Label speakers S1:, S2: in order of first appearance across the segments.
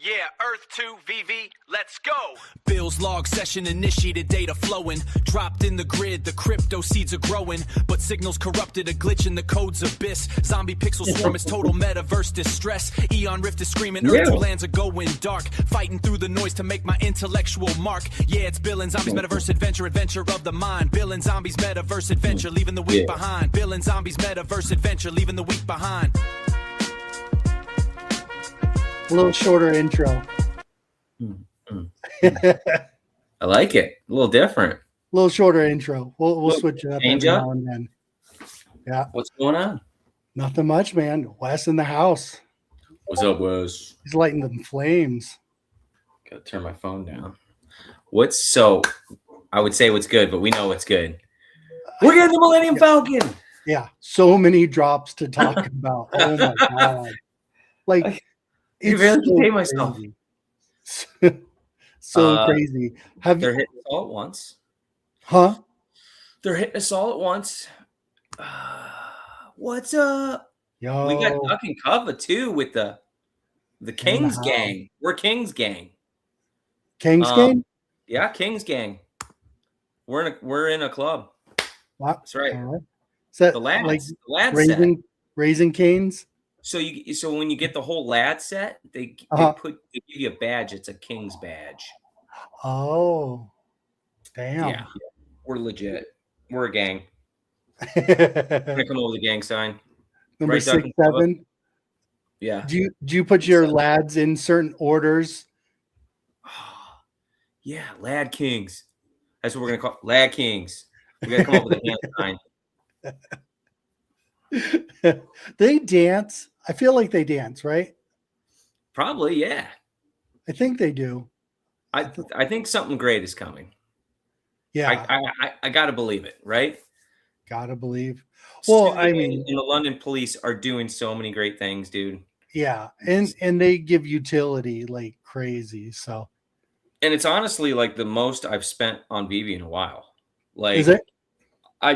S1: Yeah, Earth 2, VV, let's go.
S2: Bill's log session initiated, data flowing. Dropped in the grid, the crypto seeds are growing. But signals corrupted, a glitch in the code's abyss. Zombie pixel swarm is total metaverse distress. EonRift is screaming, Earth 2 lands are going dark. Fighting through the noise to make my intellectual mark. Yeah, it's Bill and Zombies metaverse adventure, adventure of the mind. Bill and Zombies metaverse adventure, leaving the weak behind. Bill and Zombies metaverse adventure, leaving the weak behind.
S3: A little shorter intro.
S4: I like it. A little different.
S3: A little shorter intro. We'll switch it up every now and then. Yeah.
S4: What's going on?
S3: Nothing much, man. Wes in the house.
S4: What's up, Wes?
S3: He's lighting them flames.
S4: Gotta turn my phone down. I would say what's good, but we know what's good. We're getting the Millennium Falcon.
S3: Yeah. So many drops to talk about. Oh my God. Like,
S4: you really can pay myself.
S3: So crazy.
S4: They're hitting us all at once.
S3: Huh?
S4: They're hitting us all at once. What's up?
S3: Yo.
S4: We got Duck and Cover too with the Kings gang. We're Kings gang.
S3: Kings gang?
S4: Yeah, Kings gang. We're in a club.
S3: Wow.
S4: That's right.
S3: Is that
S4: the lads,
S3: like
S4: the lads
S3: raising canes?
S4: So when you get the whole lad set, they give you a badge. It's a King's badge.
S3: Oh, damn!
S4: Yeah, we're legit. We're a gang. We're gonna come over the gang sign.
S3: Number 6, 7.
S4: Yeah.
S3: Do you put your lads in certain orders?
S4: Yeah, lad kings. That's what we're gonna call lad kings. We gotta come up with a hand sign.
S3: They dance. I feel like they dance, right?
S4: Probably, yeah.
S3: I think they do.
S4: I think something great is coming.
S3: Yeah.
S4: I gotta believe it, right?
S3: Gotta believe. Well,
S4: Suye
S3: I mean,
S4: and the London police are doing so many great things, dude.
S3: Yeah, and they give utility like crazy. So,
S4: and it's honestly like the most I've spent on veve in a while. Like,
S3: is it?
S4: I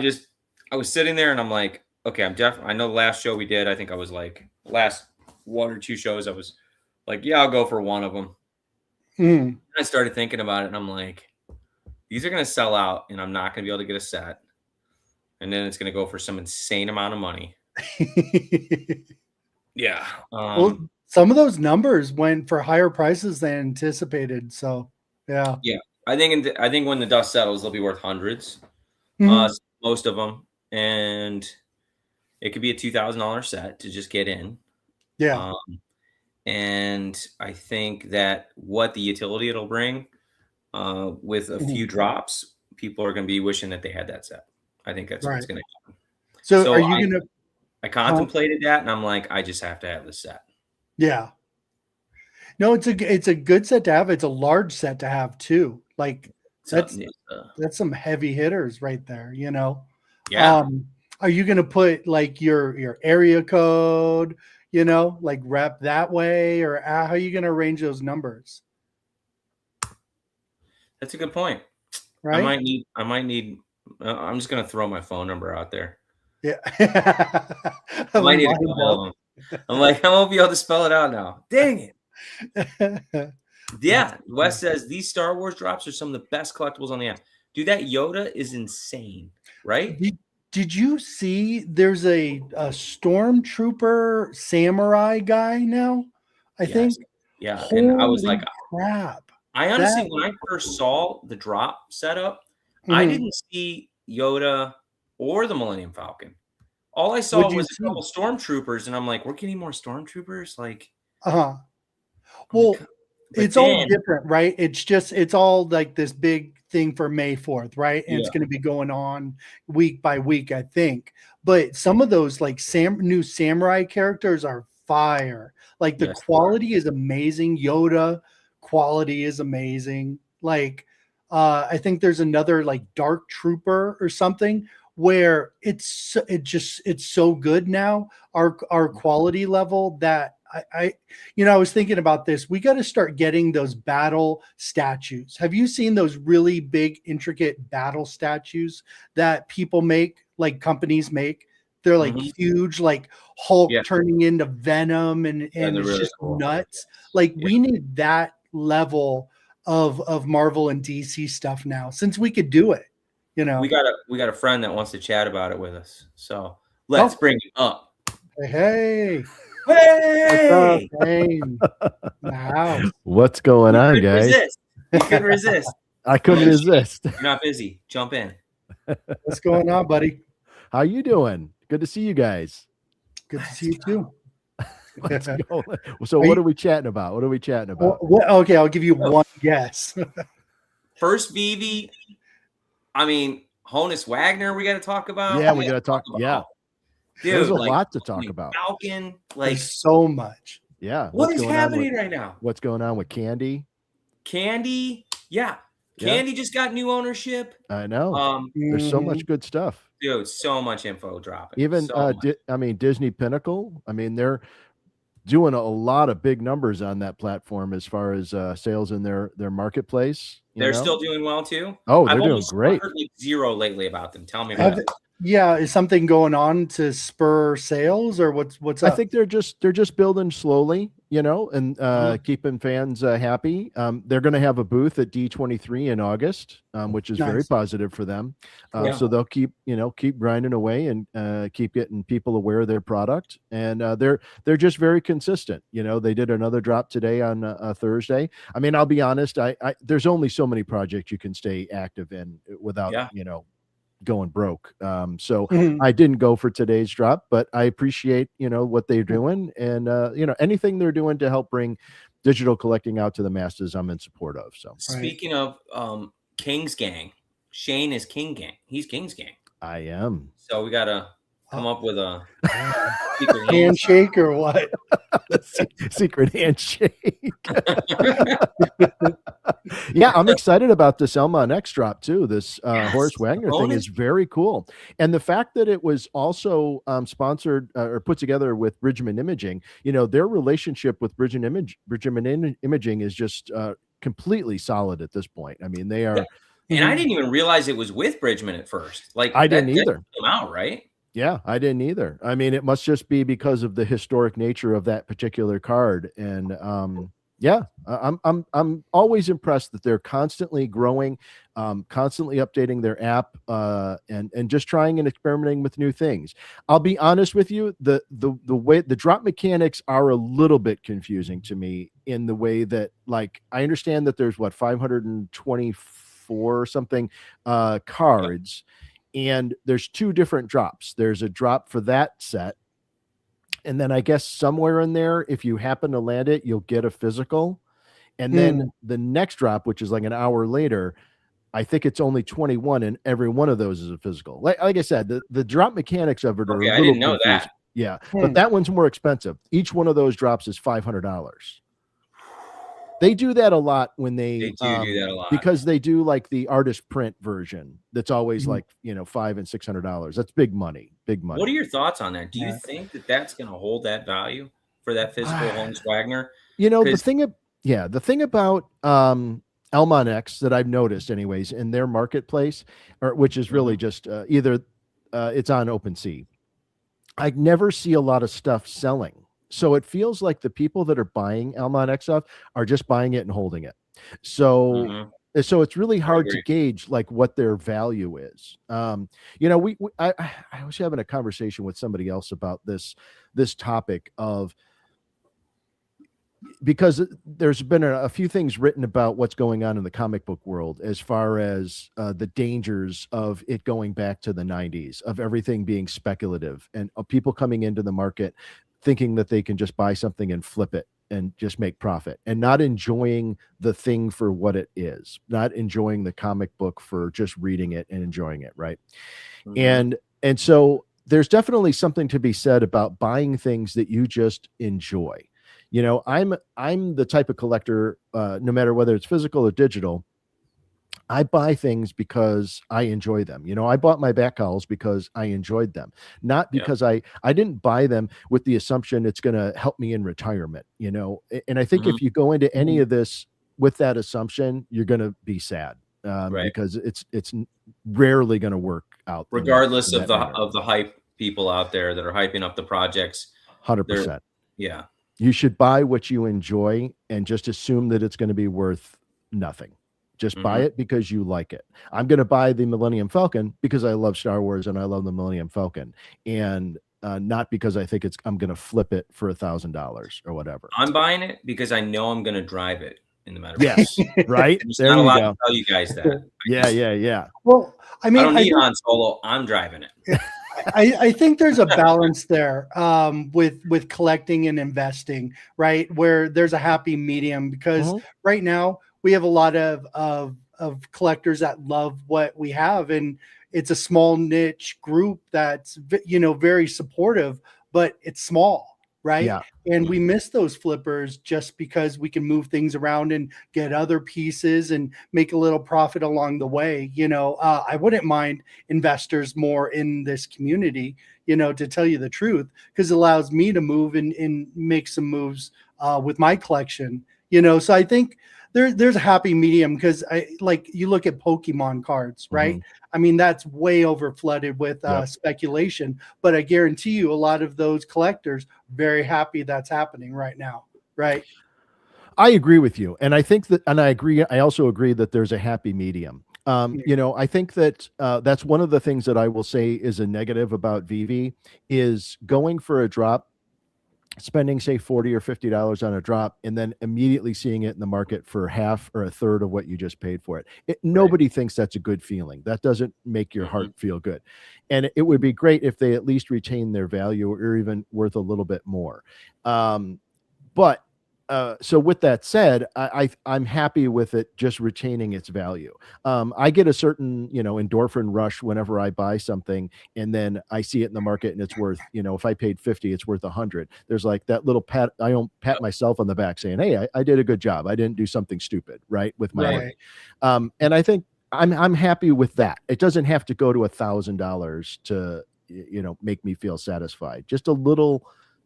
S4: was sitting there and I'm like, okay, I know the last show we did, I think I was like, last 1 or 2 shows, I was like, yeah, I'll go for one of them. I started thinking about it and I'm like, these are going to sell out and I'm not going to be able to get a set. And then it's going to go for some insane amount of money. Yeah.
S3: Well, some of those numbers went for higher prices than anticipated. So, yeah.
S4: Yeah. I think when the dust settles, they'll be worth hundreds. Most of them. And it could be a $2,000 set to just get in.
S3: Yeah.
S4: And I think that what the utility it'll bring with a few drops, people are going to be wishing that they had that set. I think that's what's going to happen.
S3: So are you going to?
S4: I contemplated that, and I'm like, I just have to have this set.
S3: Yeah. No, it's a good set to have. It's a large set to have too. Like that's some heavy hitters right there. You know.
S4: Yeah.
S3: Are you going to put like your area code? You know, like rep that way, or how are you going to arrange those numbers?
S4: That's a good point.
S3: Right.
S4: I might need. I'm just going to throw my phone number out there.
S3: Yeah.
S4: I might need to call them. I'm like, I won't be able to spell it out now. Dang it. Yeah. Wes says these Star Wars drops are some of the best collectibles on the app. Dude, that Yoda is insane, right?
S3: Did you see there's a stormtrooper samurai guy now? I think.
S4: Yeah.
S3: Holy
S4: and I was like,
S3: crap.
S4: I honestly, when I first saw the drop setup, I didn't see Yoda or the Millennium Falcon. All I saw was a couple stormtroopers, and I'm like, we're getting more stormtroopers? Like,
S3: well, it's all different, right? It's all like this big thing for May 4th, right? And it's going to be going on week by week, I think. But some of those like new samurai characters are fire. Like the quality is amazing. Yoda quality is amazing. Like, I think there's another like Dark Trooper or something where it's so good now. Our quality level that I was thinking about this. We got to start getting those battle statues. Have you seen those really big, intricate battle statues that people make, like companies make? They're like huge, like Hulk turning into Venom, and it's
S4: really
S3: just
S4: cool.
S3: nuts. Like we need that level of Marvel and DC stuff now, since we could do it. You know,
S4: we got a friend that wants to chat about it with us, so let's bring it up.
S3: Hey,
S4: hey!
S3: Wow.
S5: What's going on, guys?
S4: You couldn't resist.
S5: I couldn't resist.
S4: You're not busy. Jump in.
S3: What's going on, buddy?
S5: How you doing? Good to see you guys.
S3: Good to see you too.
S5: Let's go. So what are we chatting about? What are we chatting about?
S3: Okay, I'll give you one guess.
S4: First veve. I mean, Honus Wagner we got to talk about.
S5: Yeah, we got to talk. Yeah.
S4: Dude,
S5: there's a lot to talk about.
S4: Falcon, like
S3: there's so much.
S5: Yeah.
S4: What is happening right now?
S5: What's going on with Candy?
S4: Yeah. Candy just got new ownership.
S5: I know. There's so much good stuff.
S4: Dude, so much info dropping.
S5: Even Disney Pinnacle. I mean, they're doing a lot of big numbers on that platform as far as sales in their marketplace.
S4: They're still doing well too.
S5: Oh, they're doing great.
S4: I've heard like zero lately about them. Tell me about it.
S3: Yeah, is something going on to spur sales, or what's up?
S5: I think they're just building slowly, and keeping fans happy. They're going to have a booth at D23 in August, which is very positive for them. So they'll keep grinding away and keep getting people aware of their product. And they're just very consistent. They did another drop today on Thursday. I mean, I'll be honest. I there's only so many projects you can stay active in without going broke. So I didn't go for today's drop, but I appreciate, what they're doing, and anything they're doing to help bring digital collecting out to the masses, I'm in support of. So
S4: speaking of King's Gang, Shane is King Gang. He's King's Gang.
S5: I am.
S4: So we gotta come up with a
S3: secret handshake or what?
S5: Secret handshake. Yeah, I'm excited about this elmonX drop too. This Horace Wagner thing is very cool, and the fact that it was also sponsored or put together with Bridgman Imaging. Their relationship with Bridgman Imaging is just completely solid at this point. I mean, they are.
S4: And I didn't even realize it was with Bridgman at first. Like
S5: I didn't either.
S4: Came out right.
S5: Yeah, I didn't either. I mean, it must just be because of the historic nature of that particular card. And I'm always impressed that they're constantly growing, constantly updating their app, and just trying and experimenting with new things. I'll be honest with you, the way the drop mechanics are a little bit confusing to me, in the way that, like, I understand that there's 524 or something cards. And there's two different drops. There's a drop for that set. And then I guess somewhere in there, if you happen to land it, you'll get a physical. And then the next drop, which is like an hour later, I think it's only 21, and every one of those is a physical. Like I said, the drop mechanics of it are a little
S4: I didn't know
S5: confusing.
S4: that.
S5: Yeah, but that one's more expensive. Each one of those drops is $500. They do that a lot when they
S4: do that a lot,
S5: because they do like the artist print version. That's always like, $500 and $600. That's big money. What are
S4: your thoughts on that? Do you think that that's going to hold that value for that physical Honus Wagner?
S5: The thing about elmonX that I've noticed anyways in their marketplace, which is really just either it's on OpenSea. I never see a lot of stuff selling. So it feels like the people that are buying elmonX stuff are just buying it and holding it. So it's really hard to gauge like what their value is. I was having a conversation with somebody else about this topic of, because there's been a few things written about what's going on in the comic book world as far as the dangers of it going back to the 90s, of everything being speculative, and of people coming into the market thinking that they can just buy something and flip it and just make profit, and not enjoying the thing for what it is, not enjoying the comic book for just reading it and enjoying it. Right. And so there's definitely something to be said about buying things that you just enjoy. I'm the type of collector, no matter whether it's physical or digital, I buy things because I enjoy them. I bought my back owls because I enjoyed them, not because I didn't buy them with the assumption it's going to help me in retirement, and I think if you go into any of this with that assumption, you're going to be sad, because it's rarely going to work out.
S4: Regardless of the hype people out there that are hyping up the projects.
S5: 100%.
S4: Yeah.
S5: You should buy what you enjoy and just assume that it's going to be worth nothing. Just buy it because you like it. I'm going to buy the Millennium Falcon because I love Star Wars and I love the Millennium Falcon, and not because I think I'm going to flip it for $1,000 or whatever.
S4: I'm buying it because I know I'm going to drive it in the metaverse.
S5: Yes, right.
S4: I'm
S5: there
S4: not
S5: you
S4: allowed
S5: go.
S4: to tell you guys that.
S5: Yeah.
S3: Well, I mean,
S4: I don't need Han Solo. I'm driving it.
S3: I think there's a balance there with collecting and investing, right? Where there's a happy medium, because right now we have a lot of collectors that love what we have, and it's a small niche group that's very supportive, but it's small, right?
S5: Yeah.
S3: And we miss those flippers just because we can move things around and get other pieces and make a little profit along the way. I wouldn't mind investors more in this community, to tell you the truth, because it allows me to move and make some moves with my collection, so I think there's a happy medium, because you look at Pokemon cards, right? I mean, that's way over flooded with speculation, but I guarantee you a lot of those collectors very happy that's happening right now, right?
S5: I agree with you. And I think that, and I also agree that there's a happy medium. I think that that's one of the things that I will say is a negative about veve, is going for a drop, spending say $40 or $50 on a drop, and then immediately seeing it in the market for half or a third of what you just paid for it. Nobody thinks that's a good feeling. That doesn't make your heart feel good. And it would be great if they at least retain their value, or even worth a little bit more. But so with that said, I'm happy with it just retaining its value. I get a certain, endorphin rush whenever I buy something, and then I see it in the market and it's worth, if I paid 50, it's worth 100. There's like that little pat. I don't pat myself on the back saying, hey, I did a good job. I didn't do something stupid, right, with my money. And I think I'm happy with that. It doesn't have to go to $1,000 to, make me feel satisfied. Just a little.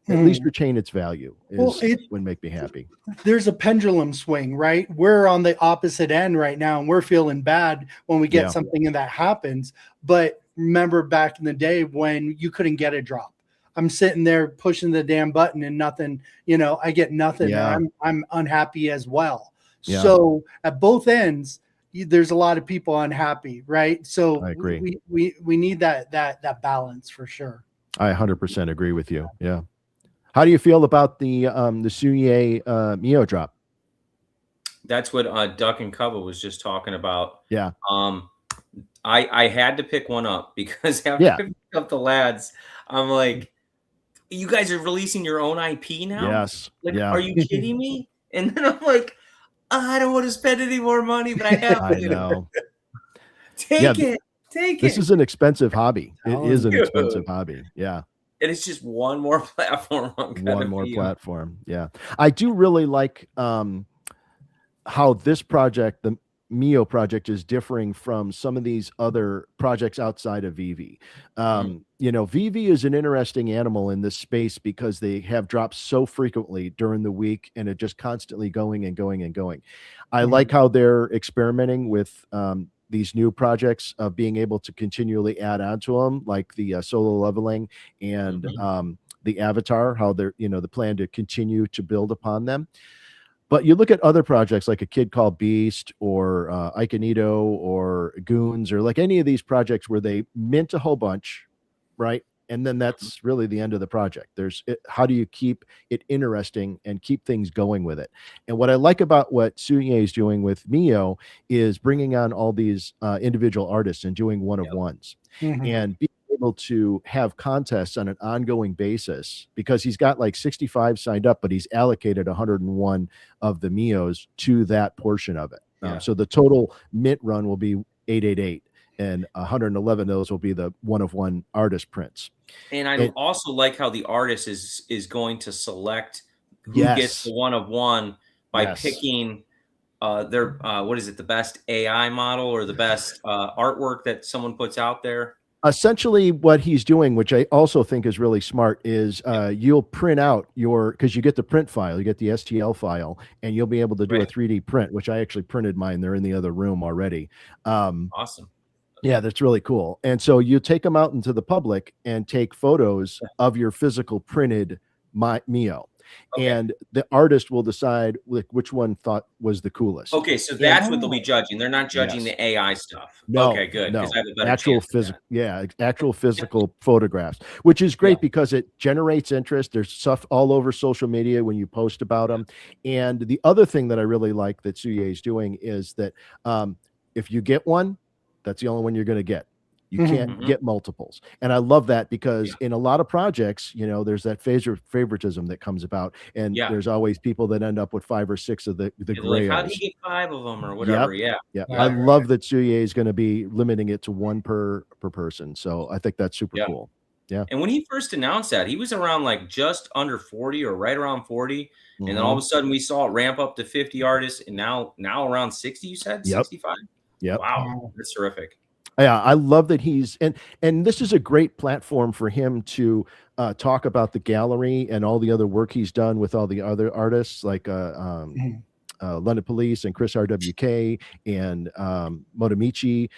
S5: At least retain its value would make me happy.
S3: There's a pendulum swing, right? We're on the opposite end right now, and we're feeling bad when we get something and that happens. But remember back in the day when you couldn't get a drop. I'm sitting there pushing the damn button and nothing, I get nothing.
S5: Yeah.
S3: I'm unhappy as well. Yeah. So at both ends, there's a lot of people unhappy, right? So
S5: I agree.
S3: We need that balance for sure.
S5: I 100% agree with you. Yeah. How do you feel about the suye Mio drop?
S4: That's what Duck and Cubba was just talking about.
S5: Yeah.
S4: I had to pick one up because after I picked up the lads, I'm like, you guys are releasing your own IP now?
S5: Yes.
S4: Like, are you kidding me? And then I'm like, I don't want to spend any more money, but I have to.
S5: I know.
S4: Take it.
S5: This is an expensive hobby. It is an expensive hobby. Yeah.
S4: And it's just one more platform.
S5: One more platform. Yeah. I do really like how this project, the Mio project, is differing from some of these other projects outside of veve. Veve is an interesting animal in this space because they have drops so frequently during the week, and it just constantly going and going and going. I like how they're experimenting with these new projects of being able to continually add on to them, like the solo leveling and the avatar, how they're, the plan to continue to build upon them. But you look at other projects like A Kid Called Beast or Iconito or Goons, or like any of these projects where they mint a whole bunch, right? And then that's really the end of the project. How do you keep it interesting and keep things going with it? And what I like about what suye is doing with Mio is bringing on all these individual artists and doing one-of-ones and being able to have contests on an ongoing basis, because he's got like 65 signed up, but he's allocated 101 of the Mios to that portion of it. So the total mint run will be 888. And 111 of those will be the one-of-one artist prints.
S4: And I also like how the artist is going to select who gets the one-of-one by picking their what is it, the best AI model or the best artwork that someone puts out there.
S5: Essentially what he's doing, which I also think is really smart, is you'll print out because you get the print file, you get the STL file, and you'll be able to do a 3D print, which I actually printed mine. They're in the other room already.
S4: Awesome.
S5: Yeah, that's really cool. And so you take them out into the public and take photos of your physical printed Mio.
S4: Okay.
S5: And the artist will decide which one thought was the coolest.
S4: Okay, so that's what they'll be judging. They're not judging
S5: Yes.
S4: the AI stuff.
S5: No,
S4: Okay, good.
S5: no,
S4: Because I have a better
S5: actual
S4: chance of that.
S5: physical, yeah, actual physical photographs, which is great because it generates interest. There's stuff all over social media when you post about them. And the other thing that I really like that Suye is doing is that if you get one, that's the only one you're going to get. You can't get multiples. And I love that because in a lot of projects, you know, there's that favoritism that comes about. And there's always people that end up with 5 or 6 of the grails.
S4: Like, how did he get 5 of them or whatever?
S5: Yeah. I love that Suye is going to be limiting it to 1 per person. So I think that's super cool. Yeah.
S4: And when he first announced that, he was around like just under 40 or right around 40. And then all of a sudden we saw it ramp up to 50 artists. And now around 60, you said? 65?
S5: Yep.
S4: Wow. That's terrific.
S5: Yeah, I love that he's and this is a great platform for him to talk about the gallery and all the other work he's done with all the other artists like London Police and Chris RWK and Motomichi,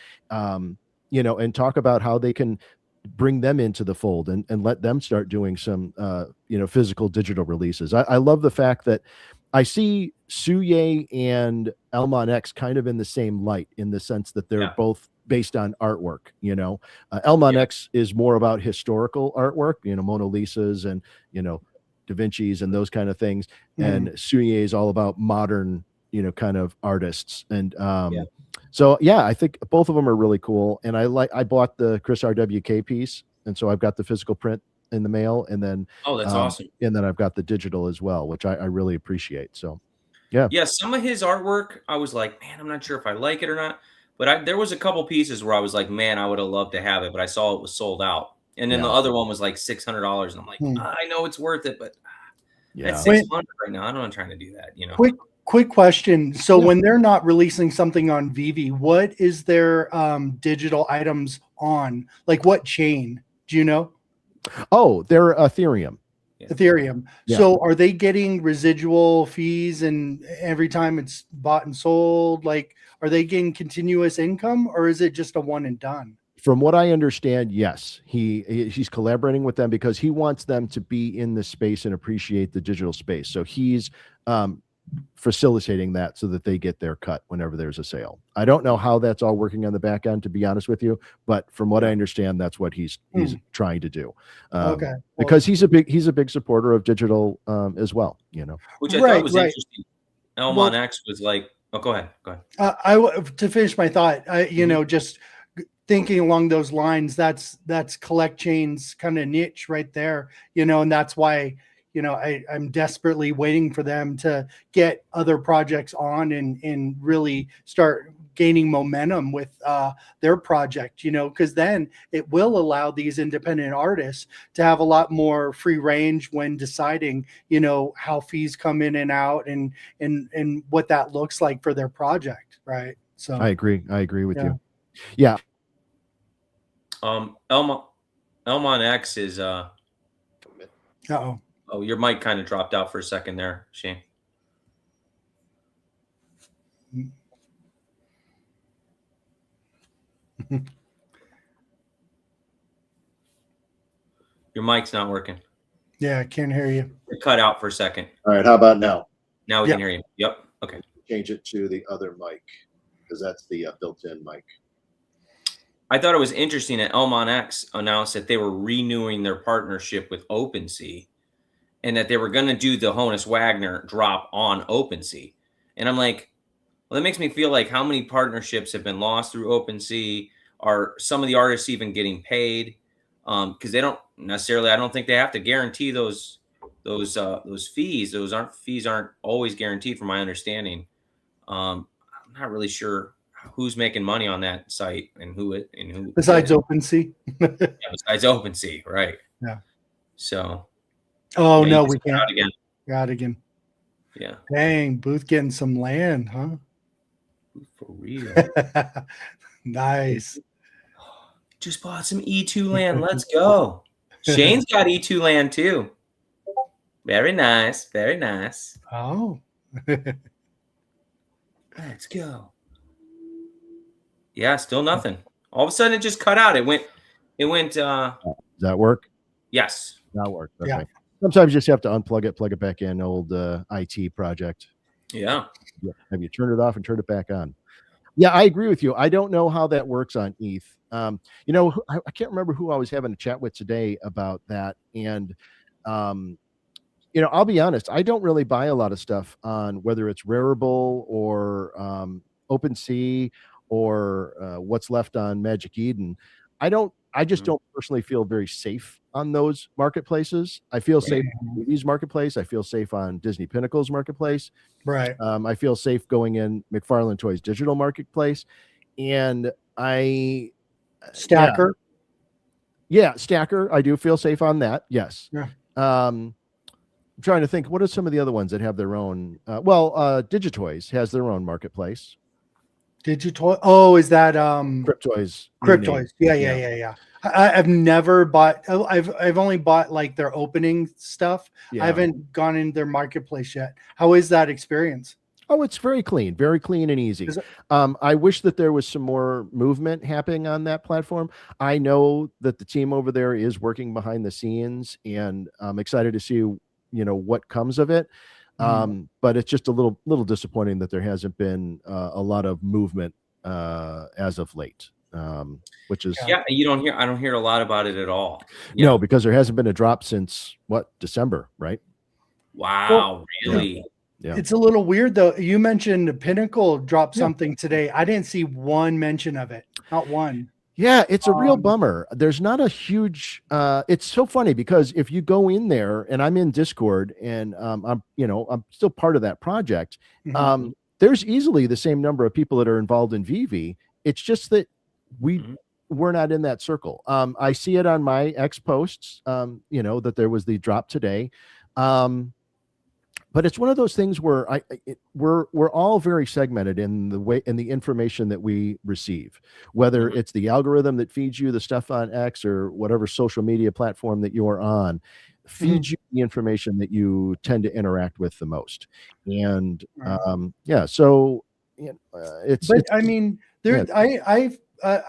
S5: you know, and talk about how they can bring them into the fold and let them start doing some you know, physical digital releases. I love the fact that I see Suye and elmonX kind of in the same light in the sense that they're both based on artwork. You know, elmonX is more about historical artwork, you know, Mona Lisas and, you know, Da Vinci's and those kind of things. And Suye is all about modern, you know, kind of artists. And so, yeah, I think both of them are really cool. And I bought the Chris RWK piece. And so I've got the physical print in the mail, and then
S4: that's awesome.
S5: And then I've got the digital as well, which I really appreciate. So
S4: some of his artwork I was like, man, I'm not sure if I like it or not, but there was a couple pieces where I was like, man, I would have loved to have it, but I saw it was sold out. And then the other one was like $600, and I'm like, I know it's worth it, but that's $600 right now. I'm not trying to do that, you know.
S3: Quick question. So when they're not releasing something on veve, what is their digital items on? Like what chain? Do you know?
S5: Oh, they're Ethereum.
S3: Ethereum. Yeah. So are they getting residual fees and every time it's bought and sold? Like, are they getting continuous income, or is it just a one and done?
S5: From what I understand, yes, he's collaborating with them because he wants them to be in the space and appreciate the digital space. So he's facilitating that so that they get their cut whenever there's a sale. I don't know how that's all working on the back end, to be honest with you, but from what I understand, that's what he's trying to do.
S3: Okay,
S5: because he's a big supporter of digital as well, you know.
S4: Which I thought was interesting. elmonX was like, oh, go ahead.
S3: To finish my thought, you know, just thinking along those lines, that's Collect Chain's kind of niche right there, you know, and that's why, you know, I'm desperately waiting for them to get other projects on and really start gaining momentum with their project, you know, because then it will allow these independent artists to have a lot more free range when deciding, you know, how fees come in and out and what that looks like for their project, right? So
S5: I agree with you. Yeah.
S4: elmonX is
S3: Uh-oh.
S4: Oh, your mic kind of dropped out for a second there, Shane. Your mic's not working.
S3: Yeah, I can't hear you.
S4: It cut out for a second.
S5: All right, how about now?
S4: Now we can hear you. Yep. Okay.
S5: Change it to the other mic because that's the built-in mic.
S4: I thought it was interesting that elmonX announced that they were renewing their partnership with OpenSea, and that they were going to do the Honus Wagner drop on OpenSea. And I'm like, well, that makes me feel like how many partnerships have been lost through OpenSea? Are some of the artists even getting paid? Because they don't necessarily, I don't think they have to guarantee those fees. Those fees aren't always guaranteed from my understanding. I'm not really sure who's making money on that site and who
S3: besides OpenSea.
S4: Besides OpenSea, right.
S3: Yeah.
S4: So
S3: oh no, we can't.
S4: Out
S3: again.
S4: Yeah.
S3: Dang, Booth getting some land, huh?
S4: For real.
S3: Nice.
S4: Just bought some E2 land. Let's go. Shane's got E2 land too. Very nice. Very nice.
S3: Oh.
S4: Let's go. Yeah, still nothing All of a sudden, it just cut out. It went.
S5: Does that work?
S4: Yes.
S5: That worked. Okay.
S3: Yeah.
S5: Sometimes you just have to unplug it, plug it back in. Old IT project.
S4: Yeah.
S5: Have you turned it off and turned it back on? Yeah, I agree with you. I don't know how that works on ETH. You know, I can't remember who I was having a chat with today about that. And, you know, I'll be honest, I don't really buy a lot of stuff on whether it's Rarible or OpenSea or what's left on Magic Eden. I just don't personally feel very safe on those marketplaces. I feel safe on Movies Marketplace. I feel safe on Disney Pinnacle's Marketplace.
S3: Right.
S5: I feel safe going in McFarlane Toys Digital Marketplace. And
S3: Stacker.
S5: Yeah, Stacker. I do feel safe on that. Yes.
S3: Yeah.
S5: I'm trying to think, what are some of the other ones that have their own? Digitoys has their own marketplace.
S3: Digitoy. Oh, is that
S5: Cryptoys?
S3: Cryptoys. Yeah. I've never bought. I've only bought like their opening stuff.
S5: Yeah.
S3: I haven't gone in their marketplace yet. How is that experience?
S5: Oh, it's very clean and easy. I wish that there was some more movement happening on that platform. I know that the team over there is working behind the scenes, and I'm excited to see, you know, what comes of it. But it's just a little disappointing that there hasn't been a lot of movement as of late. Which is
S4: I don't hear a lot about it at all.
S5: No, because there hasn't been a drop since December, right?
S4: Wow, really?
S5: Yeah.
S3: It's a little weird though. You mentioned Pinnacle dropped something today. I didn't see one mention of it. Not one.
S5: Yeah, it's a real bummer. There's not a huge it's so funny because if you go in there, and I'm in Discord, and I'm still part of that project. There's easily the same number of people that are involved in veve. It's just that we're not in that circle. I see it on my X posts, that there was the drop today. But it's one of those things where we're all very segmented in the information that we receive, whether it's the algorithm that feeds you the stuff on X or whatever social media platform that you're on, feeds you the information that you tend to interact with the most. And so it's.
S3: But I mean, I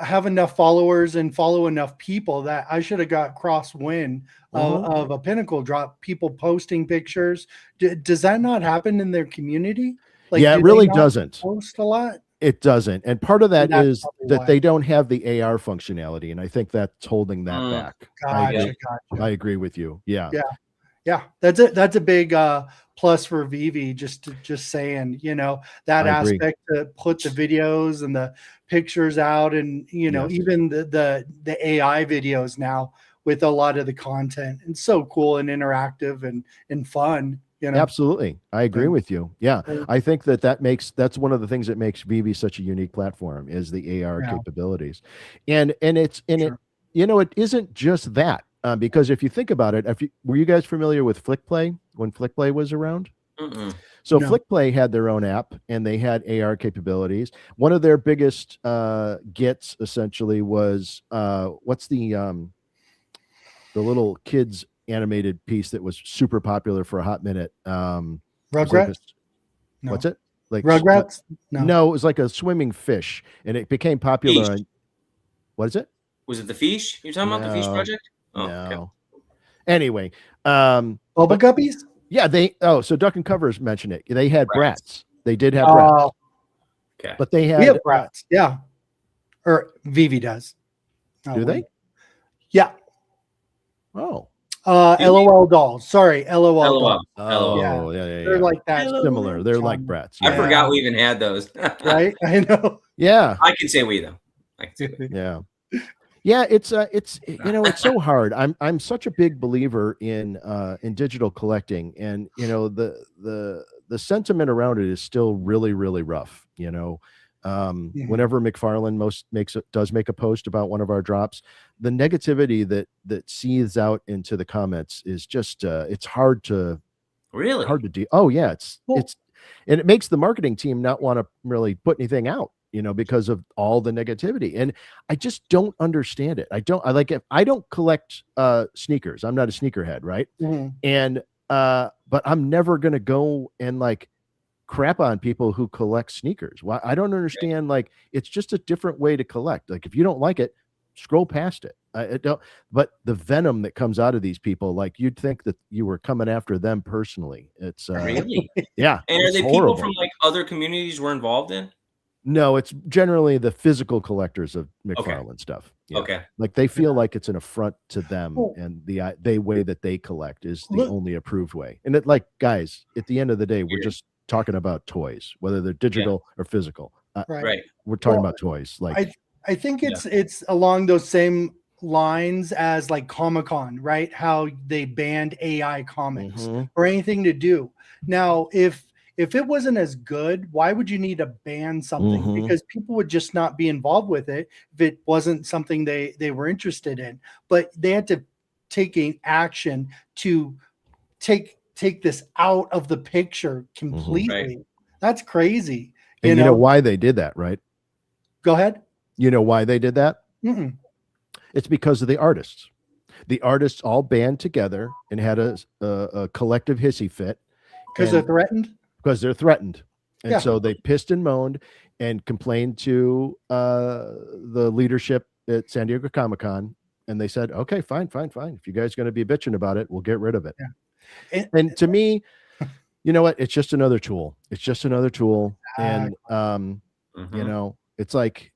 S3: have enough followers and follow enough people that I should have got crosswind of a Pinnacle drop, people posting pictures. Does that not happen in their community? Like,
S5: it really doesn't
S3: post a lot.
S5: It doesn't. And part of that is that they don't have the AR functionality. And I think that's holding that back.
S3: Gotcha.
S5: I agree with you. Yeah.
S3: That's a big plus for veve. Just saying, that aspect to put the videos and the pictures out, and even the AI videos now with a lot of the content, and so cool and interactive and fun.
S5: Absolutely, I agree with you. Yeah, I think that's one of the things that makes veve such a unique platform is the AR capabilities, and it isn't just that. Because if you think about it, were you guys familiar with FlickPlay when FlickPlay was around? So FlickPlay had their own app, and they had AR capabilities. One of their biggest gets essentially was what's the little kids animated piece that was super popular for a hot minute?
S3: Rugrats?
S5: No. What's it? Like
S3: Rugrats?
S5: No, it was like a swimming fish, and it became popular. What is it?
S4: Was it the Fish? You're talking about the Fish project? Oh,
S5: no.
S4: Okay.
S5: Anyway,
S3: Bubba Guppies?
S5: Yeah, so Duck and Covers mentioned it. They had brats. They did have brats.
S4: Okay.
S5: But we
S3: have brats. Yeah. Or veve does.
S5: Do they?
S3: Yeah.
S5: Oh.
S3: LOL dolls. Sorry, LOL dolls.
S5: Oh, yeah.
S3: They're like that.
S5: Similar. They're like brats.
S4: I forgot we even had those.
S3: Right? I know.
S5: Yeah.
S4: I can say we though.
S5: Yeah. Yeah, it's it's so hard. I'm such a big believer in digital collecting, and the sentiment around it is still really, really rough. Whenever McFarlane does make a post about one of our drops, the negativity that seethes out into the comments is just it's hard to deal. Oh yeah, it's and it makes the marketing team not want to really put anything out. Because of all the negativity. And I just don't understand it. I don't collect sneakers. I'm not a sneakerhead, right? And but I'm never gonna go and crap on people who collect sneakers. Why? I don't understand. Like, it's just a different way to collect. Like, if you don't like it, scroll past it. I don't. But the venom that comes out of these people, like, you'd think that you were coming after them personally. It's
S4: Really?
S5: yeah.
S4: And are
S5: it's
S4: they
S5: horrible.
S4: people from like other communities we're involved in?
S5: No, it's generally the physical collectors of McFarlane stuff. Yeah.
S4: Okay.
S5: Like, they feel like it's an affront to them,
S3: Well,
S5: and the way that they collect is the
S3: look-
S5: only approved way. And it, like, guys, at the end of the day, we're just talking about toys, whether they're digital or physical.
S4: Right.
S5: We're talking
S3: Well,
S5: about toys. Like,
S3: I think it's along those same lines as like Comic-Con, right? How they banned AI comics or anything to do. Now, if it wasn't as good, why would you need to ban something? Because people would just not be involved with it if it wasn't something they were interested in. But they had to take an action to take this out of the picture completely.
S4: Right.
S3: That's crazy.
S5: and you know why they did that, right?
S3: Go ahead.
S5: You know why they did that?
S3: Mm-mm.
S5: It's because of the artists. The artists all band together and had a collective hissy fit.
S3: Because they're threatened?
S5: Because they're threatened. And
S3: Yeah.
S5: so they pissed and moaned and complained to the leadership at San Diego Comic-Con. And they said, okay, fine. If you guys are going to be bitching about it, we'll get rid of it.
S3: Yeah.
S5: And to me, you know what? It's just another tool. It's just another tool. And, you know, it's like,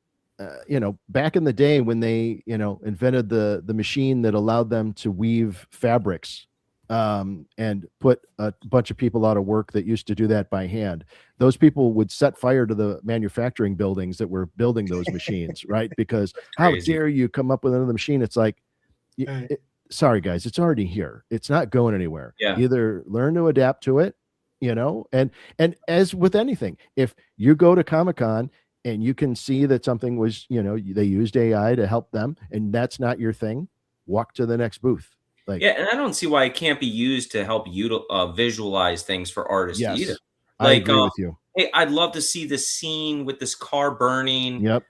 S5: you know, back in the day when they, you know, invented the machine that allowed them to weave fabrics and put a bunch of people out of work that used to do that by hand. Those people would set fire to the manufacturing buildings that were building those machines, right? Because how dare you come up with another machine? It's like, sorry guys, it's already here. It's not going anywhere.
S4: Yeah.
S5: Either learn to adapt to it, you know, and as with anything, if you go to Comic-Con and you can see that something was, you know, they used AI to help them, and that's not your thing, walk to the next booth. Like,
S4: yeah, and I don't see why it can't be used to help you visualize things for artists either.
S5: I agree with you.
S4: Hey, I'd love to see the scene with this car burning.
S5: Yep.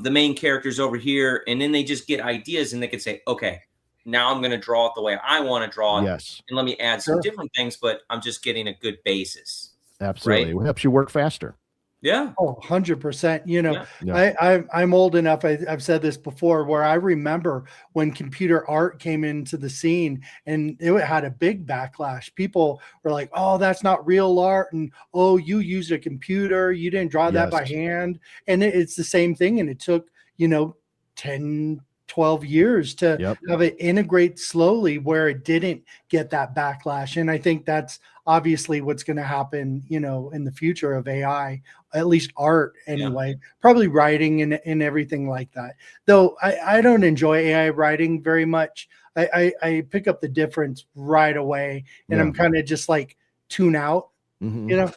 S4: The main character's over here, and then they just get ideas, and they could say, okay, now I'm going to draw it the way I want to draw it.
S5: Yes.
S4: And let me add some different things, but I'm just getting a good basis.
S5: Absolutely. Right? It helps you work faster.
S4: Yeah.
S3: Oh, 100%. You know, I'm old enough. I've said this before, where I remember when computer art came into the scene and it had a big backlash. People were like, oh, that's not real art. And, oh, you used a computer. You didn't draw that by hand. And it's the same thing. And it took, you know, 10, 12 years to have it integrate slowly where it didn't get that backlash. And I think that's obviously what's going to happen, you know, in the future of AI, at least art anyway, probably writing and everything like that. Though I don't enjoy AI writing very much. I pick up the difference right away and I'm kind of just like tune out, you know?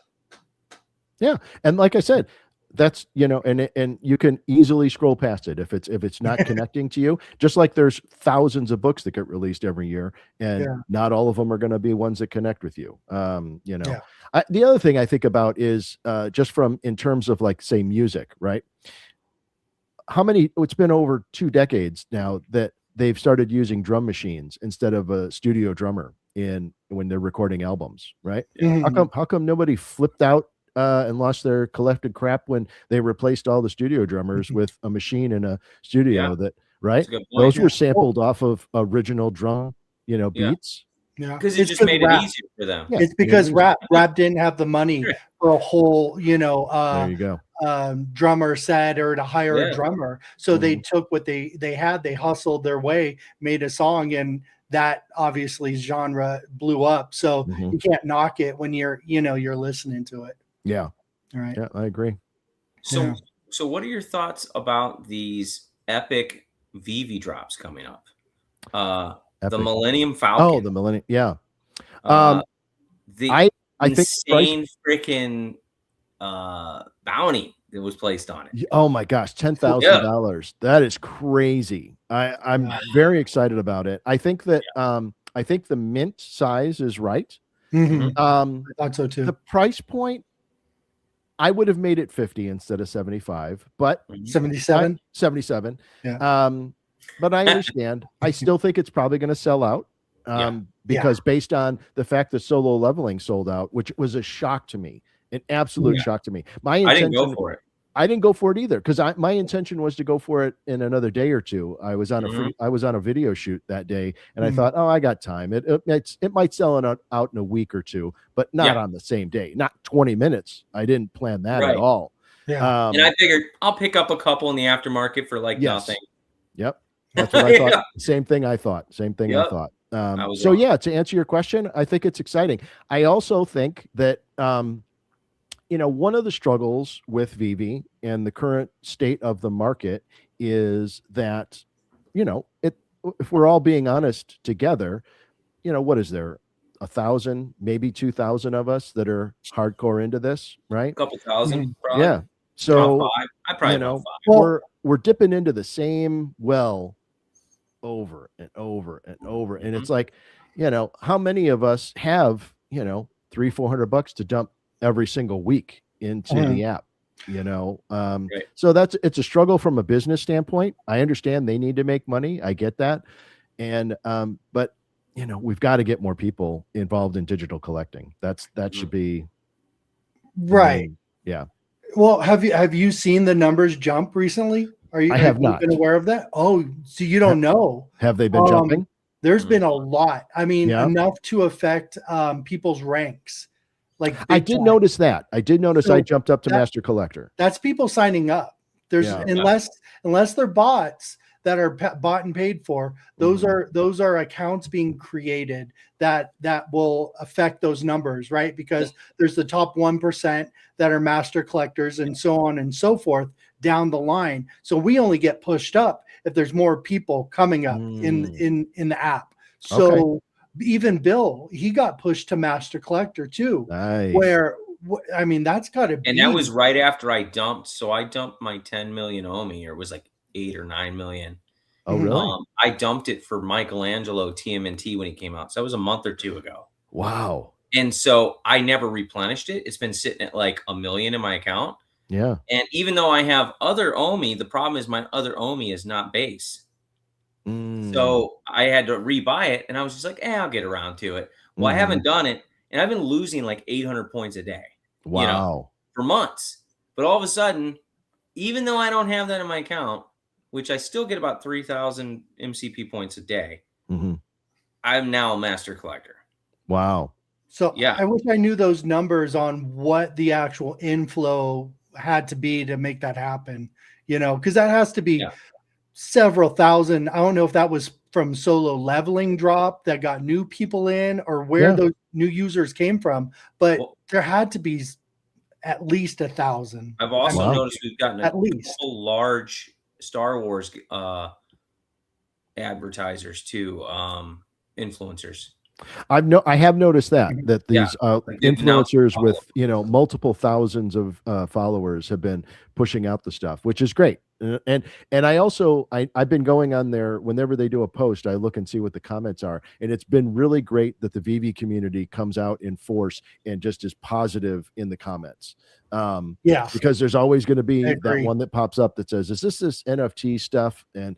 S5: Yeah. And like I said, that's, you know, and you can easily scroll past it if it's not connecting to you. Just like there's thousands of books that get released every year, and not all of them are going to be ones that connect with you. You know, the other thing I think about is just from in terms of, like, say, music, right? It's been over 2 decades now that they've started using drum machines instead of a studio drummer when they're recording albums, right? How come nobody flipped out and lost their collected crap when they replaced all the studio drummers with a machine in a studio right? Those were sampled off of original drum, you know, beats.
S3: Yeah,
S4: because it just made it easier for them.
S3: Yeah. It's because rap didn't have the money for a whole, you know,
S5: there you go.
S3: Drummer set or to hire a drummer. So they took what they had, they hustled their way, made a song, and that obviously genre blew up. So you can't knock it when you're listening to it.
S5: Yeah.
S3: All right.
S5: Yeah, I agree.
S4: So what are your thoughts about these epic veve drops coming up? The Millennium Falcon.
S5: Oh, the Millennium. Yeah.
S4: I think insane freaking bounty that was placed on it.
S5: Oh my gosh, $10,000. That is crazy. I'm very excited about it. I think that I think the mint size is right.
S3: I thought so too.
S5: The price point, I would have made it 50 instead of 75, but
S3: 77.
S5: 77.
S3: Yeah.
S5: But I understand. I still think it's probably going to sell out because based on the fact that Solo Leveling sold out, which was a shock to me. An absolute shock to me. My
S4: I
S5: intention,
S4: didn't go for it.
S5: I didn't go for it either, because my intention was to go for it in another day or two. I was on I was on a video shoot that day, and I thought, oh, I got time. It might sell it out in a week or two, but not on the same day, not 20 minutes. I didn't plan that at all.
S3: Yeah.
S4: And I figured I'll pick up a couple in the aftermarket for like nothing.
S5: Yep. That's what I thought. Same thing I thought. I thought. So
S4: wrong.
S5: yeah, to answer your question, I think it's exciting. I also think that, one of the struggles with veve and the current state of the market is that, if we're all being honest together, what is there? 1,000, maybe 2,000 of us that are hardcore into this, right?
S4: A couple thousand, probably.
S5: Yeah. So,
S4: I probably know, 5.
S5: we're dipping into the same well over and over and over. And it's like, how many of us have, $300-400 to dump every single week into the app, so it's a struggle from a business standpoint. I understand they need to make money. I get that. And, but we've got to get more people involved in digital collecting. That should be
S3: right.
S5: Yeah.
S3: Well, have you seen the numbers jump recently?
S5: I have not
S3: been aware of that. Oh, so you don't know.
S5: Have they been jumping?
S3: There's been a lot. I mean,
S5: Yeah.
S3: enough to affect people's ranks. Like
S5: I
S3: big
S5: did
S3: time.
S5: notice that. I
S3: So
S5: I jumped up to Master Collector.
S3: That's people signing up. There's unless they're bots that are bought and paid for, those are accounts being created that will affect those numbers, right? Because there's the top 1% that are master collectors and so on and so forth down the line. So we only get pushed up if there's more people coming up in the app. So even Bill, he got pushed to master collector too.
S5: Nice.
S3: Where I mean, that's got to be.
S4: And that was right after I dumped. So I dumped my 10 million Omi, or it was like 8 or 9 million.
S5: Oh, really?
S4: I dumped it for Michelangelo TMNT when he came out. So that was a month or two ago.
S5: Wow.
S4: And so I never replenished it. It's been sitting at like 1 million in my account.
S5: Yeah.
S4: And even though I have other Omi, the problem is my other Omi is not base. So I had to rebuy it, and I was just like, I'll get around to it. Well, I haven't done it, and I've been losing like 800 points a day.
S5: Wow.
S4: For months. But all of a sudden, even though I don't have that in my account, which I still get about 3,000 MCP points a day, I'm now a master collector.
S5: Wow.
S3: So I wish I knew those numbers on what the actual inflow had to be to make that happen, because that has to be several thousand. I don't know if that was from solo leveling drop that got new people in, or where those new users came from, but there had to be at least 1,000.
S4: I've also noticed we've gotten
S3: at least
S4: large Star Wars advertisers too, influencers.
S5: I have noticed that these influencers with multiple thousands of followers have been pushing out the stuff, which is great. And I also I've been going on there whenever they do a post. I look and see what the comments are, and it's been really great that the veve community comes out in force and just is positive in the comments. Because there's always going to be that one that pops up that says, "Is this NFT stuff?" And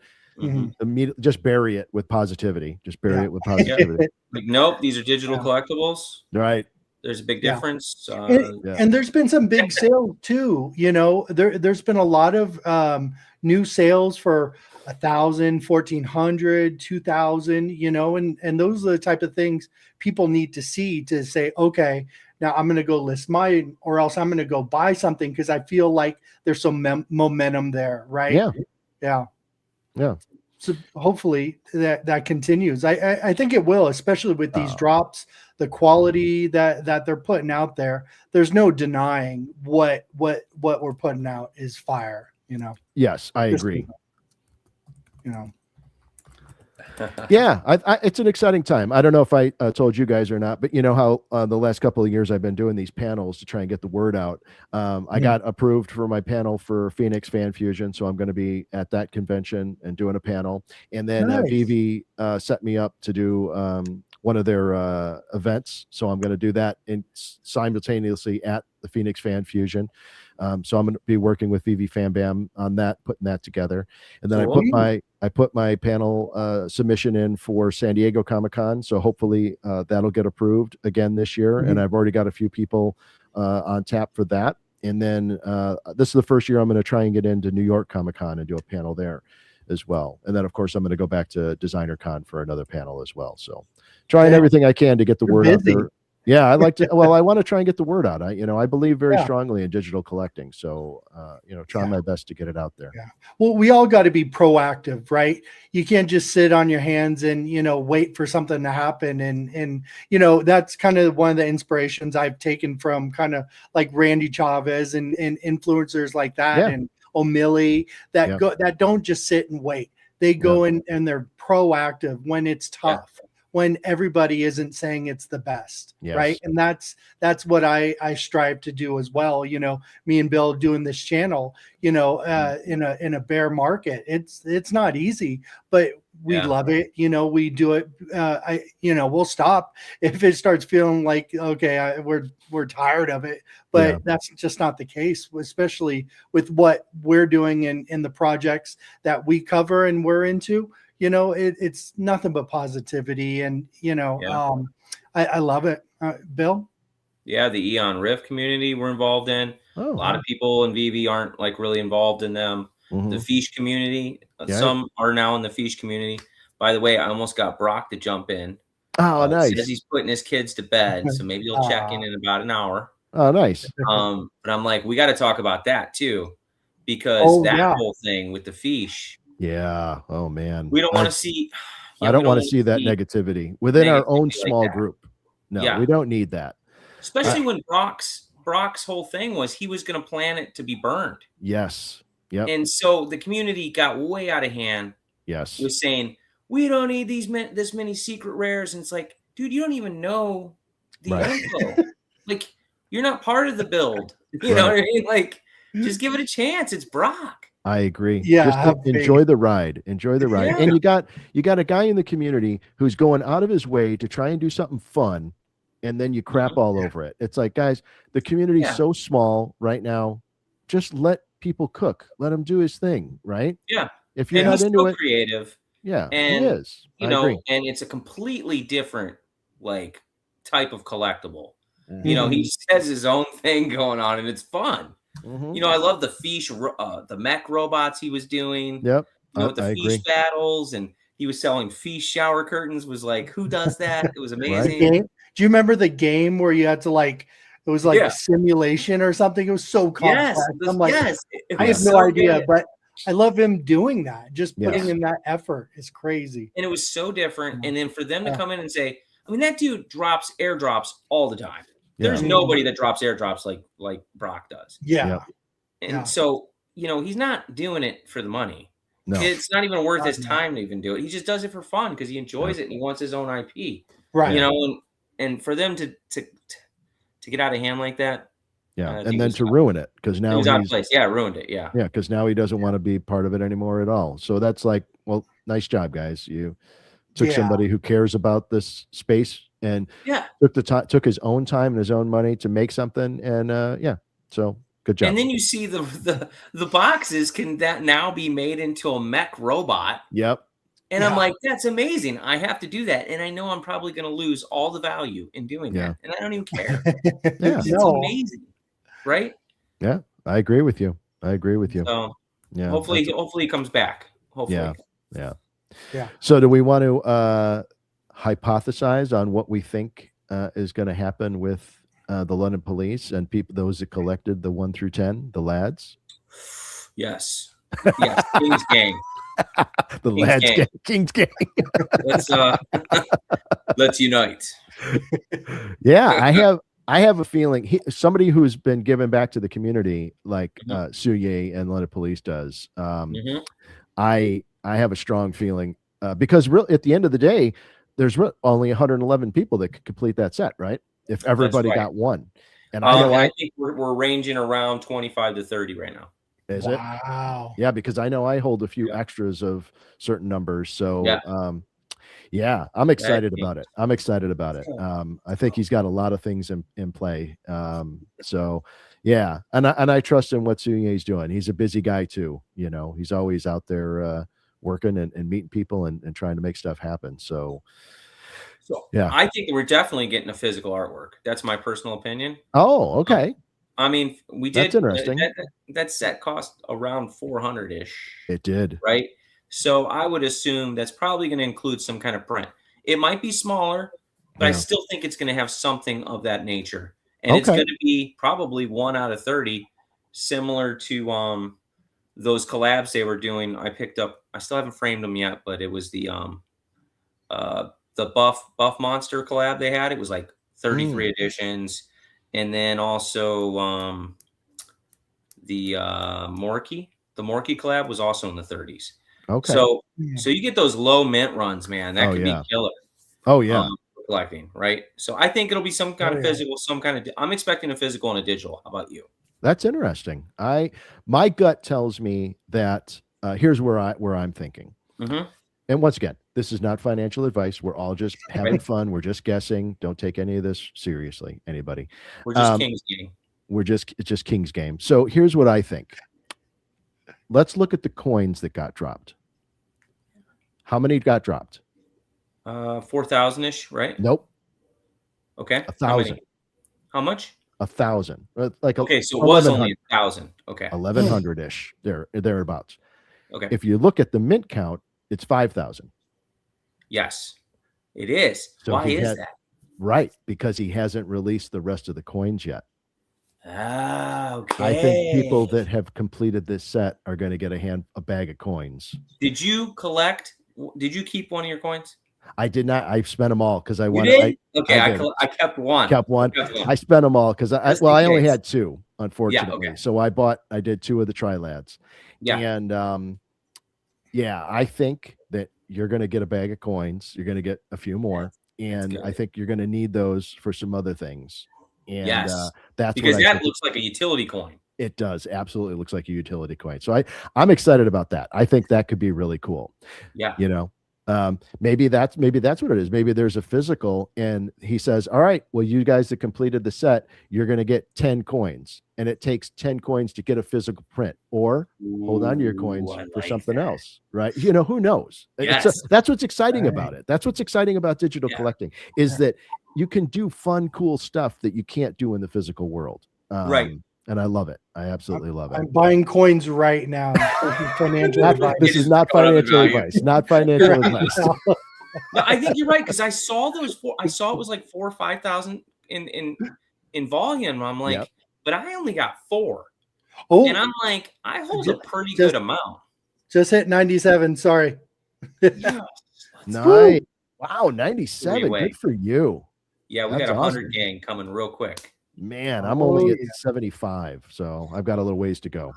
S5: immediately just bury it with positivity. Just bury it with positivity.
S4: Like, nope, these are digital collectibles.
S5: Right.
S4: There's a big difference.
S3: And there's been some big sales too. There's been a lot of new sales for 1,000, 1,400, 2,000, and those are the type of things people need to see to say, okay, now I'm going to go list mine, or else I'm going to go buy something because I feel like there's some momentum there. Right. Yeah. So hopefully that continues. I think it will, especially with these drops, the quality that they're putting out there. There's no denying what we're putting out is fire.
S5: Yes, I agree. Yeah, it's an exciting time. I don't know if I told you guys or not, but you know how the last couple of years I've been doing these panels to try and get the word out. I got approved for my panel for Phoenix Fan Fusion, so I'm going to be at that convention and doing a panel. And then veve set me up to do one of their events, so I'm going to do that simultaneously at the Phoenix Fan Fusion. So I'm going to be working with veve Fan Bam on that, putting that together. And then I put my panel submission in for San Diego Comic-Con. So hopefully that'll get approved again this year. And I've already got a few people on tap for that. And then this is the first year I'm going to try and get into New York Comic-Con and do a panel there as well. And then, of course, I'm going to go back to Designer Con for another panel as well. So trying everything I can to get the word out there. Yeah, I like to. Well, I want to try and get the word out. I believe very strongly in digital collecting. So, trying my best to get it out there.
S3: Yeah. Well, we all got to be proactive, right? You can't just sit on your hands and, wait for something to happen. And that's kind of one of the inspirations I've taken from kind of like Randy Chavez and influencers like that and O'Malley that don't just sit and wait. They go in and they're proactive when it's tough. When everybody isn't saying it's the best, right? And that's what I strive to do as well. Me and Bill doing this channel, in a bear market, it's not easy, but we love it. We do it. We'll stop if it starts feeling like, okay, we're tired of it, but that's just not the case, especially with what we're doing in the projects that we cover and we're into. It's nothing but positivity, and I love it. Bill?
S4: Yeah, the EonRift community we're involved in. A lot of people in veve aren't like really involved in them. The Fish community, some are now in the Fish community. By the way, I almost got Brock to jump in.
S5: Oh, nice.
S4: Says he's putting his kids to bed, so maybe he'll check in about an hour.
S5: Oh, nice.
S4: But I'm like, we got to talk about that too, because that whole thing with the Fish.
S5: Yeah. Oh man.
S4: We don't want to see.
S5: I don't want to see that negativity within our own small group. No, we don't need that.
S4: Especially when Brock's whole thing was he was going to plan it to be burned.
S5: Yes. Yep.
S4: And so the community got way out of hand.
S5: Yes.
S4: Was saying we don't need this many secret rares, and it's like, dude, you don't even know the info. Like, you're not part of the build. You know what I mean? Like, just give it a chance. It's Brock.
S5: I agree.
S3: Yeah,
S5: just enjoy the ride. Enjoy the ride. And you got a guy in the community who's going out of his way to try and do something fun, and then you crap all over it. It's like, guys, the community's so small right now. Just let people cook. Let him do his thing, right?
S4: Yeah.
S5: If you're not into it,
S4: creative.
S5: Yeah,
S4: and
S5: he is.
S4: And it's a completely different like type of collectible. He says his own thing going on, and it's fun. I love the Fish, the mech robots he was doing.
S5: Yep.
S4: With the Fish battles, and he was selling Fish shower curtains. Was like, who does that? It was amazing.
S3: Do you remember the game where you had to it was like a simulation or something? It was so complex. I'm like, I have no idea, but I love him doing that. Just putting in that effort is crazy.
S4: And it was so different. And then for them to come in and say, I mean, that dude drops airdrops all the time. There's nobody that drops airdrops like Brock does.
S3: Yeah.
S4: And so, he's not doing it for the money.
S5: No.
S4: It's not even worth his time to even do it. He just does it for fun because he enjoys it and he wants his own IP.
S3: Right.
S4: And for them to get out of hand like that.
S5: Yeah. And then to ruin it because now
S4: he's out of place. Yeah, ruined it. Yeah.
S5: Yeah, because now he doesn't want to be part of it anymore at all. So that's like, well, nice job, guys. You took somebody who cares about this space and took his own time and his own money to make something. And so good job.
S4: And then you see the boxes can that now be made into a mech robot.
S5: Yep.
S4: And I'm like, that's amazing. I have to do that. And I know I'm probably going to lose all the value in doing that. And I don't even care. It's amazing. Right?
S5: Yeah. I agree with you.
S4: So
S5: yeah.
S4: Hopefully he comes back. Hopefully.
S5: Yeah. So do we want to hypothesize on what we think is going to happen with the London police and those that collected the 1 through 10, the lads?
S4: Yes. King's gang.
S5: The lads gang. King's gang.
S4: Let's unite.
S5: Yeah, I have a feeling somebody who's been given back to the community like Suye and London Police does. I have a strong feeling because at the end of the day, there's only 111 people that could complete that set, right? If everybody got one. And
S4: I think we're ranging around 25 to 30 right now.
S5: Is it?
S3: Wow.
S5: Yeah, because I know I hold a few extras of certain numbers. So I'm excited about it. I think he's got a lot of things in play. So yeah. And I trust in what Suye's doing. He's a busy guy too. He's always out there working and meeting people and trying to make stuff happen. So
S4: So
S5: Yeah.
S4: I think we're definitely getting a physical artwork. That's my personal opinion.
S5: Oh, okay.
S4: I mean, we did.
S5: That's interesting.
S4: That set cost around 400-ish.
S5: It did.
S4: Right. So I would assume that's probably going to include some kind of print. It might be smaller, but I still think it's going to have something of that nature. And it's going to be probably 1 out of 30, similar to those collabs they were doing. I picked up, I still haven't framed them yet, but it was the Buff Monster collab they had. It was like 33 editions. And then also the Morky collab was also in the 30s.
S5: Okay.
S4: So you get those low mint runs, man. That could be killer.
S5: Oh yeah.
S4: For collecting, right? So I think it'll be some kind of physical, some kind of. I'm expecting a physical and a digital. How about you?
S5: That's interesting. My gut tells me that here's where I'm thinking. And once again, this is not financial advice. We're all just having fun. We're just guessing. Don't take any of this seriously, anybody.
S4: We're just King's game.
S5: It's just King's game. So here's what I think. Let's look at the coins that got dropped. How many got dropped?
S4: 4,000-ish, right?
S5: Nope.
S4: Okay.
S5: 1,000.
S4: How much?
S5: 1,000. Like
S4: okay, so it was only 1,000. Okay.
S5: 1,100-ish. Thereabouts.
S4: Okay.
S5: If you look at the mint count, it's 5,000.
S4: Yes, it is. So why is that?
S5: Right, because he hasn't released the rest of the coins yet.
S4: Ah, okay.
S5: I think people that have completed this set are going to get a bag of coins.
S4: Did you keep one of your coins?
S5: I did not. I spent them all because I wanted.
S4: Okay, I kept one.
S5: Kept one. I spent them all because I only had 2, unfortunately.
S4: Yeah, okay.
S5: So I did 2 of the trilads.
S4: Yeah.
S5: And I think that you're going to get a bag of coins. You're going to get a few more, and I think you're going to need those for some other things. And that's
S4: because that looks like a utility coin.
S5: It does. Absolutely looks like a utility coin. So I'm excited about that. I think that could be really cool.
S4: Yeah.
S5: You know, maybe that's what it is. Maybe there's a physical and he says, all right, well, you guys that completed the set, you're going to get 10 coins, and it takes 10 coins to get a physical print, or hold on to your coins for something else. Right. You know, who knows?
S4: Yes.
S5: That's what's exciting about it. That's what's exciting about digital collecting is that you can do fun, cool stuff that you can't do in the physical world.
S4: Right.
S5: And I love it. I absolutely love it.
S3: I'm buying coins right now. Financial advice.
S5: This is not financial advice. Not financial advice.
S4: No, I think you're right, because I saw those I saw it was like 4,000 or 5,000 in volume. I'm like, but I only got 4. Oh, and I'm like, I hold a pretty good amount.
S3: Just hit 97. Sorry.
S5: Yes. Nice. Wow, 97. Good for you.
S4: Yeah, we got 100 gang coming real quick.
S5: Man, I'm only at 75, so I've got a little ways to go.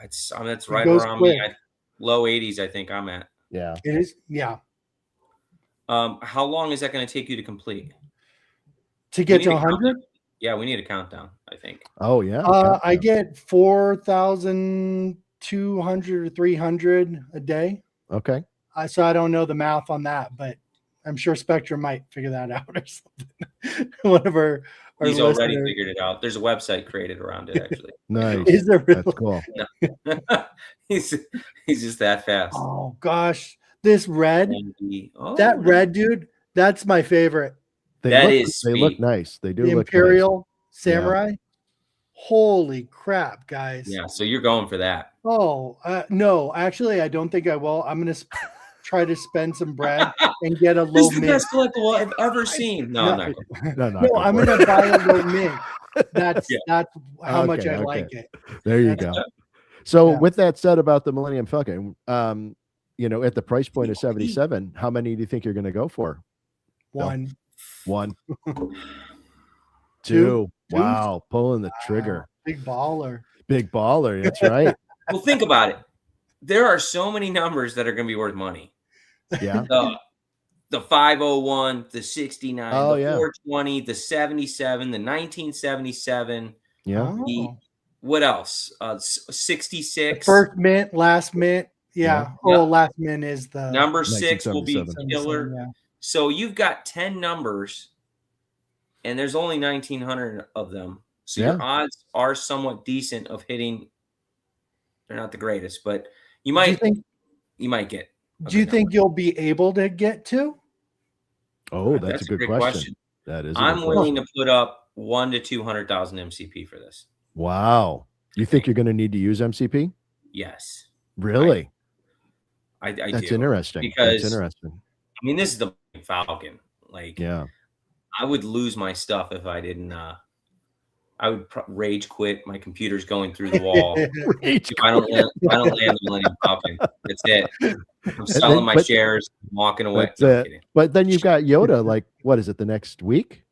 S4: That's right around me. Low 80s, I think I'm at.
S5: Yeah,
S3: it is. Yeah.
S4: How long is that going to take you to complete?
S3: To get to 100?
S4: Yeah, we need a countdown, I think.
S5: Oh yeah.
S3: I get 4,200 or 300 a day.
S5: Okay.
S3: So I don't know the math on that, but I'm sure Spectrum might figure that out or something. One of our
S4: He's already figured it out. There's a website created around it, actually.
S5: Nice.
S3: Is there really?
S5: That's cool.
S4: No. He's just that fast.
S3: Oh gosh, this red, that red dude, that's my favorite.
S5: They look nice. They do.
S3: The
S5: look
S3: Imperial
S5: nice.
S3: Samurai. Yeah. Holy crap, guys!
S4: Yeah, so you're going for that?
S3: Oh no, actually, I don't think I will. I'm gonna try to spend some bread and get a low
S4: This is
S3: mint.
S4: the best collectible I've ever seen. No,
S3: I'm gonna buy a low mint. That's how much I like it.
S5: There you go. So with that said about the Millennium Falcon, you know, at the price point of 77, how many do you think you're going to go for?
S3: One.
S5: 2. Wow, pulling the trigger.
S3: Big baller.
S5: That's right.
S4: Well, think about it. There are so many numbers that are going to be worth money.
S5: Yeah.
S4: The 501, the 69, the 420, the 77, the 1977.
S5: Yeah.
S4: What else? 66.
S3: The first mint, last mint. Yeah. Last mint is the
S4: number 6 will be killer.
S3: Yeah.
S4: So you've got 10 numbers, and there's only 1,900 of them. So your odds are somewhat decent of hitting. They're not the greatest, but you might get.
S3: Do you think you'll be able to get to?
S5: Oh, that's a good
S4: great
S5: question. That is.
S4: I'm willing to put up 1 to 200,000 MCP for this.
S5: Wow. You think you're going to need to use MCP?
S4: Yes.
S5: Really?
S4: I
S5: That's
S4: do.
S5: interesting.
S4: Because
S5: that's interesting.
S4: I mean, this is the Falcon. Like,
S5: yeah,
S4: I would lose my stuff if I didn't. I would rage quit. My computer's going through the wall. If I don't land the Millennium Falcon, that's it. I'm selling my shares, walking away.
S5: But then you've got Yoda. Like, what is it? The next week?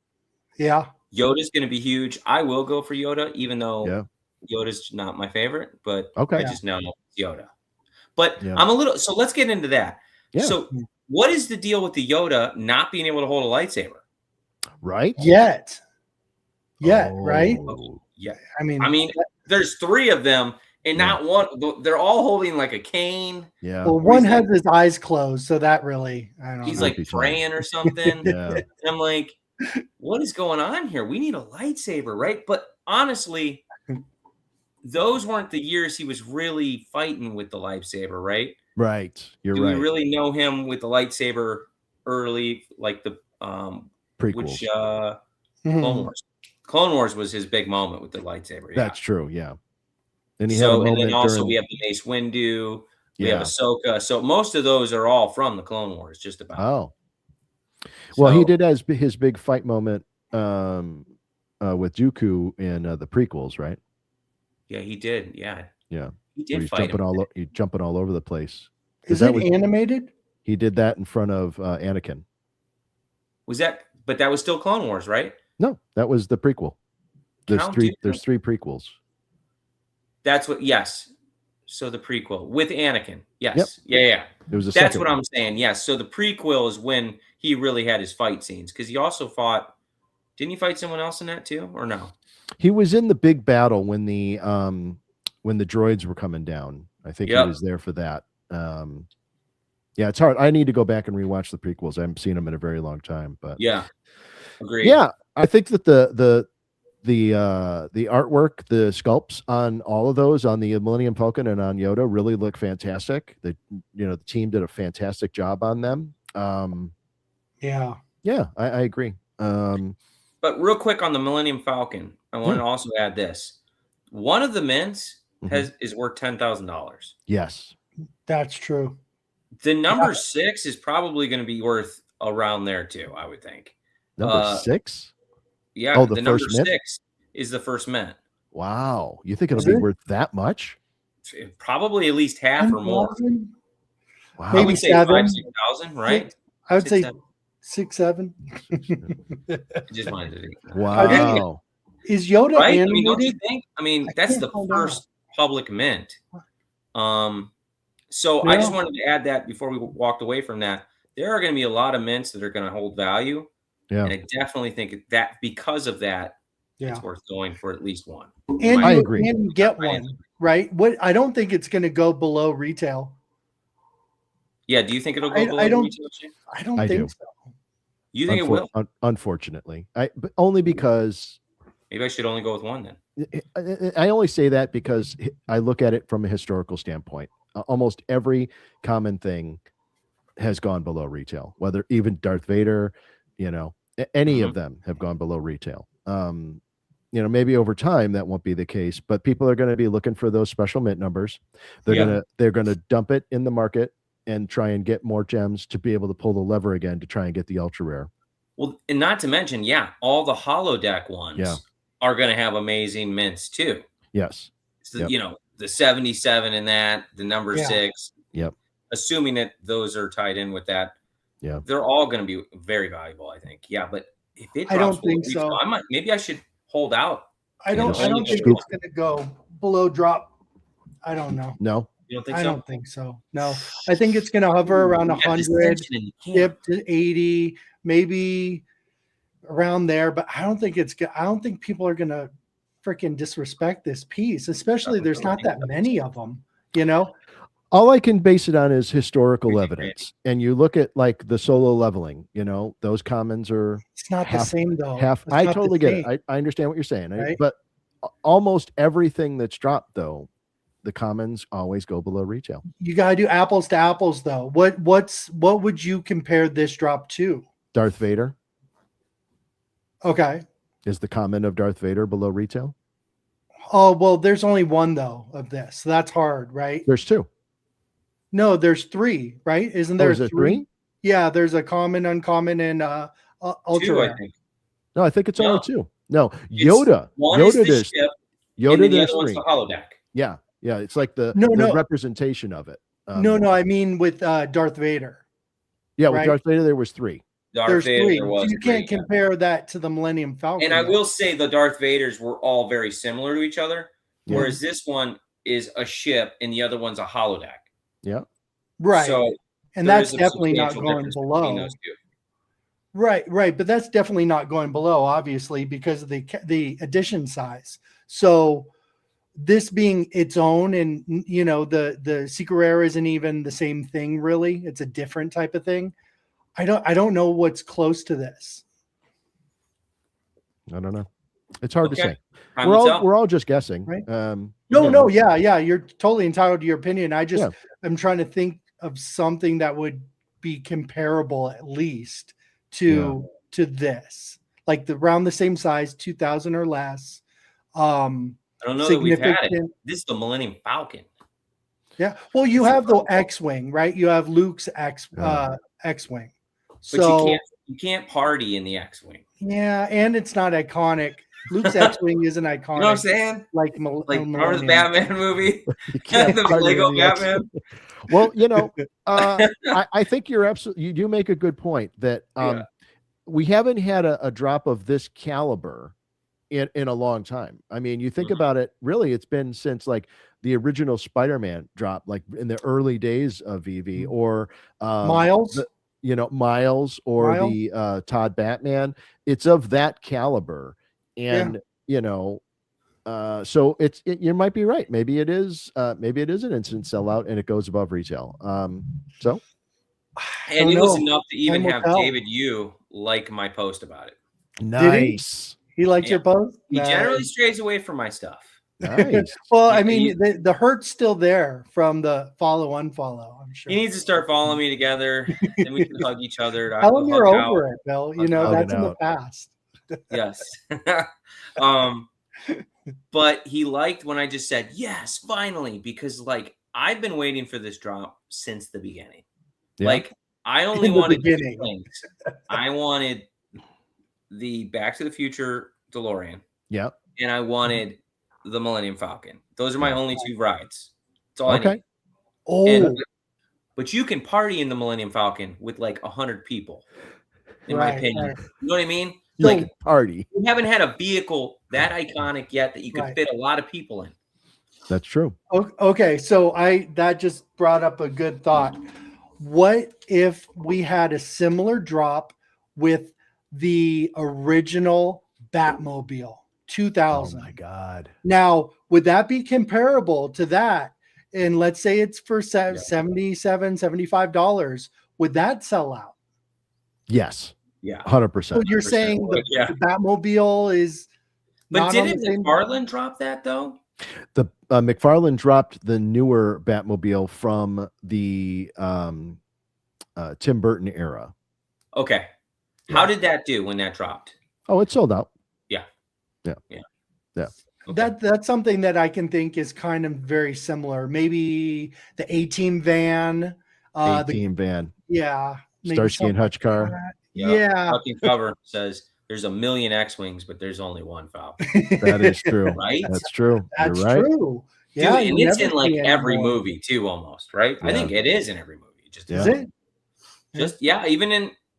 S3: Yeah.
S4: Yoda's going to be huge. I will go for Yoda, even though Yoda's not my favorite. But I just know Yoda. But I'm a little. So let's get into that.
S5: Yeah.
S4: So what is the deal with the Yoda not being able to hold a lightsaber?
S5: Right.
S3: Yet, right?
S4: Yeah.
S3: I mean,
S4: there's 3 of them, and not one. They're all holding like a cane.
S5: Yeah.
S3: Well, one has his eyes closed, so that really, I don't know.
S4: He's like praying or something.
S5: And
S4: I'm like, what is going on here? We need a lightsaber, right? But honestly, those weren't the years he was really fighting with the lightsaber, right?
S5: Right. You're
S4: Do
S5: right.
S4: we really know him with the lightsaber early, like the
S5: prequels?
S4: Clone Wars. Clone Wars was his big moment with the lightsaber. Yeah.
S5: That's true. Yeah. And he
S4: and then also we have the Mace Windu. We have Ahsoka. So most of those are all from the Clone Wars, just about.
S5: Oh. Well, he did has his big fight moment with Dooku in the prequels, right?
S4: Yeah, he did. Yeah.
S5: Yeah.
S4: He did fight
S5: he's jumping all over the place.
S3: Is it animated?
S5: He did that in front of Anakin.
S4: But that was still Clone Wars, right?
S5: No, that was the prequel. There's 3 prequels.
S4: That's what. Yes. So the prequel with Anakin. Yes.
S5: Yep.
S4: Yeah.
S5: It was
S4: That's what I'm saying. Yes. So the prequel is when he really had his fight scenes, because he also fought. Didn't he fight someone else in that too, or no?
S5: He was in the big battle when the droids were coming down. I think he was there for that. Yeah, it's hard. I need to go back and rewatch the prequels. I haven't seen them in a very long time, but
S4: yeah, agreed.
S5: Yeah, I think that the artwork, the sculpts on all of those, on the Millennium Falcon and on Yoda, really look fantastic. The team did a fantastic job on them.
S3: Yeah,
S5: I agree.
S4: But real quick on the Millennium Falcon, I want to also add this: one of the mints is worth $10,000.
S5: Yes,
S3: that's true.
S4: The number 6 is probably going to be worth around there too, I would think.
S5: Number 6?
S4: Yeah.
S5: Oh,
S4: the number 6 is the first mint.
S5: Wow. You think it'll be worth that much?
S4: Probably at least half or more.
S5: Wow.
S4: Maybe I would say 5,000-6,000, right?
S3: I would say 6, 7.
S4: I just wanted to.
S5: Wow.
S3: Is Yoda
S4: right?
S3: animated?
S4: I mean, don't you think? I mean, that's the first public mint. So I just wanted to add that before we walked away from that. There are going to be a lot of mints that are going to hold value.
S5: Yeah.
S4: And I definitely think that because of that, it's worth going for at least one.
S3: And
S5: I agree.
S3: And get one, right? I don't think it's going to go below retail.
S4: Yeah. Do you think it'll go below retail?
S3: I don't think so.
S4: You think it will?
S5: Unfortunately. But only because
S4: maybe I should only go with one then.
S5: I only say that because I look at it from a historical standpoint. Almost every common thing has gone below retail, whether even Darth Vader, any of them have gone below retail. Maybe over time that won't be the case, but people are going to be looking for those special mint numbers. They're going to dump it in the market and try and get more gems to be able to pull the lever again to try and get the ultra rare.
S4: Well, and not to mention, all the holodeck ones are going to have amazing mints too.
S5: Yes.
S4: So, the 77 in that, the number 6.
S5: Yep.
S4: Assuming that those are tied in with that.
S5: Yeah.
S4: They're all going to be very valuable, I think. Yeah, but if it drops,
S3: I don't think so.
S4: Maybe I should hold out.
S3: I don't think it's going to go below drop. I don't know.
S5: No.
S4: You don't think so?
S3: I don't think so. No. I think it's going to hover around 100, dip to 80, maybe around there, but I don't think people are going to freaking disrespect this piece, especially there's not that many of them,
S5: All I can base it on is historical evidence. And you look at like the solo leveling, those commons are
S3: it's not the same though.
S5: I totally get it. I understand what you're saying, right? But almost everything that's dropped though, the commons always go below retail.
S3: You got to do apples to apples though. What would you compare this drop to?
S5: Darth Vader.
S3: Okay.
S5: Is the comment of Darth Vader below retail?
S3: Oh, well, there's only one though of this. So that's hard, right?
S5: There's two.
S3: No, there's three, right? Isn't there
S5: is there three?
S3: Yeah, there's a common, uncommon, and ultra
S4: Two, I
S3: rare.
S4: think.
S5: No, I think it's only two. No,
S4: It's-
S5: Yoda.
S4: One
S5: Yoda,
S4: is the
S5: there's
S4: ship,
S5: Yoda,
S4: and then the
S5: there's
S4: other one's
S5: three.
S4: the holodeck.
S5: Yeah, yeah. It's like the
S3: No.
S5: representation of it.
S3: No, I mean with Darth Vader.
S5: Yeah,
S3: right?
S5: with Darth Vader, there was three.
S3: There's three.
S4: There was
S3: So you can't
S4: three, yeah.
S3: compare that to the Millennium Falcon.
S4: And I
S3: though.
S4: will say the Darth Vaders were all very similar to each other,
S5: Yeah.
S4: whereas this one is a ship and the other one's a holodeck.
S5: Yeah.
S3: Right.
S4: So
S3: and
S4: there
S3: that's
S4: is a
S3: definitely not
S4: substantial
S3: going
S4: difference between
S3: below.
S4: those two.
S3: Right. But that's definitely not going below, obviously, because of the edition size. So this being its own, and you know, the Secret Rare isn't even the same thing, really. It's a different type of thing. I don't know what's close to this.
S5: I don't know. It's hard to say.
S4: Time
S5: We're
S4: will
S5: all
S4: tell.
S5: we're all just guessing.
S3: Right.
S5: No.
S3: Yeah. You're totally entitled to your opinion. I'm trying to think of something that would be comparable at least to this, like around the same size, 2,000 or less.
S4: I don't know that we've had it.
S3: significant-
S4: This is the Millennium Falcon.
S3: Yeah. Well, you have the X-wing, right? You have Luke's X-wing.
S4: But
S3: So
S4: you can't party in the X-Wing.
S3: yeah, and it's not iconic. Luke's X-wing isn't iconic.
S4: You know what I'm saying?
S3: Like
S4: Remember the
S3: Millennium.
S4: Batman movie?
S5: You can't
S4: The
S5: party
S4: Lego
S5: in the X-
S4: Batman?
S5: Well, you know, I think you do make a good point that we haven't had a drop of this caliber in a long time. I mean, you think about it, really, it's been since like the original Spider-Man drop, like in the early days of VV, or
S3: Miles.
S5: Miles, or the Todd Batman. It's of that caliber, and so you might be right. Maybe it is an instant sellout and it goes above retail.
S4: And it was enough to even have David Yu like my post about it.
S5: Nice.
S3: He liked your post?
S4: He generally strays away from my stuff.
S5: Nice.
S3: Well, I mean, the hurt's still there from the unfollow, I'm sure.
S4: He needs to start following me together, and we can hug each other.
S3: Tell him you're over it, Bill. You know, that's in the past.
S4: Yes. But he liked when I just said, yes, finally, because like I've been waiting for this drop since the beginning.
S5: Yeah.
S4: Like I only wanted two things. I wanted the Back to the Future DeLorean.
S5: Yep.
S4: And I wanted the Millennium Falcon. Those are my only two rides. That's all I need.
S3: Oh.
S4: But you can party in the Millennium Falcon with like 100 people, in my opinion.
S3: Right.
S4: You know what I mean?
S5: Like party.
S4: We haven't had a vehicle that iconic yet that you could fit a lot of people in.
S5: That's true.
S3: Okay, so that just brought up a good thought. What if we had a similar drop with the original Batmobile 2000?
S5: Oh my God.
S3: Now, would that be comparable to that? And let's say it's for $77, $75. Would that sell out?
S5: Yes.
S4: Yeah.
S5: 100%.
S3: So you're saying the Batmobile is
S4: But didn't McFarlane drop that though?
S5: The McFarlane dropped the newer Batmobile from the Tim Burton era.
S4: Okay. How did that do when that dropped?
S5: Oh, it sold out.
S4: Yeah.
S3: Okay. That's something that I can think is kind of very similar. Maybe the A-Team van.
S5: Van.
S3: Yeah.
S5: Starsky and Hutch car.
S3: Like yeah.
S4: Fucking cover says there's a million X-Wings, but there's only one Falcon.
S5: That is true.
S4: Right?
S5: That's true.
S3: That's
S5: You're right.
S3: true. Yeah.
S4: Dude, and it's in like every movie too, almost, right?
S5: Yeah.
S4: I think it is in every movie.
S3: Is it?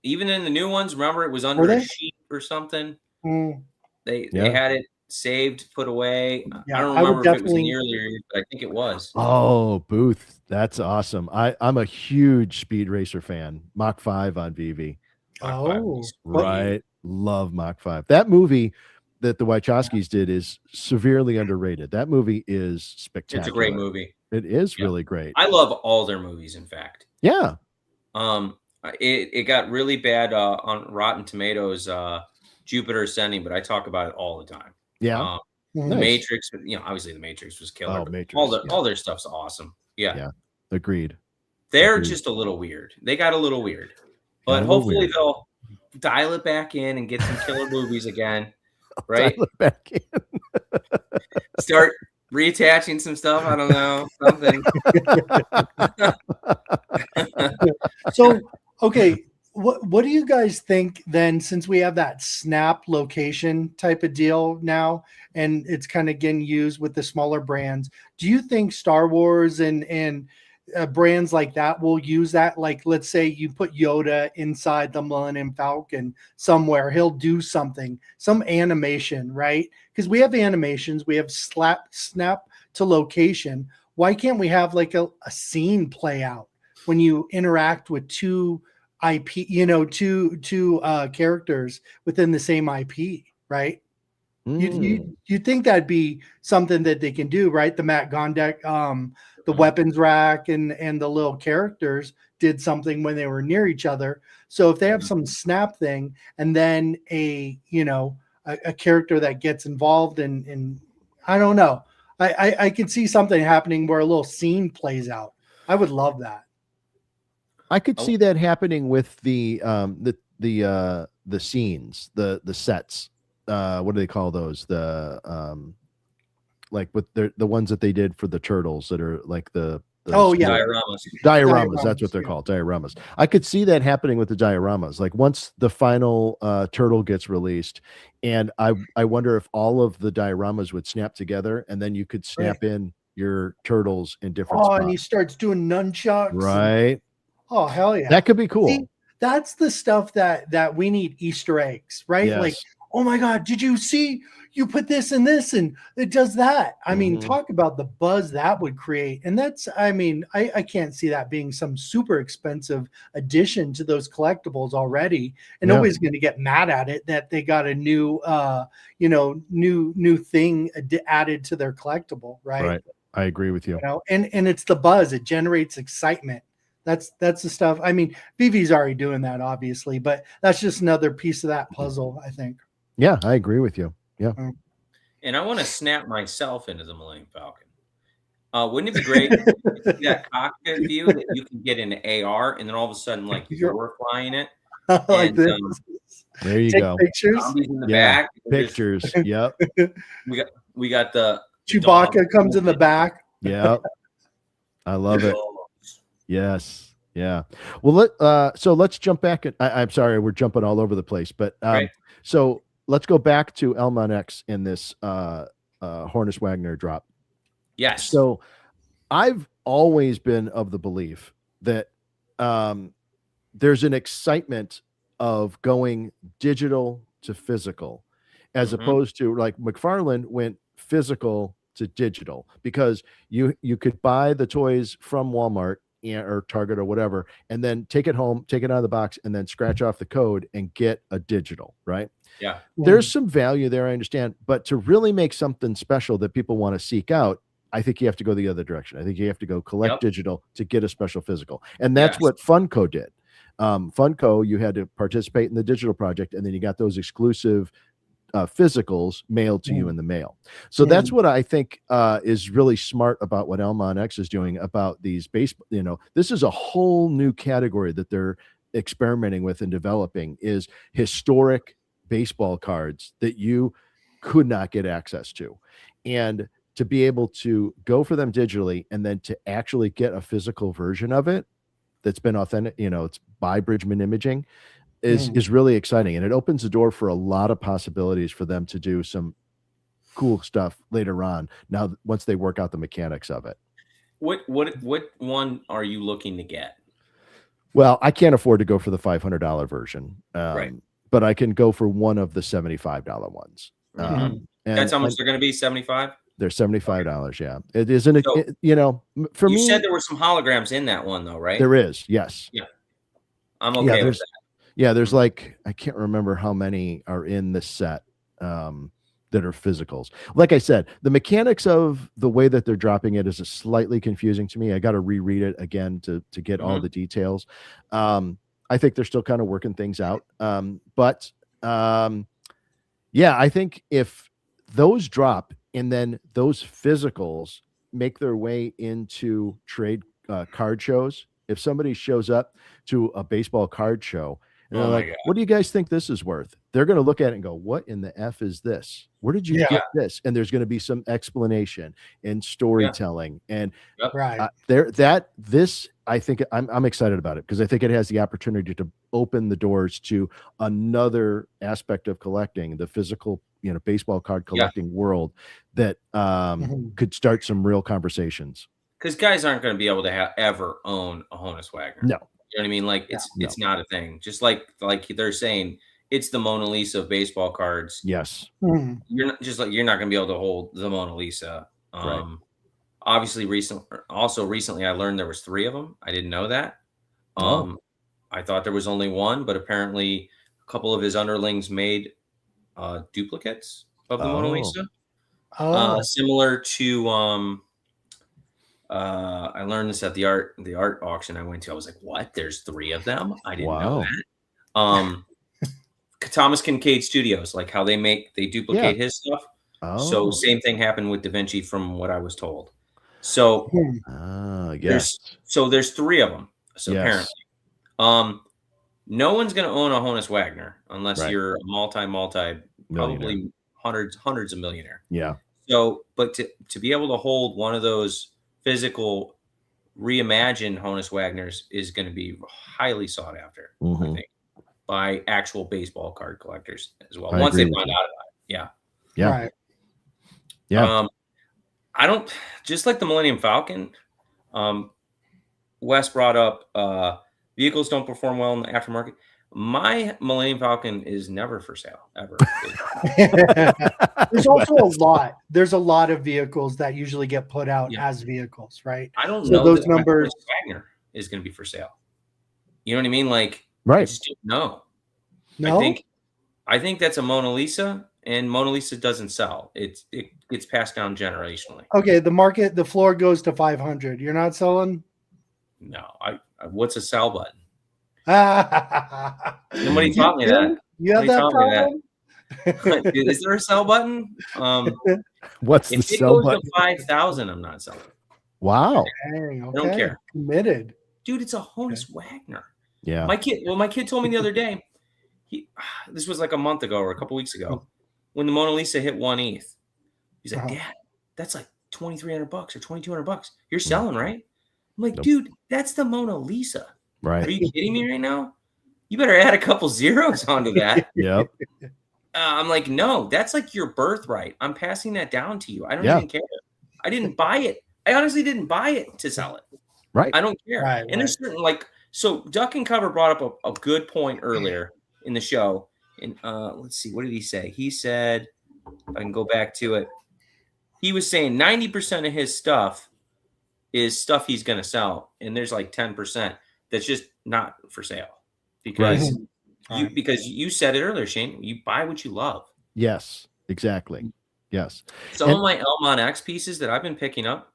S4: Even in the new ones, remember it was under a sheet or something. They had it saved, put away.
S3: Yeah,
S4: I don't remember if it was in the earlier years, but I think it was.
S5: Oh, Booth. That's awesome. I'm a huge Speed Racer fan. Mach 5 on VV. Right. Love Mach 5. That movie that the Wachowskis did is severely underrated. That movie is spectacular.
S4: It's a great movie.
S5: It is really great.
S4: I love all their movies, in fact.
S5: Yeah.
S4: It got really bad on Rotten Tomatoes, Jupiter Ascending, but I talk about it all the time.
S5: Yeah.
S4: The Matrix, obviously the Matrix was killer.
S5: Oh, Matrix,
S4: all their stuff's awesome. Yeah.
S5: Agreed.
S4: They're just a little weird. They got a little weird. But hopefully dial it back in and get some killer movies again, right?
S5: Dial it back in.
S4: Start reattaching some stuff. I don't know, something.
S3: So, okay, what do you guys think then, since we have that snap location type of deal now, and it's kind of getting used with the smaller brands? Do you think Star Wars and brands like that will use that? Like, let's say you put Yoda inside the Millennium Falcon somewhere, he'll do something, some animation, right? Because we have animations, we have snap to location. Why can't we have like a scene play out when you interact with two characters within the same IP, right? You think that'd be something that they can do, right? The Matt Gondek, the weapons rack and the little characters did something when they were near each other. So if they have some snap thing and then a character that gets involved in I don't know. I can see something happening where a little scene plays out. I would love that.
S5: I could see that happening with the scenes, the sets. What do they call those? The like with the ones that they did for the turtles that are like the dioramas. That's what they're called, dioramas. I could see that happening with the dioramas. Like once the final turtle gets released, and I wonder if all of the dioramas would snap together, and then you could snap in your turtles in different spots.
S3: And he starts doing nunchucks.
S5: Right.
S3: Oh, hell yeah.
S5: That could be cool.
S3: See, that's the stuff that we need Easter eggs, right?
S5: Yes.
S3: Like, oh my God, did you see you put this and this and it does that? I mean, talk about the buzz that would create. And that's, I mean, I can't see that being some super expensive addition to those collectibles already. And nobody's going to get mad at it that they got a new, new thing added to their collectible, right?
S5: Right. I agree with you.
S3: And it's the buzz. It generates excitement. That's the stuff. I mean, VV's already doing that, obviously, but that's just another piece of that puzzle, I think.
S5: Yeah, I agree with you. Yeah.
S4: And I want to snap myself into the Millennium Falcon. Wouldn't it be great that cockpit view that you can get into AR and then all of a sudden, like you're flying it?
S3: Like this.
S5: There you
S3: Take
S5: go.
S3: Pictures.
S4: Zombies in the back.
S5: Pictures. Yep.
S4: We got the
S3: Chewbacca comes in the back.
S5: Yep. I love it. Yes. Yeah. Well, so let's jump back. I'm sorry, we're jumping all over the place, but so let's go back to elmonX in this Hornus Wagner drop.
S4: Yes.
S5: So I've always been of the belief that there's an excitement of going digital to physical, as opposed to like McFarlane went physical to digital, because you could buy the toys from Walmart or Target or whatever, and then take it home, take it out of the box, and then scratch off the code and get a digital, right?
S4: Yeah.
S5: There's some value there, I understand, but to really make something special that people want to seek out, I think you have to go the other direction. I think you have to go collect digital to get a special physical. And that's what Funko did. Funko, you had to participate in the digital project, and then you got those exclusive physicals mailed to you in the mail. So that's what I think is really smart about what elmonX is doing about these this is a whole new category that they're experimenting with and developing, is historic baseball cards that you could not get access to. And to be able to go for them digitally and then to actually get a physical version of it that's been authentic, it's by Bridgman Imaging, is really exciting. And it opens the door for a lot of possibilities for them to do some cool stuff later on. Now, once they work out the mechanics of it.
S4: What one are you looking to get?
S5: Well, I can't afford to go for the $500 version.
S4: Right.
S5: But I can go for one of the $75 ones.
S4: And that's how much they're going to be, 75?
S5: They're $75. Yeah. It isn't, for me.
S4: You said there were some holograms in that one though, right?
S5: There is. Yes.
S4: Yeah. I'm okay with that.
S5: Yeah, there's like, I can't remember how many are in this set that are physicals. Like I said, the mechanics of the way that they're dropping it is slightly confusing to me. I got to reread it again to get all the details. I think they're still kind of working things out. But I think if those drop and then those physicals make their way into trade card shows, if somebody shows up to a baseball card show And they're like, what do you guys think this is worth? They're going to look at it and go, what in the F is this? Where did you get this? And there's going to be some explanation and storytelling. And I think I'm excited about it because I think it has the opportunity to open the doors to another aspect of collecting, the physical, baseball card collecting world that could start some real conversations.
S4: Because guys aren't going to be able to ever own a Honus Wagner.
S5: No.
S4: You know what I mean? Like it's not a thing. Just like they're saying, it's the Mona Lisa of baseball cards.
S5: Yes.
S4: You're not going to be able to hold the Mona Lisa. Obviously, recently, I learned there was 3 of them. I didn't know that. I thought there was only 1, but apparently, a couple of his underlings made duplicates of the Mona Lisa. Similar to I learned this at the art auction I went to. I was like, what? There's 3 of them? I didn't know that. Thomas Kincaid Studios, like how they duplicate his stuff. So same thing happened with Da Vinci from what I was told. So there's 3 of them. So apparently, no one's going to own a Honus Wagner unless you're a multi probably hundreds of millionaire.
S5: Yeah.
S4: So, but to be able to hold one of those physical reimagined Honus Wagners is going to be highly sought after, I think, by actual baseball card collectors as well. Once they find out about it.
S5: Yeah.
S3: Right.
S5: Yeah.
S4: I don't, just like the Millennium Falcon, Wes brought up vehicles don't perform well in the aftermarket. My Millennium Falcon is never for sale, ever.
S3: There's also there's a lot of vehicles that usually get put out as vehicles, right?
S4: I don't know
S3: those numbers.
S4: Wagner is going to be for sale. You know what I mean? Like,
S5: right.
S4: No. I think that's a Mona Lisa, and Mona Lisa doesn't sell. It gets passed down generationally.
S3: Okay, the floor goes to 500. You're not selling?
S4: No. What's a sell button? Somebody taught me that.
S3: You have that problem?
S4: Is there a sell button?
S5: What's the sell button?
S4: If it goes to 5,000, I'm not selling.
S5: Wow.
S3: Dang, okay.
S4: I don't care.
S3: Committed.
S4: Dude, it's a Honus Wagner.
S5: Yeah.
S4: My kid told me the other day, this was like a month ago or a couple weeks ago, when the Mona Lisa hit 1 ETH. He's like, Dad, that's like $2,300 or $2,200. You're selling, right? I'm like, dude, that's the Mona Lisa.
S5: Right.
S4: Are you kidding me right now? You better add a couple zeros onto that.
S5: Yep.
S4: I'm like, no, that's like your birthright. I'm passing that down to you. I don't even care. I didn't buy it. I honestly didn't buy it to sell it.
S5: Right.
S4: I don't care.
S3: Right,
S4: and there's certain so Duck and Cover brought up a good point earlier in the show. And let's see, what did he say? He said, if I can go back to it, he was saying 90% of his stuff is stuff he's going to sell. And there's like 10% that's just not for sale because because you said it earlier, Shane, you buy what you love.
S5: Yes, exactly. Yes.
S4: Some of my elmonX pieces that I've been picking up,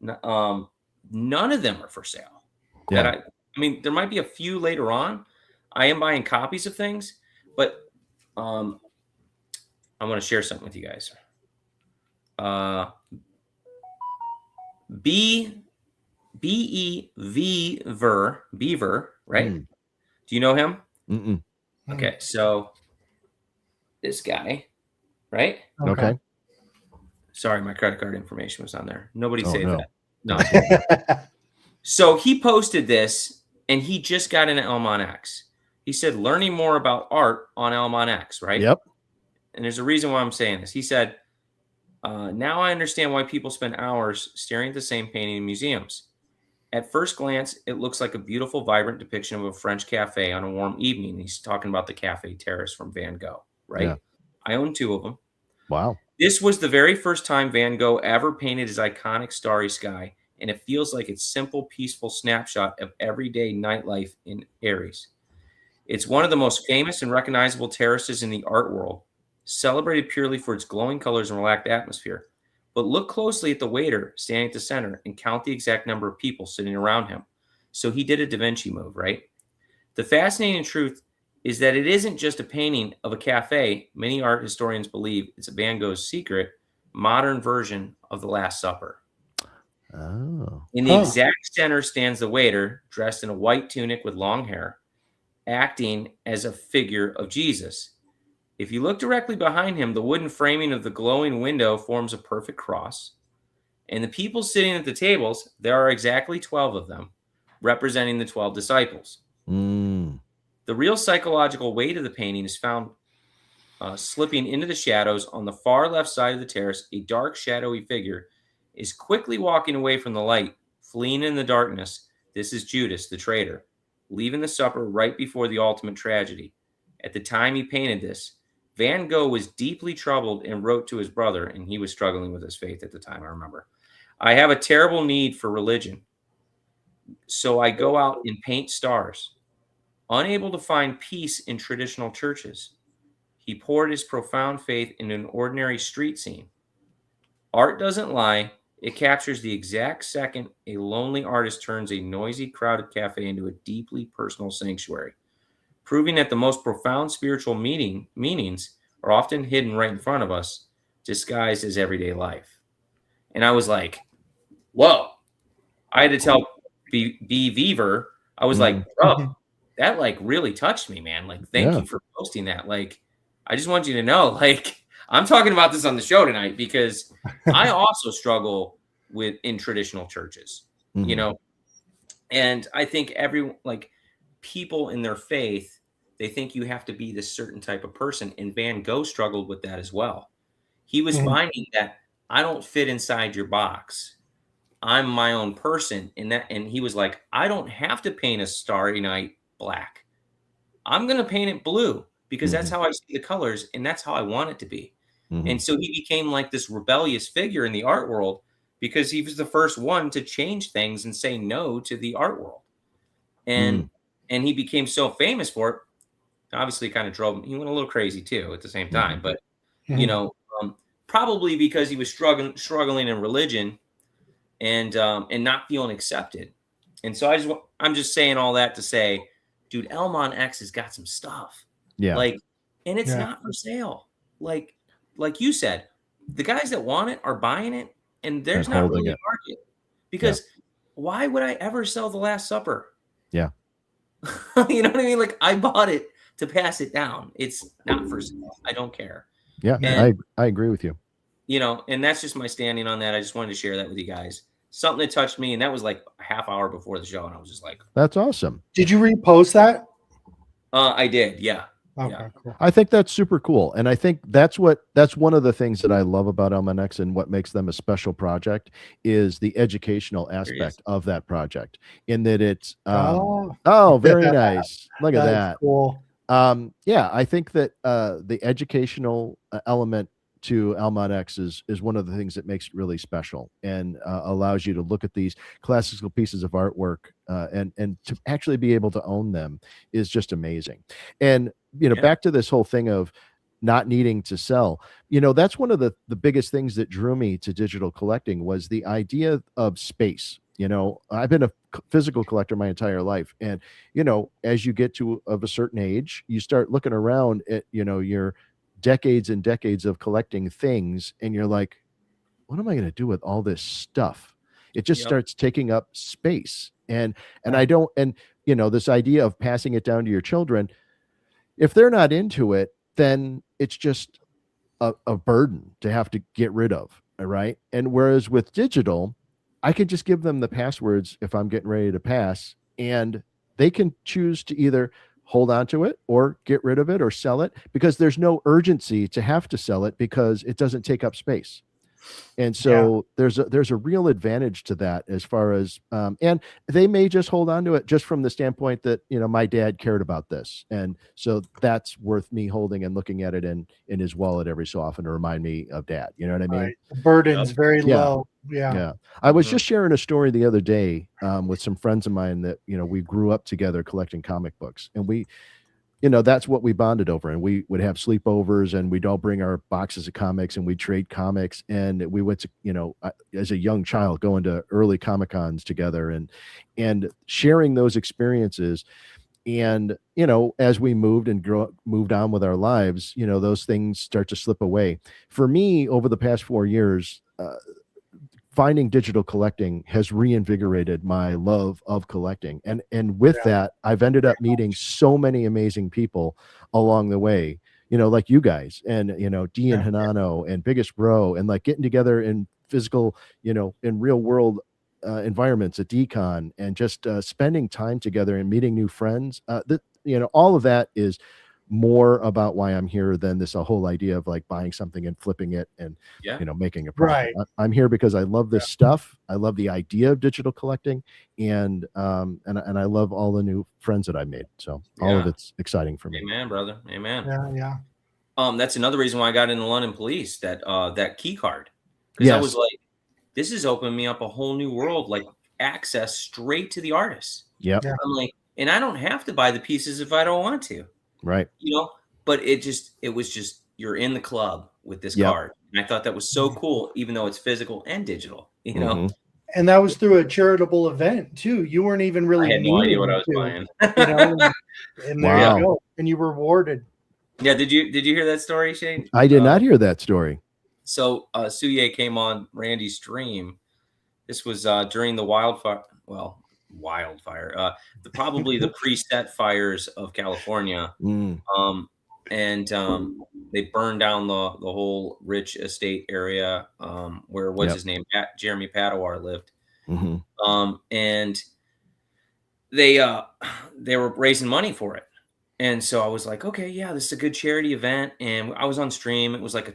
S4: none of them are for sale.
S5: Yeah.
S4: I mean, there might be a few later on. I am buying copies of things, but I want to share something with you guys. Beaver, right? Do you know him?
S5: Mm-mm.
S4: Okay, so this guy, right?
S5: Okay.
S4: Sorry, my credit card information was on there. Nobody saved
S5: no.
S4: that. No. So he posted this, and he just got into elmonX. He said, learning more about art on elmonX, right?
S5: Yep.
S4: And there's a reason why I'm saying this. He said, now I understand why people spend hours staring at the same painting in museums. At first glance, it looks like a beautiful, vibrant depiction of a French cafe on a warm evening. He's talking about the Cafe Terrace from Van Gogh, right? Yeah. I own 2 of them.
S5: Wow.
S4: This was the very first time Van Gogh ever painted his iconic starry sky, and it feels like it's simple, peaceful snapshot of everyday nightlife in Aries. It's one of the most famous and recognizable terraces in the art world, celebrated purely for its glowing colors and relaxed atmosphere. But look closely at the waiter standing at the center and count the exact number of people sitting around him. So he did a Da Vinci move, right? The fascinating truth is that it isn't just a painting of a cafe. Many art historians believe it's Van Gogh's secret, modern version of the Last Supper.
S5: Oh.
S4: In the exact center stands the waiter, dressed in a white tunic with long hair. acting as a figure of Jesus. If you look directly behind him, the wooden framing of the glowing window forms a perfect cross. And the people sitting at the tables, there are exactly 12 of them, representing the 12 disciples.
S5: Mm.
S4: The real psychological weight of the painting is found slipping into the shadows on the far left side of the terrace. A dark, shadowy figure is quickly walking away from the light, fleeing in the darkness. This is Judas, the traitor, leaving the supper right before the ultimate tragedy. At the time he painted this, Van Gogh was deeply troubled and wrote to his brother, and he was struggling with his faith at the time, I remember. I have a terrible need for religion, so I go out and paint stars. Unable to find peace in traditional churches, he poured his profound faith into an ordinary street scene. Art doesn't lie. It captures the exact second a lonely artist turns a noisy, crowded cafe into a deeply personal sanctuary, proving that the most profound spiritual meanings are often hidden right in front of us, disguised as everyday life. And I was like, whoa. I had to tell B Vever, I was like, bro, that like really touched me, man. Like, thank you for posting that. Like, I just want you to know, like, I'm talking about this on the show tonight because I also struggle in traditional churches, you know, and I think people in their faith, they think you have to be this certain type of person. And Van Gogh struggled with that as well. He was finding that I don't fit inside your box. I'm my own person. And he was like, I don't have to paint a Starry Night black. I'm going to paint it blue because that's how I see the colors and that's how I want it to be. And so he became like this rebellious figure in the art world because he was the first one to change things and say no to the art world. And he became so famous for it. Obviously kind of drove him. He went a little crazy too at the same time, but you know, probably because he was struggling in religion and not feeling accepted. And so I'm just saying all that to say, dude, elmonX has got some stuff.
S5: Yeah.
S4: Like, and it's not for sale. Like you said, the guys that want it are buying it, and there's not really a market. Because why would I ever sell The Last Supper?
S5: Yeah.
S4: You know what I mean? Like, I bought it to pass it down. It's not for sale. I don't care.
S5: Yeah, and, I agree with you.
S4: You know, and that's just my standing on that. I just wanted to share that with you guys. Something that touched me, and that was like a half hour before the show, and I was just like,
S5: that's awesome.
S3: Did you repost that?
S4: I did, yeah.
S3: Okay, cool.
S5: I think that's super cool. And I think that's one of the things that I love about elmonX and what makes them a special project is the educational aspect of that project in that it's, very nice. Look at that.
S3: Cool.
S5: Yeah, I think that the educational element to elmonX is one of the things that makes it really special and allows you to look at these classical pieces of artwork and to actually be able to own them is just amazing. And you know, back to this whole thing of not needing to sell, you know, that's one of the biggest things that drew me to digital collecting was the idea of space. You know, I've been a physical collector my entire life. And, you know, as you get of a certain age, you start looking around at, you know, your decades and decades of collecting things. And you're like, what am I going to do with all this stuff? It just starts taking up space. And you know, this idea of passing it down to your children, if they're not into it, then it's just a burden to have to get rid of. All right. And whereas with digital, I could just give them the passwords if I'm getting ready to pass, and they can choose to either hold on to it or get rid of it or sell it because there's no urgency to have to sell it because it doesn't take up space. And so there's a real advantage to that as far as, and they may just hold on to it just from the standpoint that, you know, my dad cared about this. And so that's worth me holding and looking at it in his wallet every so often to remind me of dad. You know what I mean?
S3: Right. The burden's very low. Yeah.
S5: I was just sharing a story the other day with some friends of mine that, you know, we grew up together collecting comic books, and we, you know, that's what we bonded over. And we would have sleepovers and we'd all bring our boxes of comics and we'd trade comics. And we went to, you know, as a young child, going to early Comic-Cons together and sharing those experiences. And, you know, as we moved on with our lives, you know, those things start to slip away. For me, over the past 4 years, finding digital collecting has reinvigorated my love of collecting. And with that, I've ended up meeting so many amazing people along the way, like you guys and, D and Hanano and Biggest Bro, and like getting together in physical, in real world environments at DCon, and just spending time together and meeting new friends. All of that is more about why I'm here than this whole idea of like buying something and flipping it and making a profit.
S3: Right.
S5: I'm here because I love this stuff. I love the idea of digital collecting, and I love all the new friends that I made. So all of it's exciting for me.
S4: Amen, brother. Amen.
S3: Yeah.
S4: That's another reason why I got into London Police, that key card, because I was like, this has opened me up a whole new world, like access straight to the artists.
S5: Yep.
S3: Yeah.
S4: I'm like, and I don't have to buy the pieces if I don't want to.
S5: Right.
S4: But it was just, you're in the club with this card. And I thought that was so cool, even though it's physical and digital,
S5: Mm-hmm.
S3: And that was through a charitable event too. You weren't even really.
S4: I had no idea what I was buying.
S3: And there you go. And you were rewarded.
S4: Yeah. Did you hear that story, Shane?
S5: I did not hear that story.
S4: So Suye came on Randy's stream. This was during the wildfire. Probably the preset fires of California. And they burned down the whole rich estate area where his name, Jeremy Padawar, lived. And they were raising money for it. And so I was like, okay, yeah, this is a good charity event. And I was on stream. It was like a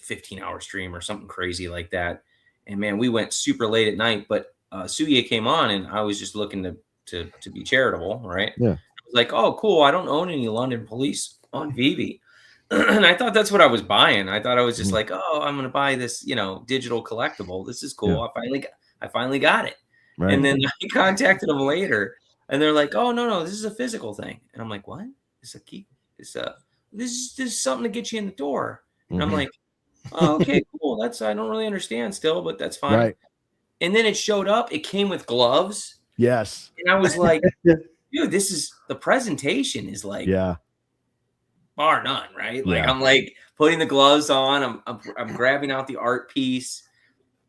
S4: 15-hour stream or something crazy like that. And man, we went super late at night, but Suye came on, and I was just looking to be charitable, right?
S5: Yeah.
S4: I was like, oh, cool. I don't own any London Police on veve. And I thought that's what I was buying. I thought I was just like, oh, I'm going to buy this, digital collectible. This is cool.
S5: Yeah.
S4: I finally got it. Right. And then I contacted them later, and they're like, oh, no, this is a physical thing. And I'm like, what? It's a key. This is something to get you in the door. And I'm like, oh, okay, cool. I don't really understand still, but that's fine.
S5: Right.
S4: And then it showed up. It came with gloves.
S5: Yes.
S4: And I was like, dude, the presentation is like, bar none, right? Like, I'm like putting the gloves on. I'm grabbing out the art piece.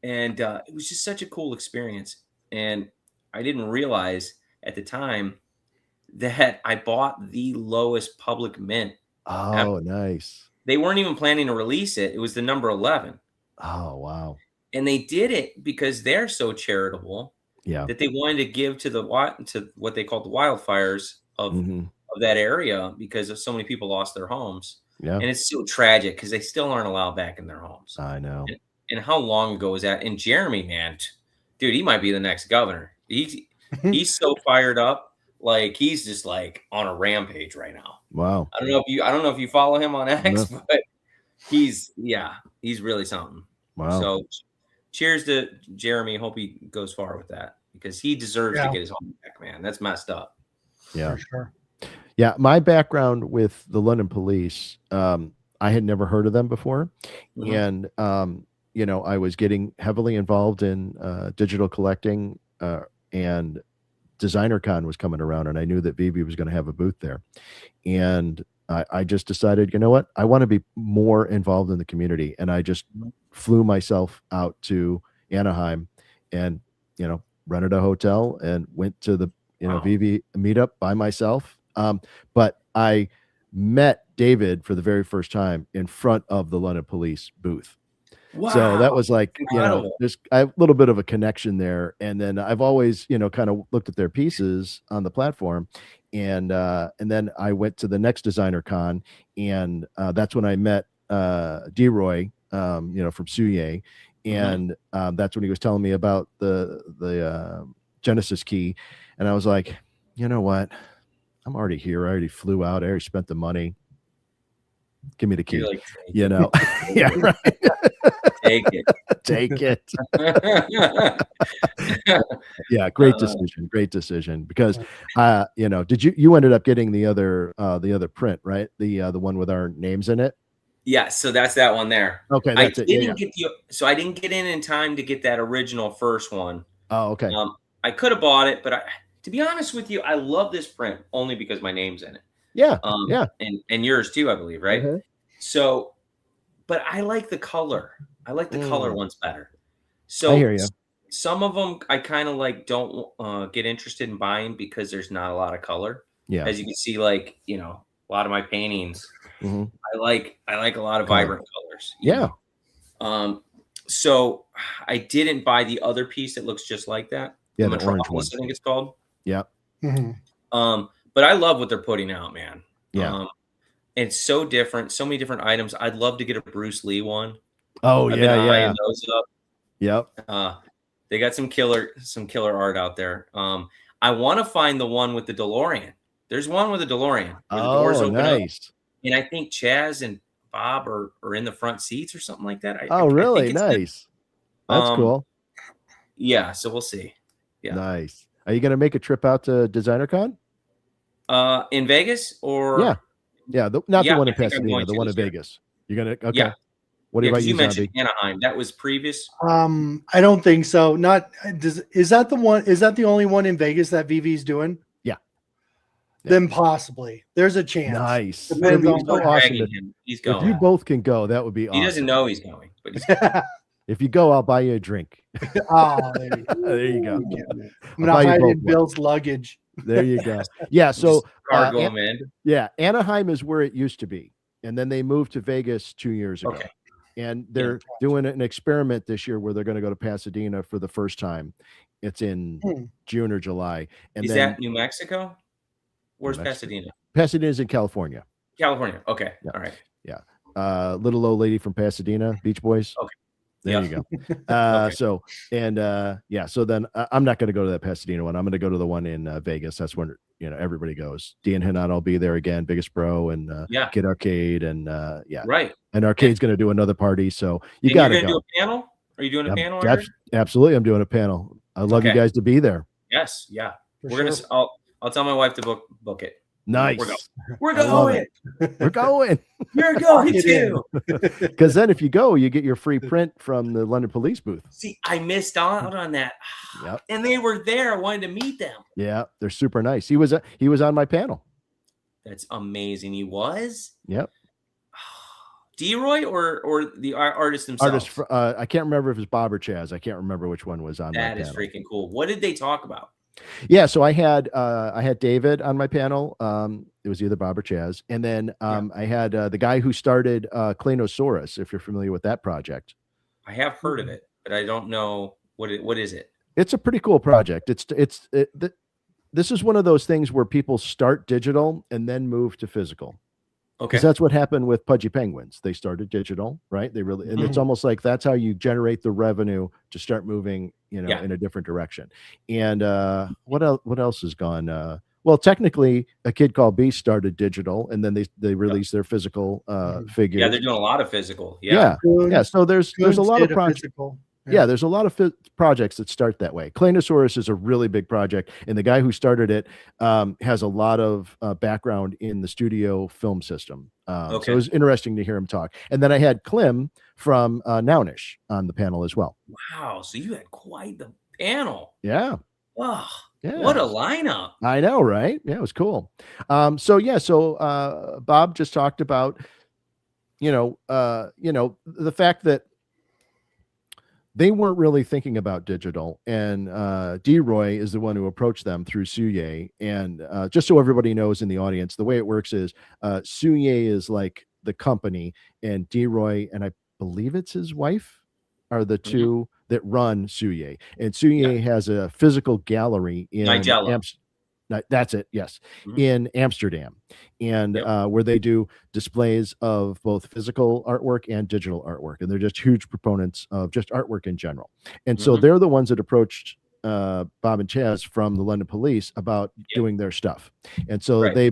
S4: And it was just such a cool experience. And I didn't realize at the time that I bought the lowest public mint.
S5: Oh, nice.
S4: They weren't even planning to release it. It was the number 11.
S5: Oh, wow.
S4: And they did it because they're so charitable that they wanted to give to what they called the wildfires of that area, because so many people lost their homes. Yeah. And it's so tragic because they still aren't allowed back in their homes.
S5: I know.
S4: And how long ago was that? And Jeremy, man, dude, he might be the next governor. He's so fired up. Like, he's just like on a rampage right now.
S5: Wow.
S4: I don't know if you follow him on X, but he's really something.
S5: Wow.
S4: So cheers to Jeremy. Hope he goes far with that, because he deserves to get his home back, man. That's messed up.
S5: Yeah.
S3: For sure.
S5: Yeah. My background with the London Police, I had never heard of them before. And, I was getting heavily involved in digital collecting, and DesignerCon was coming around, and I knew that veve was going to have a booth there. And I just decided, you know what? I want to be more involved in the community. And I just flew myself out to Anaheim and, rented a hotel and went to the, veve meetup by myself. But I met David for the very first time in front of the London Police booth. Wow. So that was like, there's a little bit of a connection there. And then I've always, kind of looked at their pieces on the platform. And then I went to the next DesignerCon, and that's when I met D-Roy, from Suye. And that's when he was telling me about the Genesis key. And I was like, you know what? I'm already here. I already flew out. I already spent the money. Give me the key.
S4: Like,
S5: yeah, right.
S4: Take it.
S5: Yeah, great decision. Because did you ended up getting the other print, right? The one with our names in it?
S4: Yeah, so that's that one there.
S5: Okay,
S4: I didn't get in time to get that original first one.
S5: Oh, okay.
S4: I could have bought it, but to be honest with you, I love this print only because my name's in it.
S5: Yeah.
S4: And yours too, I believe, right?
S5: Mm-hmm.
S4: So, but I like the color. I like the color ones better. So
S5: I hear you.
S4: some of them I kind of like don't get interested in buying because there's not a lot of color.
S5: Yeah.
S4: As you can see, like, a lot of my paintings,
S5: Mm-hmm.
S4: I like a lot of
S5: Color.
S4: vibrant colors.
S5: Yeah.
S4: So I didn't buy the other piece that looks just like that.
S5: Yeah,
S4: the
S5: the orange one.
S4: Metropolis, I think it's called.
S5: Yeah.
S4: But I love what they're putting out, man.
S5: Yeah.
S4: It's so different, so many different items. I'd love to get a Bruce Lee one.
S5: Oh,
S4: I've been eyeing
S5: yeah.
S4: those up.
S5: Yep.
S4: They got some killer art out there. I want to find the one with the DeLorean. There's one with a DeLorean where the doors open up, and I think Chaz and Bob are in the front seats or something like that.
S5: Really?
S4: I think
S5: Nice. That's cool.
S4: Yeah, so we'll see. Yeah.
S5: Nice. Are you going to make a trip out to DesignerCon?
S4: In Vegas or
S5: not the one in Pasadena, the one in Vegas. You're gonna
S4: Yeah.
S5: What about you
S4: mentioned Anaheim? That was previous.
S3: I don't think so. Is that the one? Is that the only one in Vegas that VV's doing?
S5: Yeah.
S3: Then possibly there's a chance.
S5: Nice.
S3: Depends on
S5: so awesome
S4: him. He's going.
S5: If you both can go, that would be awesome.
S4: He doesn't know he's going, but he's going.
S5: If you go, I'll buy you a drink.
S3: Oh,
S5: there you go.
S3: I'm not hiding Bill's luggage.
S5: There you go. Yeah. So
S4: cargo, man.
S5: Yeah, Anaheim is where it used to be, and then they moved to Vegas 2 years ago.
S4: Okay.
S5: And they're doing an experiment this year where they're going to go to Pasadena for the first time. It's in June or July. And
S4: is that New Mexico? Where's Pasadena?
S5: Pasadena's in California.
S4: California. Okay. Yeah. All right.
S5: Yeah. Little old lady from Pasadena, Beach Boys.
S4: Okay.
S5: There you go. So then I'm not going to go to that Pasadena one. I'm going to go to the one in Vegas. That's when everybody goes. Dan Hinot will be there again, Biggest Bro, and Kid Arcade, and
S4: right.
S5: And Arcade's going to do another party, so you got to go.
S4: Do a panel? Are you doing a panel?
S5: Absolutely, I'm doing a panel. I'd love you guys to be there.
S4: Yes, yeah. We're gonna. I'll tell my wife to book it.
S5: Nice.
S4: We're going.
S5: We're going.
S4: You're going too.
S5: Because then if you go, you get your free print from the London Police booth.
S4: See, I missed out on that.
S5: Yep.
S4: And they were there. I wanted to meet them.
S5: Yeah, they're super nice. He was on my panel.
S4: That's amazing. He was?
S5: Yep.
S4: D-Roy or the artist themselves?
S5: I can't remember if it was Bob or Chaz. I can't remember which one was on
S4: that.
S5: That is
S4: freaking cool. What did they talk about?
S5: Yeah, so I had David on my panel. It was either Bob or Chaz, and then I had the guy who started Klanosaurus. If you're familiar with that project,
S4: I have heard of it, but I don't know what is it.
S5: It's a pretty cool project. This is one of those things where people start digital and then move to physical. Okay, because that's what happened with Pudgy Penguins. They started digital, right? They really, and it's almost like that's how you generate the revenue to start moving, in a different direction. And what else has gone? Well, technically, A Kid Called Beast started digital, and then they released their physical figures.
S4: Yeah, they're doing a lot of physical.
S5: Yeah. So there's a lot of projects. Yeah, there's a lot of projects that start that way. Klanosaurus is a really big project, and the guy who started it has a lot of background in the studio film system. So it was interesting to hear him talk. And then I had Klim from Nownish on the panel as well.
S4: Wow, so you had quite the panel.
S5: Yeah.
S4: Oh, yeah. What a lineup.
S5: I know, right? Yeah, it was cool. So Bob just talked about, the fact that they weren't really thinking about digital, and D-Roy is the one who approached them through Suye. And just so everybody knows in the audience, the way it works is Suye is like the company, and D-Roy, and I believe it's his wife, are the two that run Suye. And Suye has a physical gallery in that's it. Yes. In Amsterdam, and where they do displays of both physical artwork and digital artwork. And they're just huge proponents of just artwork in general. And so they're the ones that approached Bob and Chaz from the London Police about doing their stuff. And so they,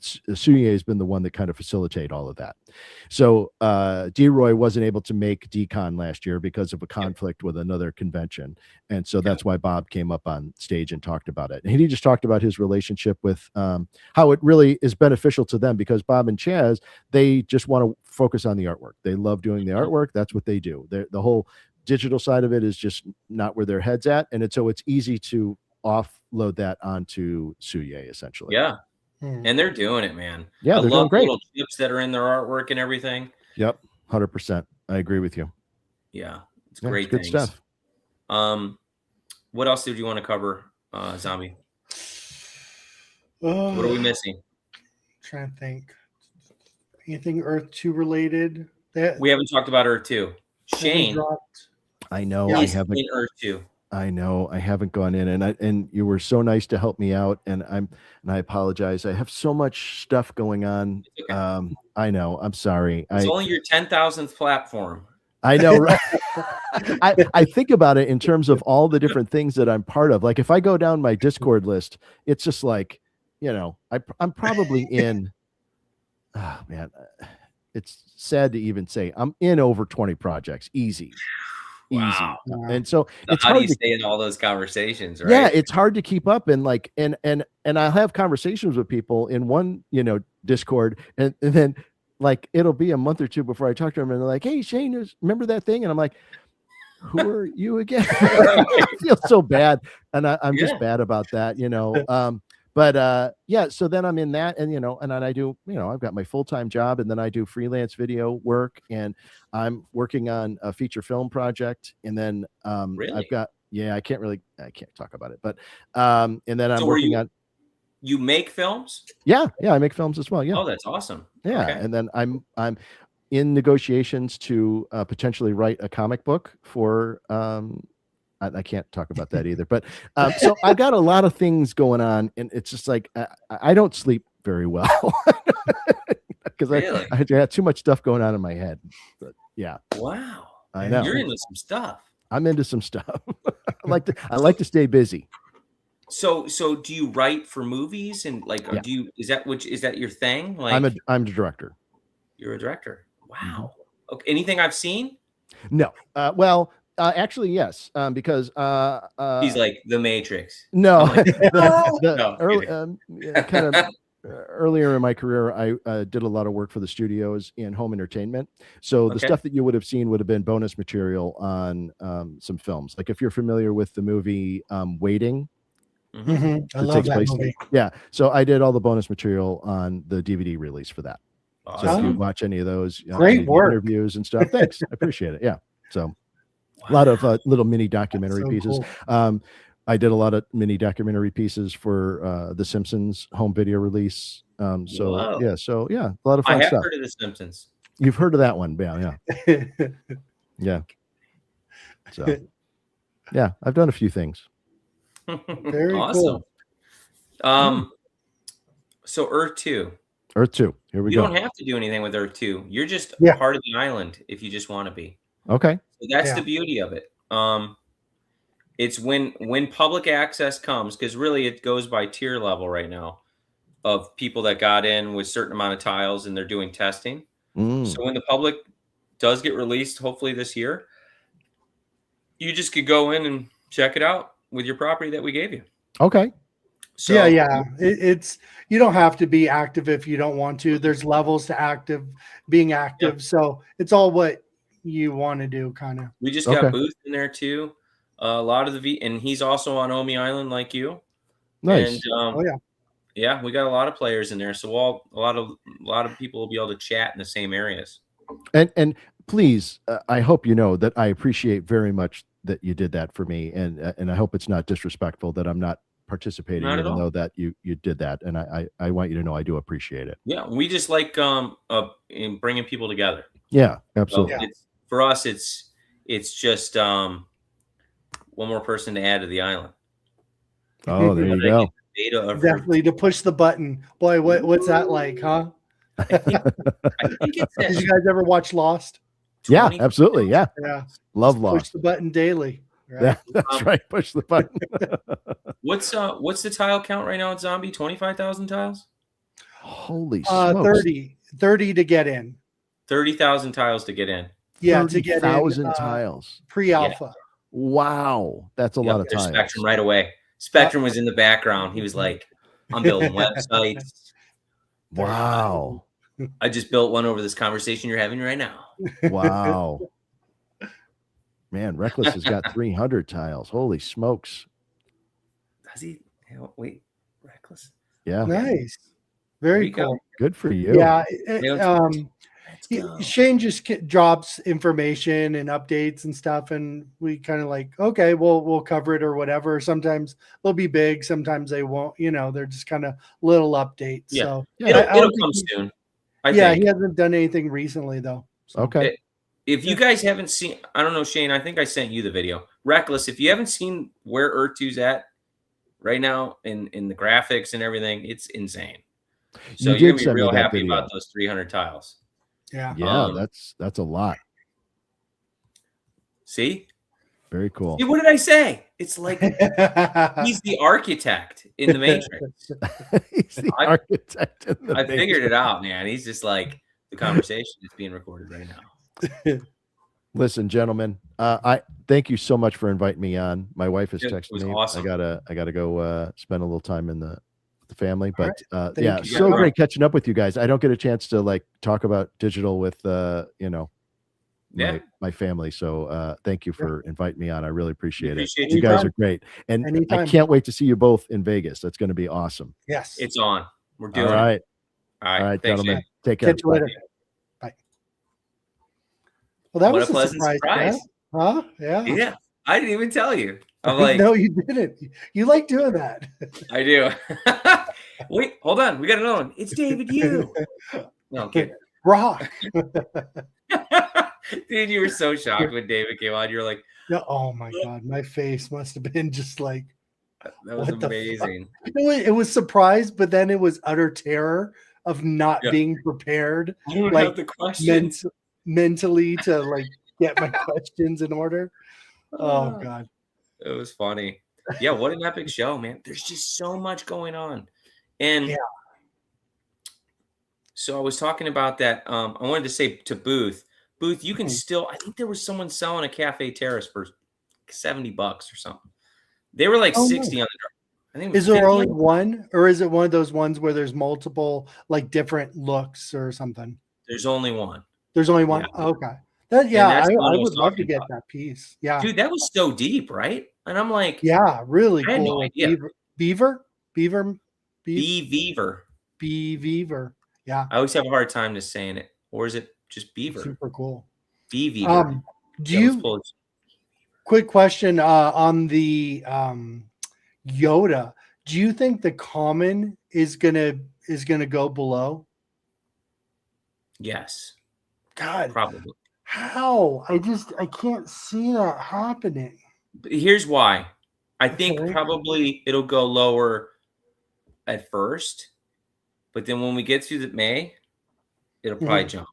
S5: Suye has been the one that kind of facilitate all of that. So D-Roy wasn't able to make D-Con last year because of a conflict with another convention. And so that's why Bob came up on stage and talked about it. And he just talked about his relationship with how it really is beneficial to them, because Bob and Chaz, they just want to focus on the artwork. They love doing the artwork. That's what they do. The whole digital side of it is just not where their head's at. And so it's easy to offload that onto Suye, essentially.
S4: Yeah. And they're doing it, man.
S5: Yeah,
S4: I
S5: they're
S4: love
S5: doing great.
S4: Little chips that are in their artwork and everything.
S5: Yep, 100%. I agree with you.
S4: Yeah, It's great
S5: It's good
S4: things.
S5: stuff.
S4: What else did you want to cover, Zombie? What are we missing?
S3: Trying to think. Anything Earth 2 related? That
S4: We haven't talked about Earth 2.
S3: hasn't
S4: Shane
S3: dropped.
S5: I know.
S3: Yeah.
S5: I
S4: is
S5: haven't.
S4: in Earth 2.
S5: I know. I haven't gone in, and you were so nice to help me out, and I apologize. I have so much stuff going on.
S4: Okay.
S5: I know. I'm sorry.
S4: It's only your 10,000th platform.
S5: I know, right? I think about it in terms of all the different things that I'm part of. Like if I go down my Discord list, it's just like, I'm probably in. Oh man, it's sad to even say I'm in over 20 projects. Easy.
S4: Wow.
S5: And so it's
S4: how do
S5: hard
S4: you
S5: to
S4: stay in all those conversations, right?
S5: Yeah, it's hard to keep up, and like and I'll have conversations with people in one Discord, and then like it'll be a month or two before I talk to them, and they're like, "Hey Shane, remember that thing?" And I'm like, "Who are you again?" I feel so bad, and I'm just bad about that, But yeah, so then I'm in that, and and then I do, I've got my full-time job, and then I do freelance video work, and I'm working on a feature film project, and then
S4: Really?
S5: I've got I can't talk about it, but and then I'm working on.
S4: You make films?
S5: Yeah, I make films as well. Yeah.
S4: Oh, that's awesome.
S5: Yeah,
S4: Okay.
S5: and then I'm in negotiations to potentially write a comic book for I can't talk about that either, but so I've got a lot of things going on, and it's just like I don't sleep very well because
S4: Really?
S5: I got too much stuff going on in my head. But yeah,
S4: Wow.
S5: I know.
S4: You're into some stuff.
S5: I'm into some stuff. I like to stay busy.
S4: So do you write for movies and like is that your thing? Like
S5: I'm a director.
S4: You're a director. Wow. Okay. Anything I've seen?
S5: No. Well, actually, yes, because
S4: he's like The Matrix.
S5: No,
S4: No,
S5: kind of earlier in my career, I did a lot of work for the studios in home entertainment. So the stuff that you would have seen would have been bonus material on some films. Like if you're familiar with the movie Waiting.
S3: I love that movie.
S5: Yeah, so I did all the bonus material on the DVD release for that.
S4: Awesome.
S5: So if you watch any of those,
S3: great work,
S5: interviews and stuff. Thanks, I appreciate it. Yeah, so a lot of little mini documentary pieces. Cool. I did a lot of mini documentary pieces for the Simpsons home video release. So a lot of fun
S4: I have
S5: stuff.
S4: heard of the Simpsons.
S5: You've heard of that one, yeah. Yeah. So yeah, I've done a few things.
S3: Very
S4: awesome.
S3: Cool.
S4: So Earth 2.
S5: Earth 2. Here we go.
S4: You don't have to do anything with Earth 2. You're just part of the island if you just want to be.
S5: Okay.
S4: So that's the beauty of it. It's when public access comes, because really it goes by tier level right now of people that got in with certain amount of tiles and they're doing testing. So when the public does get released, hopefully this year, you just could go in and check it out with your property that we gave you.
S5: Okay.
S3: So it's you don't have to be active if you don't want to. There's levels to being active. Yeah. So it's all what you want to do, kind of.
S4: We just got Booth in there too. A lot of and he's also on Omi Island like you.
S5: Nice.
S4: And yeah, we got a lot of players in there. So a lot of people will be able to chat in the same areas. And
S5: please, I hope you know that I appreciate very much that you did that for me, and I hope it's not disrespectful that I'm not participating, even though that you did that, and I want you to know I do appreciate it.
S4: Yeah, we just like in bringing people together.
S5: Yeah, absolutely.
S4: So for us, it's just one more person to add to the island.
S5: Oh, there you go.
S3: Definitely to push the button. Boy, what's that like, huh?
S4: I think it's
S3: Did you guys ever watch Lost?
S5: Yeah, absolutely. Yeah. Love
S3: just
S5: Lost.
S3: Push the button daily. Right?
S5: Yeah, that's right. Push the button.
S4: What's the tile count right now at Zombie? 25,000 tiles?
S5: Holy smokes.
S3: 30 to get in.
S4: 30,000 tiles to get in.
S3: Yeah, to get in.
S5: 30,000 tiles.
S3: Pre-alpha.
S5: Yeah. Wow. That's a lot of tiles.
S4: Spectrum right away. Spectrum was in the background. He was like, I'm building websites.
S5: Wow.
S4: I just built one over this conversation you're having right now.
S5: Wow. Man, Reckless has got 300 tiles. Holy smokes.
S4: Does he? Wait, Reckless?
S5: Yeah.
S3: Nice. Very cool.
S5: Good for you.
S3: Yeah.
S4: go.
S3: Shane just drops information and updates and stuff, and we kind of like, okay, we'll cover it or whatever. Sometimes they'll be big, sometimes they won't. They're just kind of little updates.
S4: Yeah.
S3: So
S4: It'll come soon. I think.
S3: He hasn't done anything recently though. So.
S5: Okay.
S4: If you guys haven't seen, I don't know, Shane, I think I sent you the video. Reckless, if you haven't seen where Earth 2's at right now in the graphics and everything, it's insane. So you're gonna be real happy about those 300 tiles.
S3: Yeah.
S5: Yeah, that's a lot.
S4: See?
S5: Very cool.
S4: See, what did I say? It's like he's the architect in the Matrix.
S5: He's the architect in the
S4: I figured it out, man. He's just like the conversation is being recorded right now.
S5: Listen, gentlemen, I thank you so much for inviting me on. My wife is texting me.
S4: Awesome.
S5: I gotta go spend a little time in the family, but
S3: Thank you.
S5: so great catching up with you guys. I don't get a chance to like talk about digital with my family. So thank you for inviting me on. I really appreciate it. You guys are great, and I can't wait to see you both in Vegas. That's going to be awesome.
S3: Yes,
S4: it's on. We're doing
S5: it. All right,
S4: thanks,
S5: gentlemen.
S4: Shane.
S5: Take care.
S3: Catch you later. Bye. Well, that was
S4: a pleasant surprise.
S3: Huh? Yeah.
S4: Yeah. I didn't even tell you. I'm like,
S3: no, you didn't. You like doing that.
S4: I do. Wait, hold on. We got another one. It's David Yu. No, I'm kidding.
S3: Rock.
S4: Dude, you were so shocked when David came on. You're like,
S3: oh my God. My face must have been just like,
S4: that was amazing.
S3: It was surprise, but then it was utter terror of not being prepared.
S4: I don't
S3: like
S4: have the questions.
S3: Mentally to like get my questions in order. Oh God.
S4: It was funny. Yeah, what an epic show, man. There's just so much going on. And so I was talking about that. I wanted to say to Booth, you can still, I think there was someone selling a Cafe Terrace for $70 or something. They were like 60 on the drop. I think
S3: is there only one, or is it one of those ones where there's multiple like different looks or something?
S4: There's only one.
S3: There's only one. Yeah. Okay. I would love to get that piece. Yeah.
S4: Dude, that was so deep, right? And I'm like,
S3: yeah, really cool.
S4: No idea.
S3: Beaver. Yeah.
S4: I always have a hard time just saying it. Or is it just Beaver?
S3: Super cool.
S4: Beaver.
S3: Quick question on the Yoda. Do you think the common is gonna go below?
S4: Yes.
S3: God.
S4: Probably.
S3: How? I can't see that happening.
S4: Here's why. I think probably it'll go lower at first, but then when we get to the May, it'll probably jump.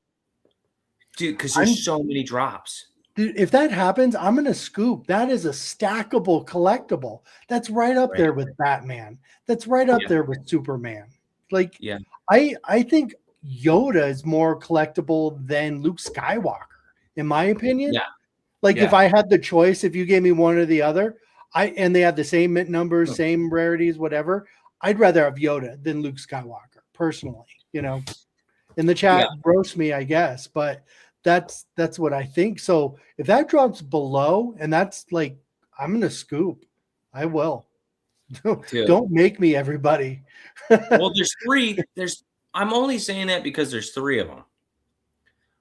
S4: Dude, because there's so many drops.
S3: Dude, if that happens, I'm gonna scoop. That is a stackable collectible. That's right up there with Batman. That's right up there with Superman. Like, I think Yoda is more collectible than Luke Skywalker, in my opinion.
S4: Yeah.
S3: Like if I had the choice, if you gave me one or the other, and they had the same mint numbers, same rarities, whatever, I'd rather have Yoda than Luke Skywalker, personally. In the chat, roast me, I guess, but that's what I think. So if that drops below, and that's like, I'm gonna scoop. I will. Don't make me, everybody.
S4: Well, there's three. I'm only saying that because there's three of them.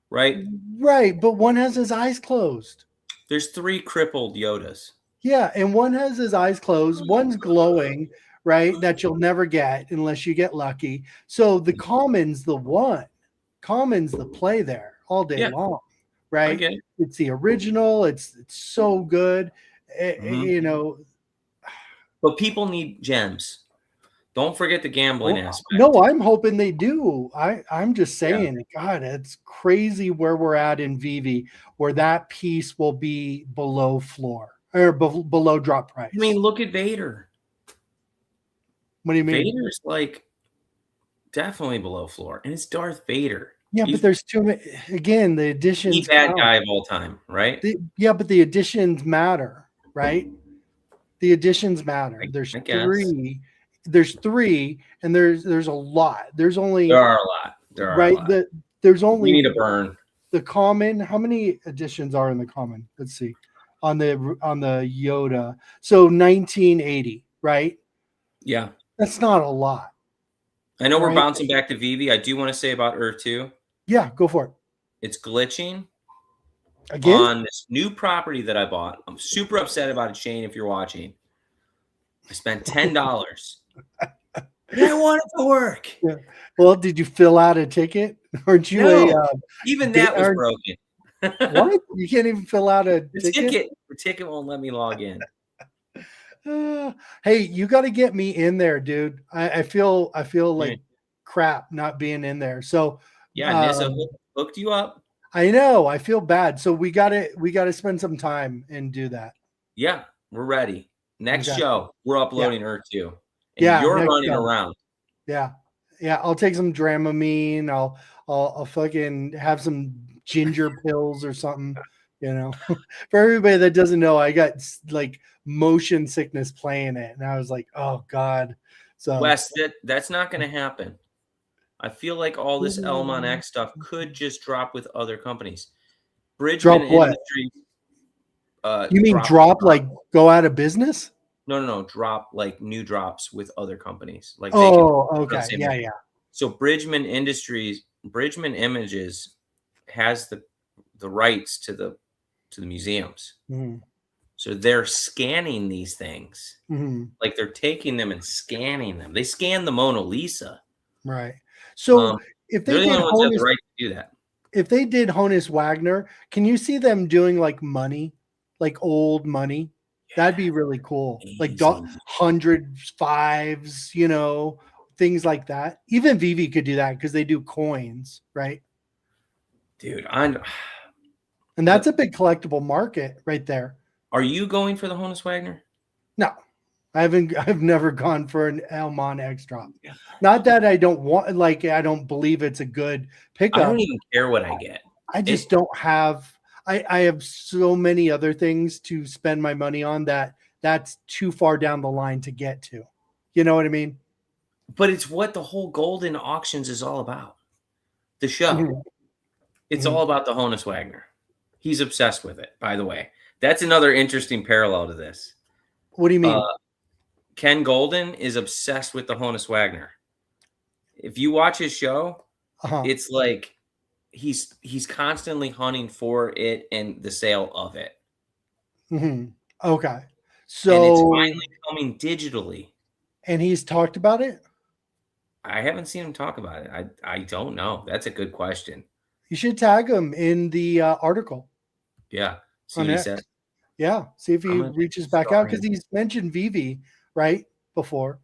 S4: Right?
S3: Right, but one has his eyes closed.
S4: There's three crippled Yodas.
S3: Yeah, and one has his eyes closed. One's glowing, right? That you'll never get unless you get lucky. So the common's the one. Common's the play there all day long, right? It's the original. It's so good.
S4: But people need gems. Don't forget the gambling aspect.
S3: No, I'm hoping they do. I'm just saying, God, it's crazy where we're at in veve, where that piece will be below floor or below drop price.
S4: I mean, look at Vader.
S3: What do you mean?
S4: Vader's like definitely below floor, and it's Darth Vader.
S3: Yeah, but there's too many. Again, the additions.
S4: The bad guy of all time, right?
S3: But the additions matter, right? The additions matter. There's three. There's three, and there's a lot. There are a lot. There's only.
S4: We need a burn.
S3: The common. How many additions are in the common? Let's see. On the Yoda. So 1980, right?
S4: Yeah.
S3: That's not a lot.
S4: I know we're bouncing back to veve. I do want to say about Earth 2.
S3: Yeah, go for it.
S4: It's glitching
S3: Again?
S4: on this new property that I bought. I'm super upset about it, Shane, if you're watching. I spent $10. And I want it to work.
S3: Yeah. Well, did you fill out a ticket? Aren't you
S4: No, even that was
S3: aren't-
S4: broken.
S3: what? You can't even fill out a ticket?
S4: The ticket won't let me log in.
S3: Hey, you got to get me in there, dude. I feel like crap not being in there. So
S4: yeah, Nissa hooked you up.
S3: I know. I feel bad. So we gotta spend some time and do that.
S4: Yeah, we're ready. Next
S3: Okay.
S4: show, we're uploading Earth 2. And
S3: Yeah,
S4: you're
S3: next
S4: running
S3: show.
S4: around.
S3: Yeah. I'll take some Dramamine. I'll fucking have some ginger pills or something. You know, for everybody that doesn't know, I got like motion sickness playing it, and I was like, oh god. So
S4: Wes, that's not going to happen. I feel like all this elmonX stuff could just drop with other companies. Bridgman
S3: drop what?
S4: Industries.
S3: You mean drop like go out of business?
S4: No. Drop like new drops with other companies. Like
S3: okay, yeah.
S4: So Bridgman Images has the rights to the museums.
S3: Mm-hmm.
S4: So they're scanning these things.
S3: Mm-hmm.
S4: Like they're taking them and scanning them. They scan the Mona Lisa.
S3: Right. So if they did
S4: ones have the right to do that.
S3: If they did Honus Wagner, can you see them doing like money, like old money? Yeah, that'd be really cool. Easy. Like hundreds, fives, you know, things like that. Even veve could do that because they do coins, right?
S4: Dude,
S3: and that's a big collectible market right there.
S4: Are you going for the Honus Wagner?
S3: No, I've never gone for an elmonX drop. Yeah. Not that I don't want, like, I don't believe it's a good pickup.
S4: I don't even care what I get.
S3: I just don't have. I have so many other things to spend my money on that's too far down the line to get to. You know what I mean?
S4: But it's what the whole golden auctions is all about. The show. Mm-hmm. It's all about the Honus Wagner. He's obsessed with it, by the way. That's another interesting parallel to this.
S3: What do you mean?
S4: Ken Golden is obsessed with the Honus Wagner. If you watch his show, it's like he's constantly hunting for it and the sale of it.
S3: Mm-hmm. Okay. So
S4: and it's finally coming digitally.
S3: And he's talked about it?
S4: I haven't seen him talk about it. I don't know. That's a good question.
S3: You should tag him in the article.
S4: Yeah. See what he says.
S3: Yeah. See if he reaches back out because he's mentioned veve right before.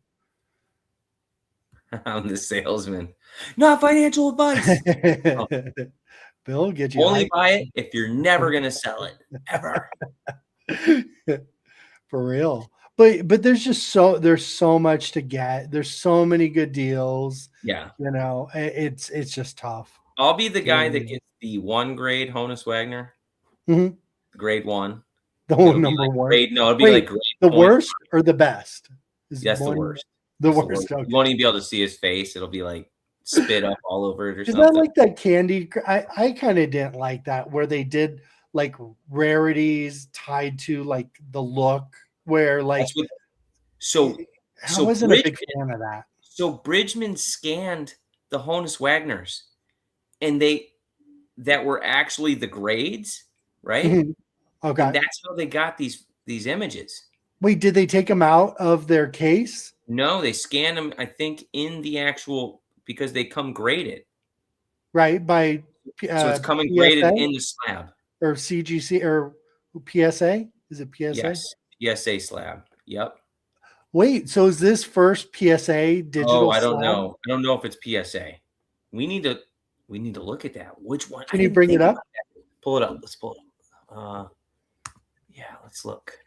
S4: I'm the salesman. Not financial advice.
S3: Oh. Bill, get you
S4: only buy it if you're never gonna sell it ever.
S3: For real. But there's so much to get. There's so many good deals.
S4: Yeah.
S3: You know, it's just tough.
S4: I'll be the guy that gets the 1 grade Honus Wagner.
S3: Mm-hmm.
S4: Grade 1.
S3: The whole number one.
S4: Grade, no, it'll be like grade
S3: the worst or the best?
S4: Yes, the worst.
S3: The worst. Okay.
S4: You won't even be able to see his face. It'll be like spit up all over it or something.
S3: Is that like that candy? I kind of didn't like that where they did like rarities tied to like the look where like. I wasn't a big fan of that.
S4: So Bridgman scanned the Honus Wagners, and that were actually the grades, right?
S3: Mm-hmm. Okay,
S4: and that's how they got these images.
S3: Wait, did they take them out of their case?
S4: No, they scanned them. I think in the actual because they come graded,
S3: right? By
S4: so it's coming PSA? Graded in the slab
S3: or CGC or PSA? Is it PSA?
S4: Yes, PSA slab. Yep.
S3: Wait, so is this first PSA digital?
S4: Oh, I don't know. I don't know if it's PSA. We need to look at that. Which one?
S3: Can you bring it up?
S4: Pull it up. Let's pull it up. Yeah, let's look.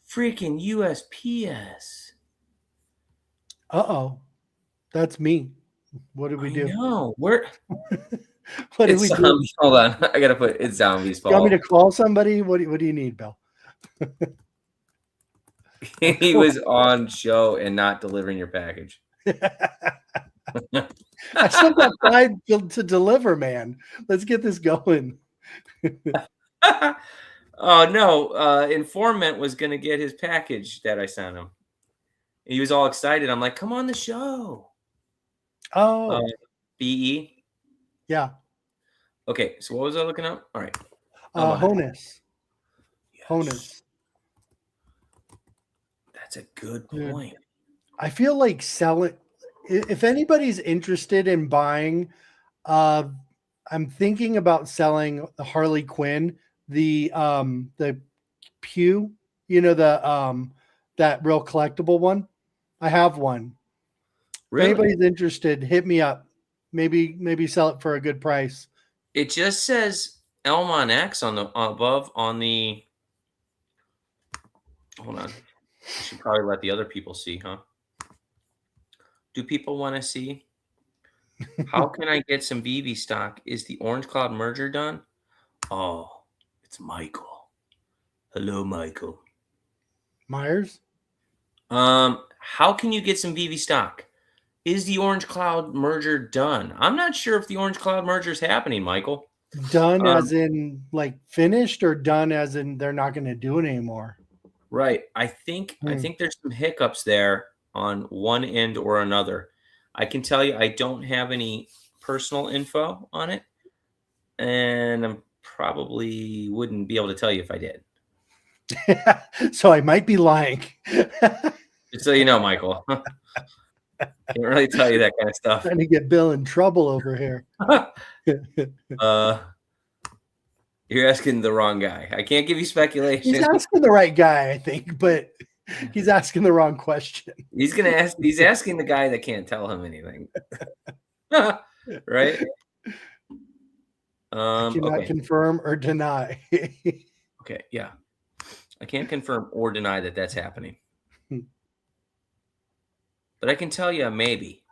S4: Freaking USPS.
S3: Uh-oh. That's me. What did we do?
S4: No, we're
S3: what did we do?
S4: Hold on. I gotta put it's zombies fault.
S3: You want me to call somebody? What do you need, Bill?
S4: He was on show and not delivering your package.
S3: I still got 5 to deliver, man. Let's get this going.
S4: Oh no, Informant was gonna get his package that I sent him. He was all excited. I'm like, come on the show.
S3: Oh,
S4: BE.
S3: yeah.
S4: Okay, so what was I looking up? All right. Elmon.
S3: Honus.
S4: Yes.
S3: Honus.
S4: That's a good
S3: Dude.
S4: point.
S3: I feel like selling. If anybody's interested in buying, I'm thinking about selling the Harley Quinn, the Pew, that real collectible one. I have one.
S4: Really?
S3: If anybody's interested, hit me up. Maybe sell it for a good price.
S4: It just says elmonX on the above on the. Hold on. I should probably let the other people see, huh? Do people want to see? How can I get some veve stock? Is the Orange Cloud merger done? Oh, it's Michael. Hello, Michael.
S3: Myers?
S4: How can you get some veve stock? Is the Orange Cloud merger done? I'm not sure if the Orange Cloud merger is happening, Michael.
S3: Done as in like finished, or done as in they're not going to do it anymore?
S4: Right. I think there's some hiccups there on one end or another. I can tell you I don't have any personal info on it, and I probably wouldn't be able to tell you if I did.
S3: So I might be lying.
S4: Just so you know, Michael. Can't really tell you that kind of stuff.
S3: Trying to get Bill in trouble over here.
S4: You're asking the wrong guy. I can't give you speculation.
S3: He's asking the right guy, I think, but he's asking the wrong question.
S4: He's asking the guy that can't tell him anything. Right?
S3: I cannot confirm or deny.
S4: Okay, yeah. I can't confirm or deny that that's happening. But I can tell you maybe.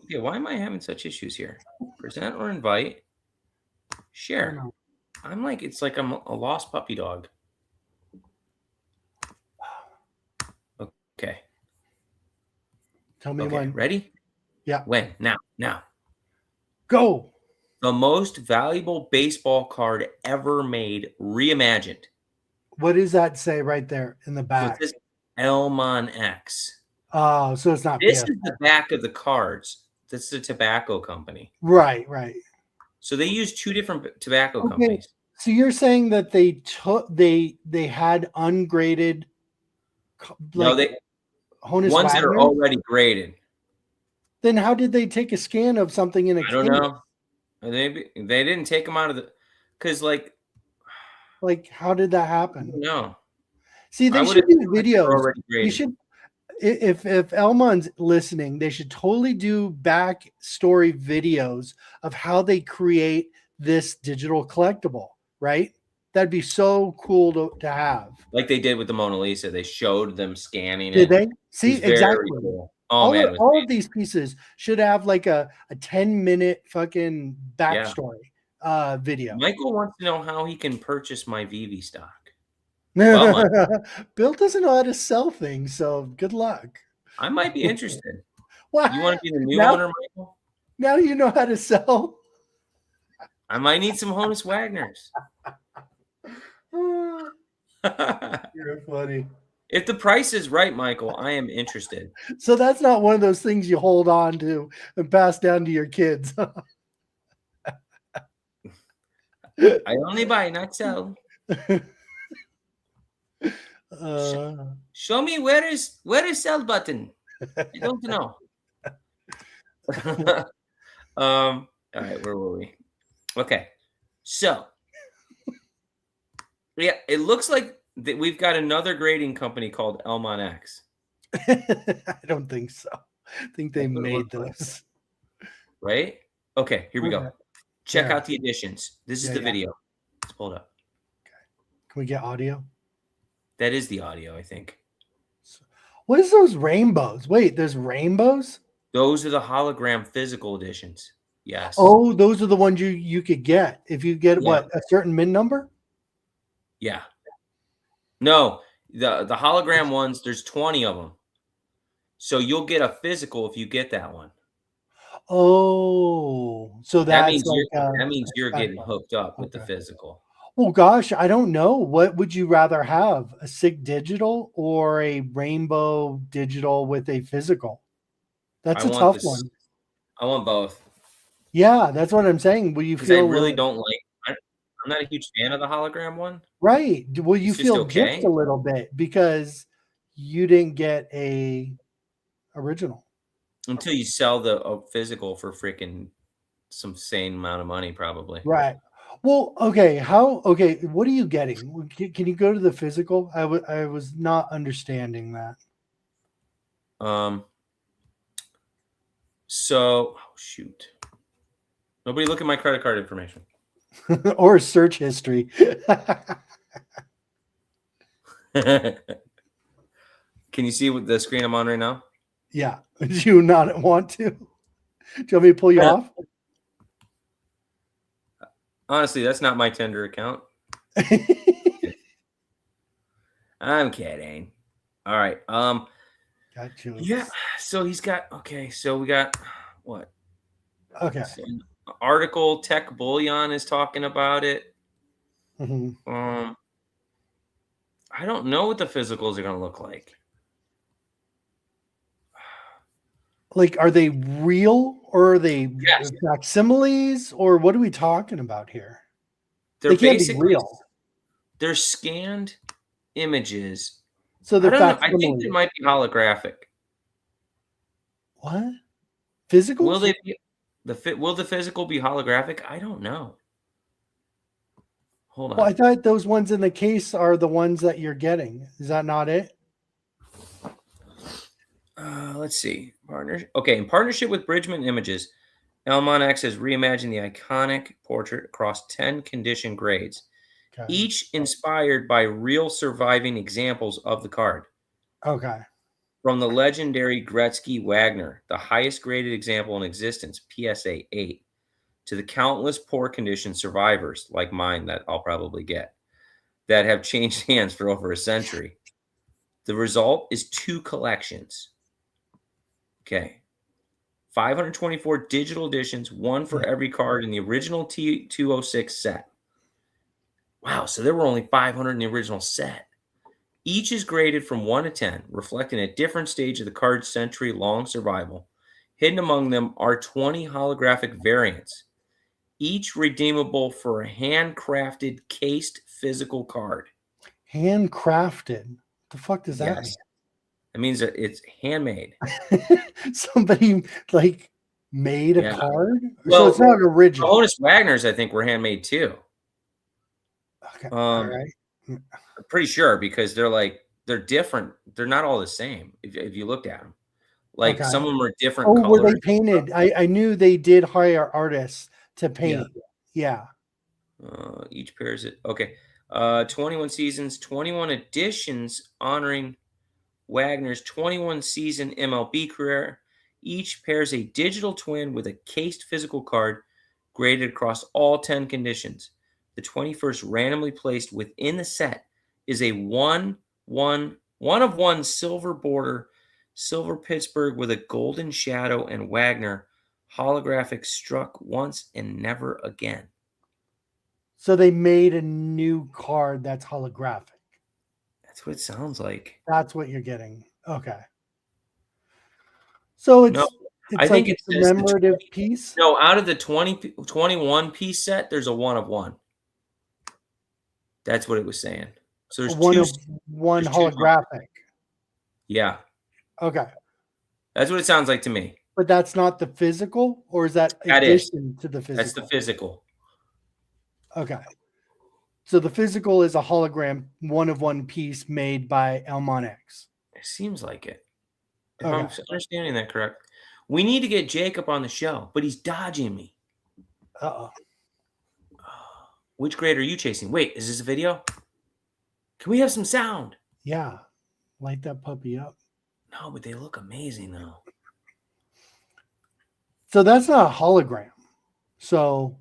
S4: Okay, why am I having such issues here? Present or invite? Share. It's like I'm a lost puppy dog. Okay.
S3: Tell me when.
S4: Ready?
S3: Yeah.
S4: When? Now.
S3: Go.
S4: The most valuable baseball card ever made, reimagined.
S3: What does that say right there in the back?
S4: So it says elmonX.
S3: Oh, so it's not.
S4: This is the back of the cards. This is a tobacco company.
S3: Right.
S4: So they use two different tobacco companies.
S3: So you're saying that they had ungraded, like,
S4: ones that are already graded.
S3: Then how did they take a scan of something in a?
S4: I don't know. They didn't take them out of the, because like
S3: how did that happen?
S4: No.
S3: See, they should do videos. You should, if Elmon's listening, they should totally do backstory videos of how they create this digital collectible. Right? That'd be so cool to have. Like
S4: they did with the Mona Lisa. They showed them scanning it.
S3: Did they? See, exactly.
S4: Cool. Oh,
S3: all of these pieces should have like a 10-minute fucking backstory video.
S4: Michael wants to know how he can purchase my veve stock.
S3: Bill doesn't know how to sell things, so good luck.
S4: I might be interested.
S3: What?
S4: You want to be the new owner, Michael?
S3: Now you know how to sell.
S4: I might need some Honus Wagners.
S3: You're funny.
S4: If the price is right, Michael, I am interested.
S3: So that's not one of those things you hold on to and pass down to your kids.
S4: I only buy, not sell. Show me where is sell button. I don't know. All right, where were we? Okay, so yeah, it looks like that we've got another grading company called elmonX.
S3: I don't think so. I think they made those.
S4: Right? Okay, here we go. Check out the additions. This is the video. Let's pull it up.
S3: Okay. Can we get audio?
S4: That is the audio, I think.
S3: What is those rainbows? Wait, there's rainbows?
S4: Those are the hologram physical editions. Yes.
S3: Oh, those are the ones you could get if you get what, a certain min number?
S4: Yeah. No, the hologram ones, there's 20 of them. So you'll get a physical if you get that one.
S3: Oh, so that means
S4: you're getting hooked up with the physical.
S3: Well, gosh, I don't know. What would you rather have? A SIG digital or a rainbow digital with a physical? That's a tough one.
S4: I want both.
S3: Yeah, that's what I'm saying. Will you
S4: Because I
S3: feel
S4: really don't like. I'm not a huge fan of the hologram one.
S3: right? Will you
S4: It's just
S3: feel gypped
S4: okay.
S3: a little bit because you didn't get a original?
S4: Until you sell the physical for freaking some insane amount of money, probably.
S3: Right. Well, okay. Okay. What are you getting? Can you go to the physical? I was not understanding that.
S4: So, oh, shoot. Nobody look at my credit card information.
S3: Or search history.
S4: Can you see what the screen I'm on right now?
S3: Yeah. Do you not want to? Do you want me to pull you off?
S4: Honestly, that's not my Tinder account. I'm kidding. All right.
S3: Got you.
S4: Yeah. So he's got. Okay. So we got what?
S3: Okay.
S4: So article Tech Bullion is talking about it.
S3: Mm-hmm.
S4: I don't know what the physicals are going to look like.
S3: Like, are they real or are they
S4: Yes.
S3: facsimiles or what are we talking about here?
S4: They're
S3: They can't be
S4: basically
S3: real.
S4: They're scanned images.
S3: So
S4: I
S3: they're
S4: don't know. I think
S3: facsimiles.
S4: they might be holographic.
S3: What? Physical?
S4: Will they be will the physical be holographic? I don't know. Hold on.
S3: Well, I thought those ones in the case are the ones that you're getting. Is that not it?
S4: Let's see. Okay, in partnership with Bridgman Images, elmonX has reimagined the iconic portrait across 10 condition grades,
S3: Okay.
S4: each inspired by real surviving examples of the card.
S3: Okay.
S4: From the legendary Gretzky Wagner, the highest graded example in existence, PSA 8, to the countless poor condition survivors like mine that I'll probably get that have changed hands for over a century. The result is 2 collections. Okay. 524 digital editions, one for every card in the original T206 set. Wow, so there were only 500 in the original set. Each is graded from 1 to 10, reflecting a different stage of the card's century-long survival. Hidden among them are 20 holographic variants, each redeemable for a handcrafted, cased physical card.
S3: Handcrafted? What the fuck does that mean?
S4: It means that it's handmade.
S3: Somebody like made a card?
S4: Well,
S3: so it's not original.
S4: Honus Wagner's, I think, were handmade too.
S3: Okay. All right.
S4: I'm pretty sure because they're different. They're not all the same if you looked at them. Like some of them are different colors.
S3: Were they painted? I knew they did hire artists to paint. Yeah.
S4: Each pair is it. Okay. 21 seasons, 21 editions honoring Wagner's 21 season MLB career. Each pairs a digital twin with a cased physical card graded across all 10 conditions. The 21st randomly placed within the set is a one of one silver border, silver Pittsburgh with a golden shadow and Wagner holographic struck once and never again.
S3: So they made a new card that's holographic.
S4: That's what it sounds like.
S3: That's what you're getting. Okay. So it's
S4: I think
S3: like it's a commemorative piece.
S4: No, out of the 21 piece set, there's a one of one. That's what it was saying. So there's
S3: one holographic.
S4: Yeah.
S3: Okay.
S4: That's what it sounds like to me.
S3: But that's not the physical, or is that addition to the physical?
S4: That's the physical.
S3: Okay. So the physical is a hologram, one of one piece made by elmonX.
S4: It seems like it. If I'm understanding that correct. We need to get Jacob on the show, but he's dodging me.
S3: Uh-oh.
S4: Which grade are you chasing? Wait, is this a video? Can we have some sound?
S3: Yeah. Light that puppy up.
S4: No, but they look amazing though.
S3: So that's not a hologram. So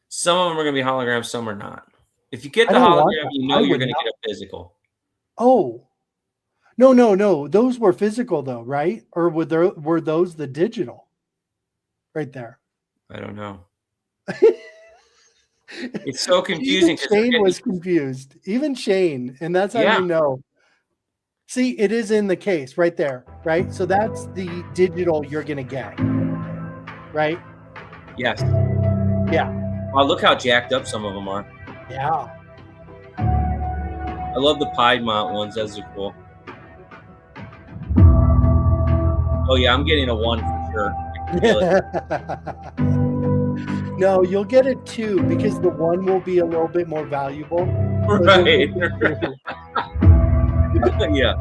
S4: some of them are going to be holograms, some are not. If you get the hologram, you know you're going to get a physical.
S3: Oh. No. Those were physical though, right? Or were those the digital? Right there.
S4: I don't know. It's so confusing.
S3: Even Shane was confused. Even Shane. And that's how you know. See, it is in the case right there, right? So that's the digital you're going to get. right?
S4: Yes.
S3: Yeah.
S4: Wow, look how jacked up some of them are.
S3: Yeah.
S4: I love the Piedmont ones. Those are cool. Oh yeah, I'm getting a 1 for sure. I can feel it.
S3: No, you'll get a 2 because the 1 will be a little bit more valuable.
S4: Right. Yeah,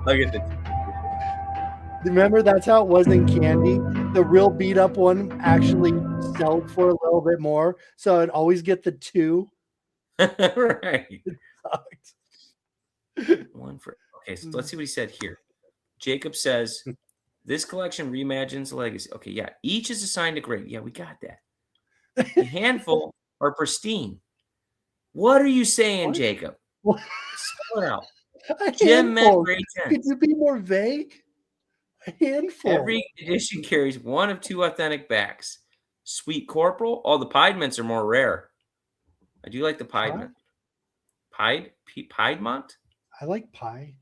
S4: I'll get the 2.
S3: Remember, that's how it was in candy. The real beat up one actually sold for a little bit more, so I'd always get the 2.
S4: Right.
S3: It sucked.
S4: 1 for okay. So let's see what he said here. Jacob says this collection reimagines the legacy. Okay, yeah. Each is assigned a grade. Yeah, we got that. A handful are pristine. What are you saying,
S3: What?
S4: Jacob?
S3: What?
S4: Spell it out.
S3: A
S4: Jim meant
S3: handful.
S4: grade 10.
S3: Could you be more vague? A handful.
S4: Every edition carries 1 of 2 authentic backs. Sweet Corporal. All the Piedmonts are more rare. I do like the Piedmont. Piedmont?
S3: I like pie.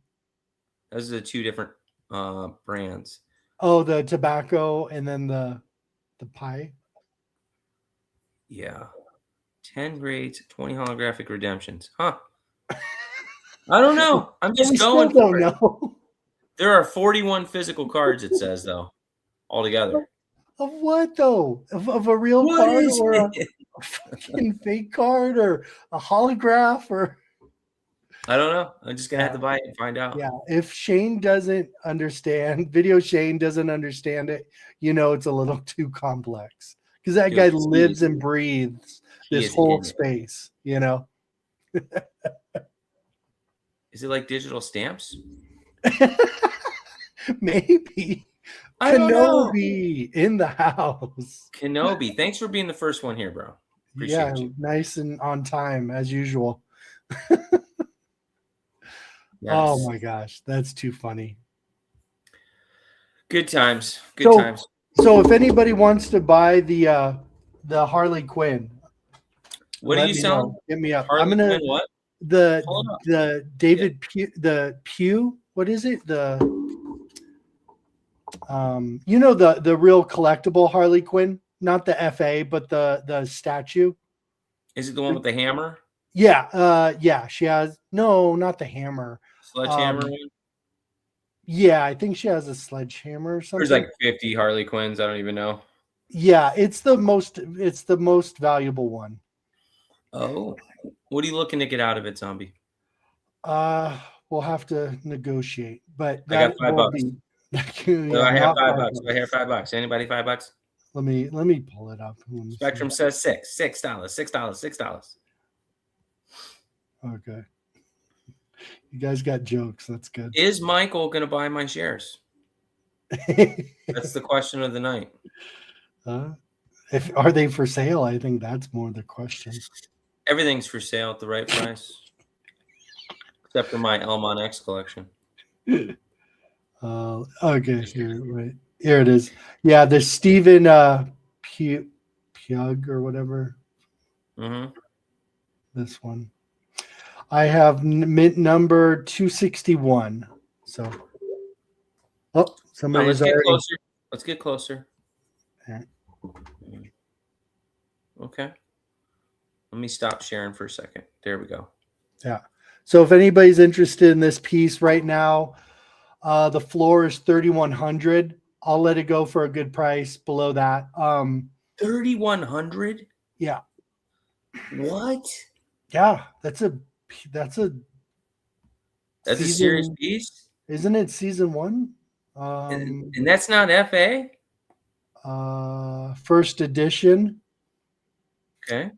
S4: Those are the 2 different brands.
S3: Oh, the tobacco and then the pie.
S4: Yeah. 10 grades, 20 holographic redemptions. Huh. I don't know. I'm just going
S3: still
S4: for
S3: don't
S4: it.
S3: know.
S4: There are 41 physical cards, it says, though, altogether.
S3: Of what though? Of a real
S4: What
S3: card
S4: is
S3: or
S4: it?
S3: a fucking fake card or a holograph or
S4: I don't know. I'm just gonna have to buy it and find out.
S3: yeah. If Shane doesn't understand, Video Shane doesn't understand it, you know it's a little too complex. Because that guy lives and breathes this whole space, you know.
S4: Is it like digital stamps?
S3: Maybe.
S4: I don't know.
S3: Kenobi in the house.
S4: Kenobi, thanks for being the first one here, bro. Appreciate you.
S3: Nice and on time as usual.
S4: Yes.
S3: Oh my gosh, that's too funny.
S4: Good times. Good times.
S3: So if anybody wants to buy the Harley Quinn,
S4: what are you selling?
S3: Hit me up.
S4: Harley
S3: I'm gonna
S4: Quinn what?
S3: the David Pugh. What is it? The you know the real collectible Harley Quinn, not the FA, but the statue.
S4: Is it the one with the hammer?
S3: Yeah, yeah. She has not the hammer.
S4: Sledgehammer one?
S3: Yeah, I think she has a sledgehammer or something.
S4: There's like 50 Harley Quinns. I don't even know.
S3: Yeah, it's the most valuable one.
S4: Oh, what are you looking to get out of it, Zombie?
S3: We'll have to negotiate, but
S4: I got $5.
S3: Yeah,
S4: I have $5. I have $5. Anybody $5?
S3: Let me pull it up.
S4: Spectrum says $6.
S3: Okay. You guys got jokes. That's good.
S4: Is Michael going to buy my shares? That's the question of the night.
S3: Are they for sale? I think that's more the question.
S4: Everything's for sale at the right price, except for my elmonX collection.
S3: Okay, here it is. Yeah, the Stephen Pugh or whatever.
S4: Mm-hmm.
S3: This one. I have mint number 261. So, somebody
S4: let's
S3: was already.
S4: Get closer. Let's get closer. Okay. Let me stop sharing for a second. There we go.
S3: Yeah. So if anybody's interested in this piece right now, the floor is 3,100. I'll let it go for a good price below that.
S4: 3,100.
S3: Yeah.
S4: What?
S3: Yeah, that's a
S4: serious piece,
S3: isn't it? Season 1,
S4: and that's not FA.
S3: First edition.
S4: Okay.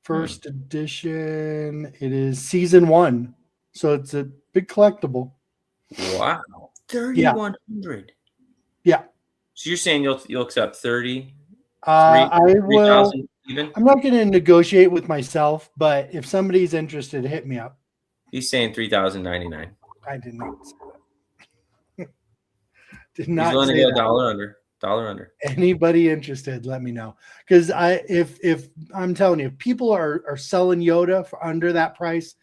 S3: First edition. It is season 1, so it's a big collectible.
S4: Wow, 3,100.
S3: Yeah.
S4: So you're saying you'll accept 30?
S3: I will.
S4: Even?
S3: I'm not going to negotiate with myself, but if somebody's interested, hit me up.
S4: He's saying 3,099.
S3: I did not say that. Did not.
S4: He's willing to go $1 under.
S3: Anybody interested, let me know. Because if I'm telling you, if people are selling Yoda for under that price,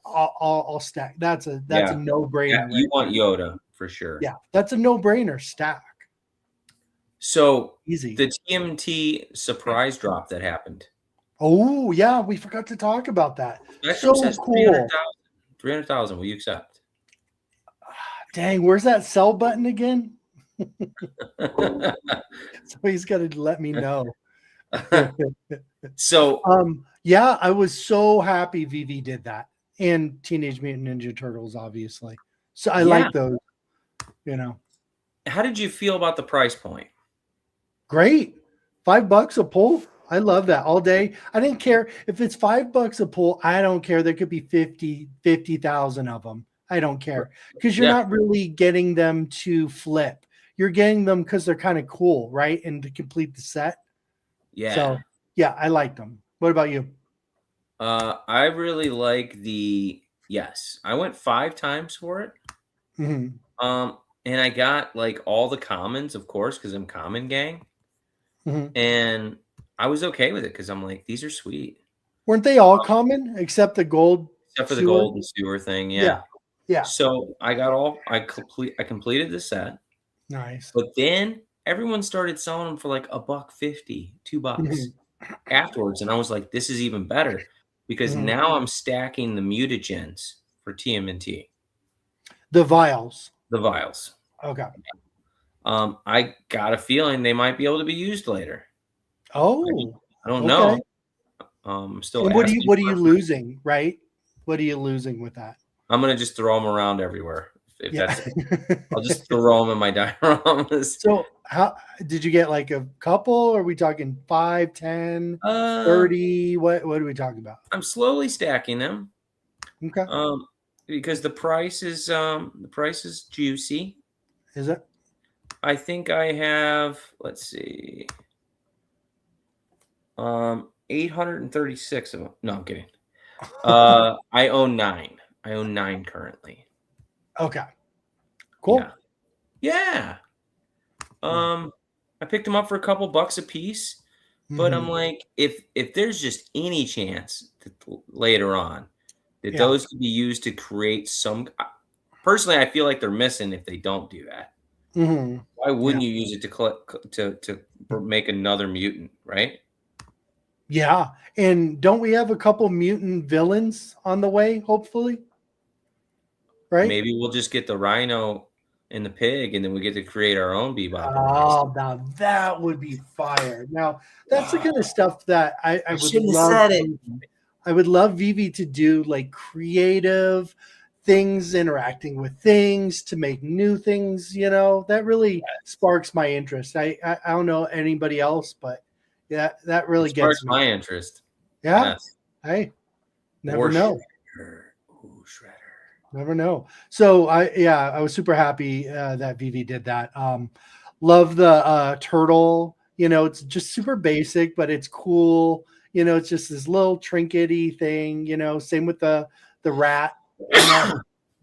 S3: I'll stack. That's a no-brainer.
S4: Yeah, you want Yoda for sure.
S3: Yeah, that's a no-brainer stack.
S4: So
S3: Easy.
S4: the TMT surprise drop that happened.
S3: Oh yeah, we forgot to talk about that.
S4: Spectrum
S3: So
S4: says
S3: cool.
S4: 300,000. Will you accept?
S3: Dang, where's that sell button again? So he's got to let me know.
S4: So
S3: yeah, I was so happy VV did that, and Teenage Mutant Ninja Turtles, obviously. So I like those. You know,
S4: how did you feel about the price point?
S3: great. $5 a pull. I love that all day. I didn't care if it's $5 a pull. I don't care. There could be 50,000 of them. I don't care because you're not really getting them to flip. You're getting them because they're kind of cool, right? And to complete the set.
S4: Yeah.
S3: So yeah, I like them. What about you?
S4: I really like the I went 5 times for it.
S3: Mm-hmm.
S4: And I got like all the commons, of course, because I'm common gang.
S3: Mm-hmm.
S4: And I was okay with it because I'm like, these are sweet.
S3: Weren't they all common except the gold?
S4: Except for the gold and sewer thing,
S3: Yeah.
S4: So I completed the set.
S3: Nice.
S4: But then everyone started selling them for like $1.50, $2 afterwards, and I was like, this is even better because now I'm stacking the mutagens for TMNT.
S3: The vials.
S4: The vials.
S3: Okay.
S4: I got a feeling they might be able to be used later.
S3: Oh,
S4: I don't know. Still.
S3: And what are you losing, right? What are you losing with that?
S4: I'm gonna just throw them around everywhere. If that's it. I'll just throw them in my dioramas.
S3: So how did you get like a couple? Are we talking 5, 10, 30? What are we talking about?
S4: I'm slowly stacking them.
S3: Okay.
S4: Because the price is juicy.
S3: Is it?
S4: I think I have, let's see. 836 of them. No, I'm kidding. I own 9. I own 9 currently.
S3: Okay. Cool.
S4: Yeah. I picked them up for a couple bucks a piece, but I'm like, if there's just any chance that later on that those could be used to create some. Personally, I feel like they're missing if they don't do that. Why wouldn't you use it to make another mutant, right?
S3: Yeah, and don't we have a couple mutant villains on the way? Hopefully, right?
S4: Maybe we'll just get the Rhino and the Pig, and then we get to create our own Bebop.
S3: Oh, now that would be fire. Now that's the kind of stuff that I would love.
S4: Said it.
S3: I would love Vivi to do, like creative things, interacting with things to make new things. You know, that really sparks my interest. I don't know anybody else, but yeah, that really gets
S4: my interest.
S3: Yeah.
S4: Yes.
S3: Hey, never know.
S4: Shredder.
S3: Never know. So I was super happy that Vivi did that. Love the turtle. You know, it's just super basic, but it's cool. You know, it's just this little trinkety thing. You know, same with the rat.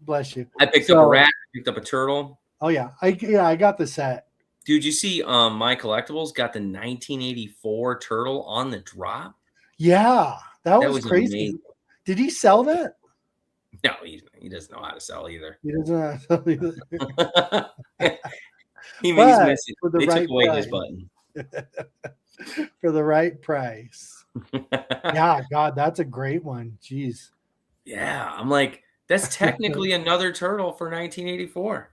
S3: Bless you.
S4: I picked up a rat. I picked up a turtle.
S3: Oh yeah, I got the set.
S4: Dude, you see, my collectibles got the 1984 turtle on the drop.
S3: Yeah, that was crazy. Amazing. Did he sell that?
S4: No, he doesn't know how to sell either.
S3: He doesn't know how to sell either.
S4: he's missing. They took away his button.
S3: For the right price. Yeah, God, that's a great one. Jeez.
S4: Yeah, I'm like, that's technically another turtle for 1984.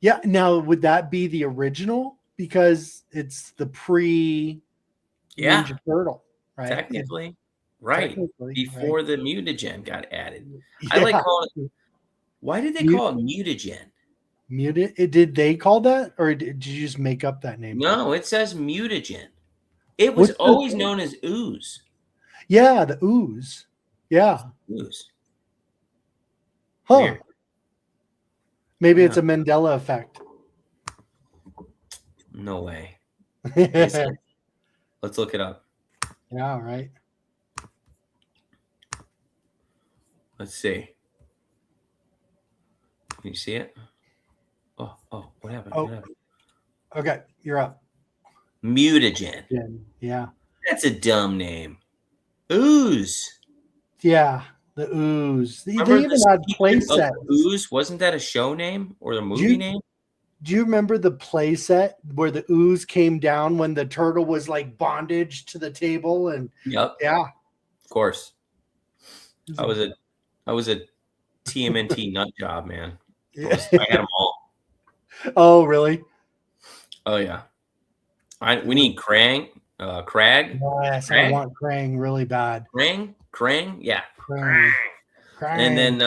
S3: Yeah. Now, would that be the original? Because it's the Ninja Turtle, right?
S4: Technically. Right. Before the mutagen got added. Yeah. I like calling it. Why did they call it mutagen?
S3: Did they call that? Or did you just make up that name?
S4: No, it says mutagen. It was always known as ooze.
S3: Yeah, the ooze. Yeah.
S4: Ooze.
S3: Huh. Weird. Maybe it's a Mandela effect.
S4: No way. Let's look it up.
S3: Yeah, right.
S4: Let's see. Can you see it? Oh, what happened?
S3: Oh.
S4: What happened?
S3: Okay, you're up.
S4: Mutagen.
S3: Yeah.
S4: That's a dumb name. Ooze.
S3: Yeah, the ooze. They even had play sets.
S4: Ooze, wasn't that a show name or a movie name?
S3: Do you remember the play set where the ooze came down when the turtle was like bondage to the table? And
S4: Yep.
S3: yeah,
S4: Of course. I was a TMNT nut job, man. I had them all.
S3: Oh, really?
S4: Oh yeah. We need Krang. Crag.
S3: Yes,
S4: Crag?
S3: I want Krang really bad.
S4: Krang. Yeah.
S3: Krang.
S4: And then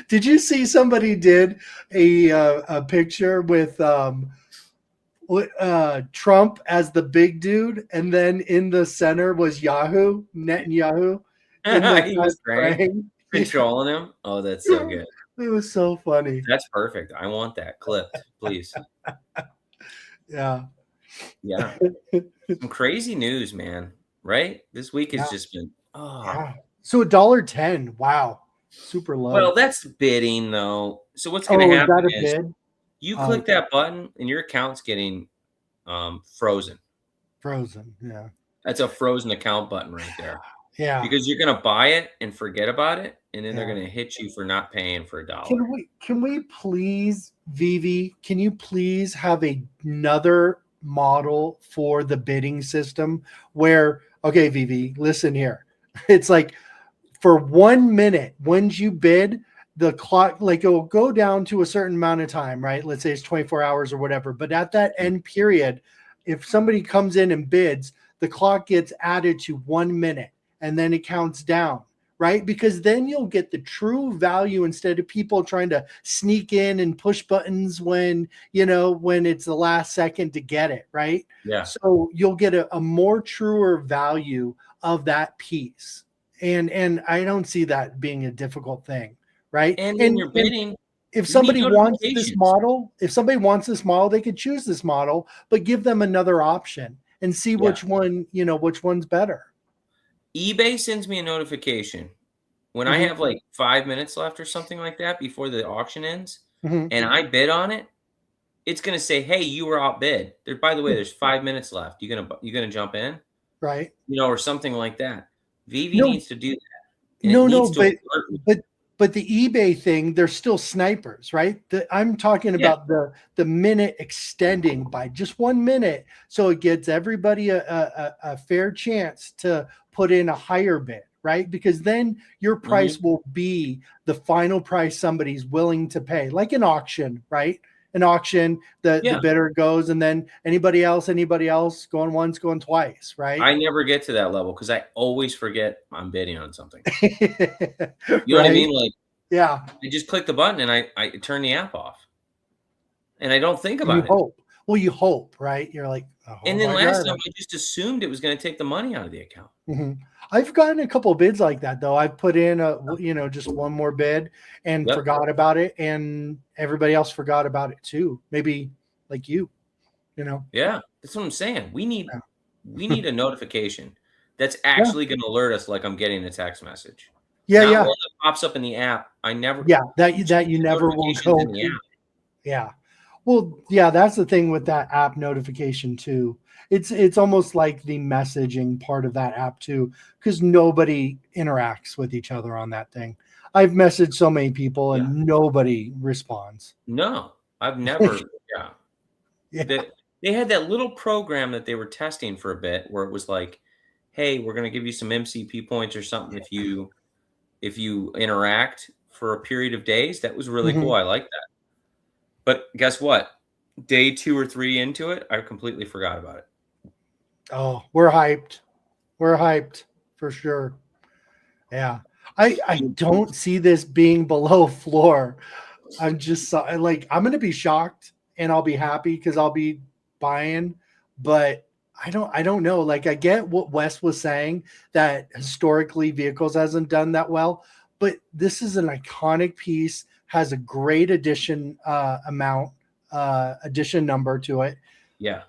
S3: did you see somebody did a picture with Trump as the big dude, and then in the center was Netanyahu.
S4: he was Krang controlling him. Oh, that's so good.
S3: It was so funny.
S4: That's perfect. I want that clipped, please.
S3: Yeah.
S4: Yeah. Some crazy news, man. Right? This week has just been
S3: yeah. So $1.10. Wow. Super low.
S4: Well, that's bidding though. So what's gonna happen is you click that button and your account's getting frozen.
S3: Frozen, yeah.
S4: That's a frozen account button right there.
S3: Yeah.
S4: Because you're gonna buy it and forget about it, and then they're gonna hit you for not paying for $1.
S3: Can we please, Vivi, can you please have another model for the bidding system where, okay, Vivi, listen here. It's like for 1 minute, when you bid, the clock, like, it'll go down to a certain amount of time, right? Let's say it's 24 hours or whatever. But at that end period, if somebody comes in and bids, the clock gets added to 1 minute and then it counts down, right? Because then you'll get the true value instead of people trying to sneak in and push buttons when it's the last second to get it, right?
S4: Yeah.
S3: So you'll get a more truer value of that piece. And I don't see that being a difficult thing, right?
S4: And when you're bidding,
S3: if somebody wants this model, they could choose this model, but give them another option and see which one, which one's better.
S4: eBay sends me a notification when I have like 5 minutes left or something like that before the auction ends, and I bid on it. It's going to say, "Hey, you were outbid." By the way, there's 5 minutes left. You gonna jump in,
S3: right?
S4: Or something like that. Vivi needs to do that.
S3: But the eBay thing, they're still snipers, right? I'm talking about the minute extending by just 1 minute, so it gets everybody a fair chance to put in a higher bid, right? Because then your price will be the final price somebody's willing to pay, like an auction, right? An auction, the bidder goes, and then anybody else going once, going twice, right?
S4: I never get to that level because I always forget I'm bidding on something. You know what I mean? Like,
S3: yeah,
S4: I just click the button and I turn the app off, and I don't think about it.
S3: Well, you hope, right? You're like, oh,
S4: and then last time I just assumed it was going to take the money out of the account.
S3: I've gotten a couple of bids like that though. I've put in just one more bid and forgot about it, and everybody else forgot about it too. Maybe like you.
S4: Yeah, that's what I'm saying. We need a notification that's actually going to alert us, like I'm getting a text message.
S3: Yeah,
S4: Not one that pops up in the app. I never.
S3: Yeah, that you never will go
S4: in the app.
S3: Yeah. Well, yeah, that's the thing with that app notification too. It's almost like the messaging part of that app too, because nobody interacts with each other on that thing. I've messaged so many people and nobody responds.
S4: No, I've never. They had that little program that they were testing for a bit where it was like, hey, we're going to give you some MCP points or something if you interact for a period of days. That was really cool. I like that. But guess what? Day 2 or 3 into it, I completely forgot about it.
S3: Oh, we're hyped. We're hyped for sure. Yeah. I don't see this being below floor. I'm just like, I'm going to be shocked and I'll be happy because I'll be buying, but I don't know. Like, I get what Wes was saying, that historically vehicles hasn't done that well, but this is an iconic piece, has a great addition addition number to it.
S4: Yeah.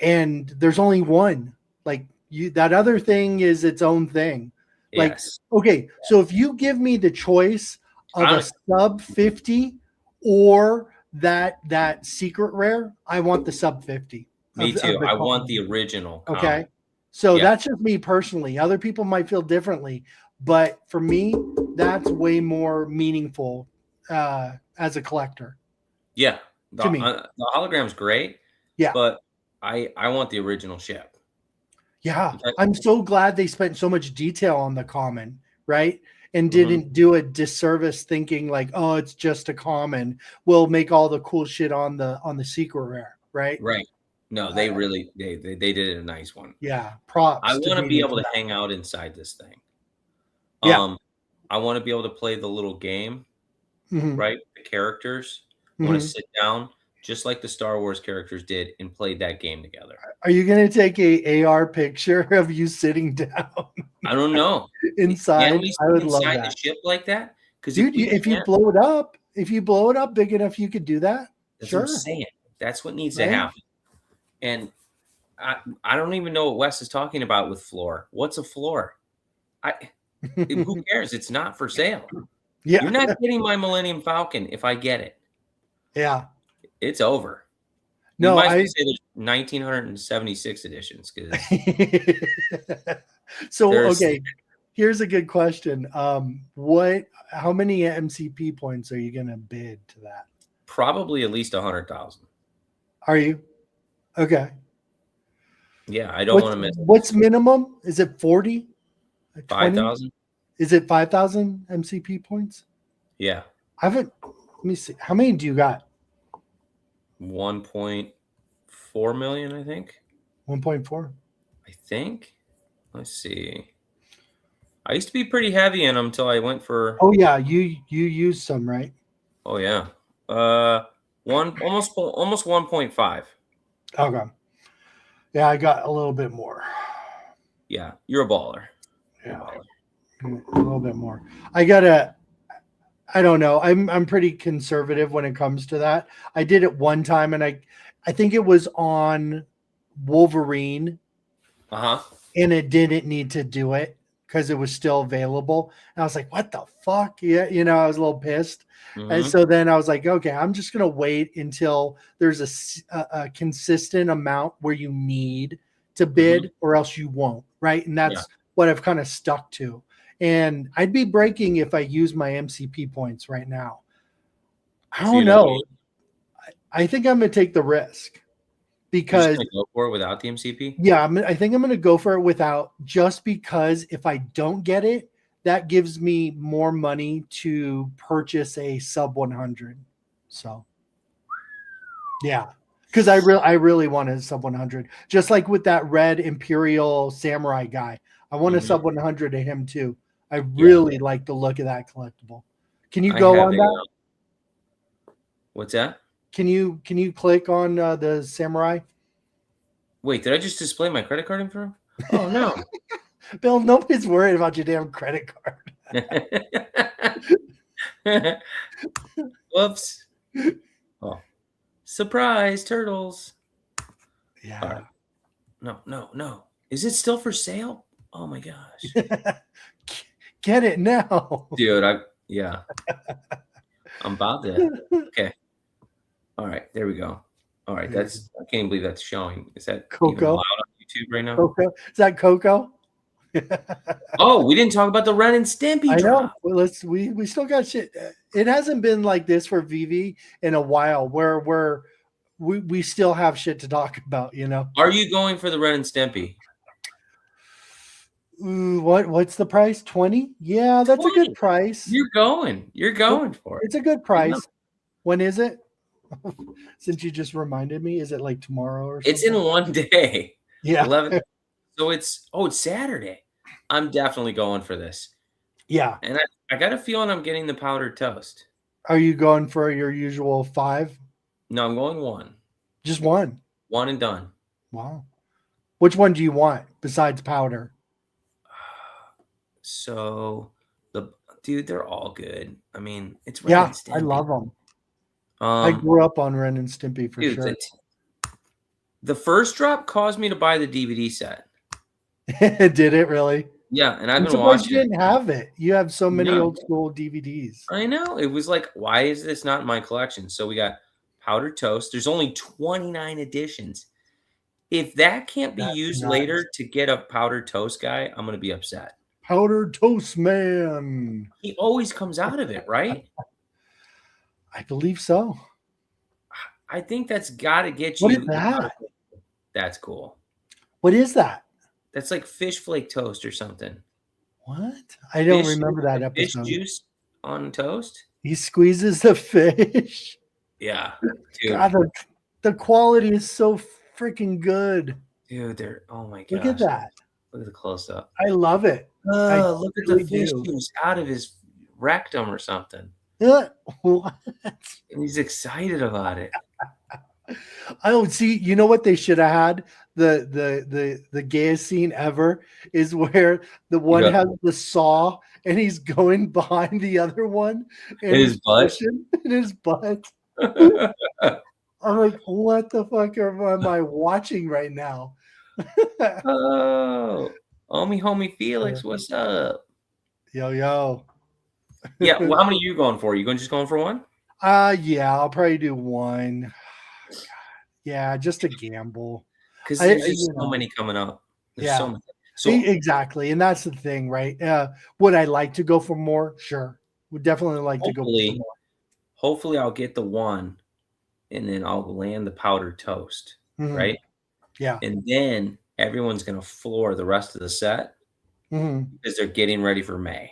S3: And there's only one. Like, that other thing is its own thing. Like, okay, so if you give me the choice of a sub 50 or that secret rare, I want the sub 50.
S4: Me too. I want the original.
S3: Okay. So that's just me personally. Other people might feel differently, but for me, that's way more meaningful as a collector.
S4: Yeah.
S3: to me.
S4: The hologram's great.
S3: Yeah.
S4: But I want the original ship.
S3: Yeah.
S4: Okay.
S3: I'm so glad they spent so much detail on the common, right? And didn't do a disservice thinking like, oh, it's just a common. We'll make all the cool shit on the secret rare, right?
S4: Right. No, they really they did a nice one.
S3: Yeah. Props.
S4: I want to be able to
S3: that.
S4: hang out inside this thing.
S3: Yeah.
S4: I want to be able to play the little game, right? The characters. I want to sit down just like the Star Wars characters did and played that game together.
S3: Are you going to take a AR picture of you sitting down?
S4: I don't know.
S3: Inside,
S4: I would love that. The ship like that? Because
S3: dude, if you blow it up big enough, you could do that.
S4: That's
S3: sure.
S4: what I'm saying. That's what needs to happen. And I don't even know what Wes is talking about with floor. What's a floor? Who cares? It's not for sale.
S3: Yeah.
S4: You're not getting my Millennium Falcon if I get it.
S3: Yeah.
S4: It's over.
S3: No,
S4: I say there's 1976 editions.
S3: So okay, here's a good question. How many MCP points are you gonna bid to that?
S4: Probably at least 100,000.
S3: Are you? Okay.
S4: Yeah, I don't want to miss.
S3: What's minimum? Is it 40?
S4: 5,000?
S3: Is it 5,000 MCP points?
S4: Yeah.
S3: Let me see. How many do you got?
S4: 1.4 million, I think.
S3: 1.4?
S4: I think. Let's see. I used to be pretty heavy in them until I went for.
S3: Oh yeah, you used some, right?
S4: Oh yeah. Almost 1.5.
S3: Okay. Yeah, I got a little bit more.
S4: Yeah, you're a baller.
S3: Yeah, a little bit more. I don't know. I'm pretty conservative when it comes to that. I did it one time, and I think it was on Wolverine. And it didn't need to do it because it was still available. And I was like, what the fuck? Yeah, I was a little pissed. And so then I was like, okay, I'm just gonna wait until there's a consistent amount where you need to bid, or else you won't, right? And that's what I've kind of stuck to. And I'd be breaking if I use my MCP points right now. I don't know. I think I'm gonna take the risk because
S4: go for it without the MCP.
S3: Yeah, I think I'm gonna go for it without, just because if I don't get it, that gives me more money to purchase a sub 100. So yeah, because I really want a sub 100, just like with that red Imperial Samurai guy. I want a sub 100 to him too. I really like the look of that collectible. Can you go on that?
S4: What's that?
S3: Can you click on the Samurai?
S4: Wait, did I just display my credit card info? Oh no.
S3: Bill, nobody's worried about your damn credit card.
S4: Whoops. Oh. Surprise, turtles.
S3: Yeah.
S4: No. Is it still for sale? Oh my gosh.
S3: Get it now.
S4: Dude, I'm about to. Okay. All right, there we go. All right, I can't even believe that's showing. Is that
S3: Coco
S4: on YouTube right now?
S3: Coco? Is that Coco?
S4: Oh, we didn't talk about the Ren and Stimpy
S3: I
S4: drop.
S3: know. Well, we still got shit. It hasn't been like this for VV in a while, where we still have shit to talk about.
S4: Are you going for the Ren and Stimpy?
S3: Ooh, what's the price? 20? Yeah, that's 20. A good price.
S4: You're going for it.
S3: It's a good price. When is it? Since you just reminded me, is it like tomorrow or something?
S4: It's in one day.
S3: Yeah.
S4: 11. So it's Saturday. I'm definitely going for this.
S3: Yeah.
S4: And I got a feeling I'm getting the powdered toast.
S3: Are you going for your usual 5?
S4: No, I'm going 1.
S3: Just 1?
S4: 1 and done.
S3: Wow. Which one do you want besides powder?
S4: So they're all good. I mean, it's
S3: Ren and Stimpy. I love them. I grew up on Ren and Stimpy for sure.
S4: The first drop caused me to buy the DVD set.
S3: Did it really?
S4: Yeah, and I've been watching.
S3: You didn't have it. You have so many old school DVDs.
S4: I know. It was like, why is this not in my collection? So we got powdered toast. There's only 29 editions. If that can't be used later to get a powdered toast guy, I'm going to be upset.
S3: Powdered toast man.
S4: He always comes out of it, right?
S3: I believe so.
S4: I think that's got to get you.
S3: What is that?
S4: That's cool.
S3: What is that?
S4: That's like fish flake toast or something.
S3: What? I don't
S4: Fish,
S3: remember that
S4: like fish
S3: episode.
S4: juice on toast.
S3: He squeezes the fish.
S4: Yeah, dude.
S3: God, the quality is so freaking good.
S4: Dude, oh my gosh.
S3: Look at that.
S4: Look at the close up.
S3: I love it.
S4: Oh, look at
S3: really
S4: the fish
S3: do.
S4: juice out of his rectum or something.
S3: What?
S4: And he's excited about it.
S3: I don't see. You know what they should have had? The gayest scene ever is where the one has the saw and he's going behind the other one and
S4: his butt.
S3: In his butt. I'm like, what the fuck am I watching right now?
S4: Oh, homie Felix, what's up?
S3: Yo.
S4: Yeah, well, how many are you going for? You just going for one?
S3: Yeah, I'll probably do one. Yeah, just a gamble.
S4: Because there's just so many coming up. There's so many. So
S3: exactly, and that's the thing, right? Would I like to go for more? Sure, would definitely like to go for more.
S4: Hopefully, I'll get the one, and then I'll land the powdered toast, right?
S3: Yeah,
S4: and then everyone's gonna floor the rest of the set because they're getting ready for May,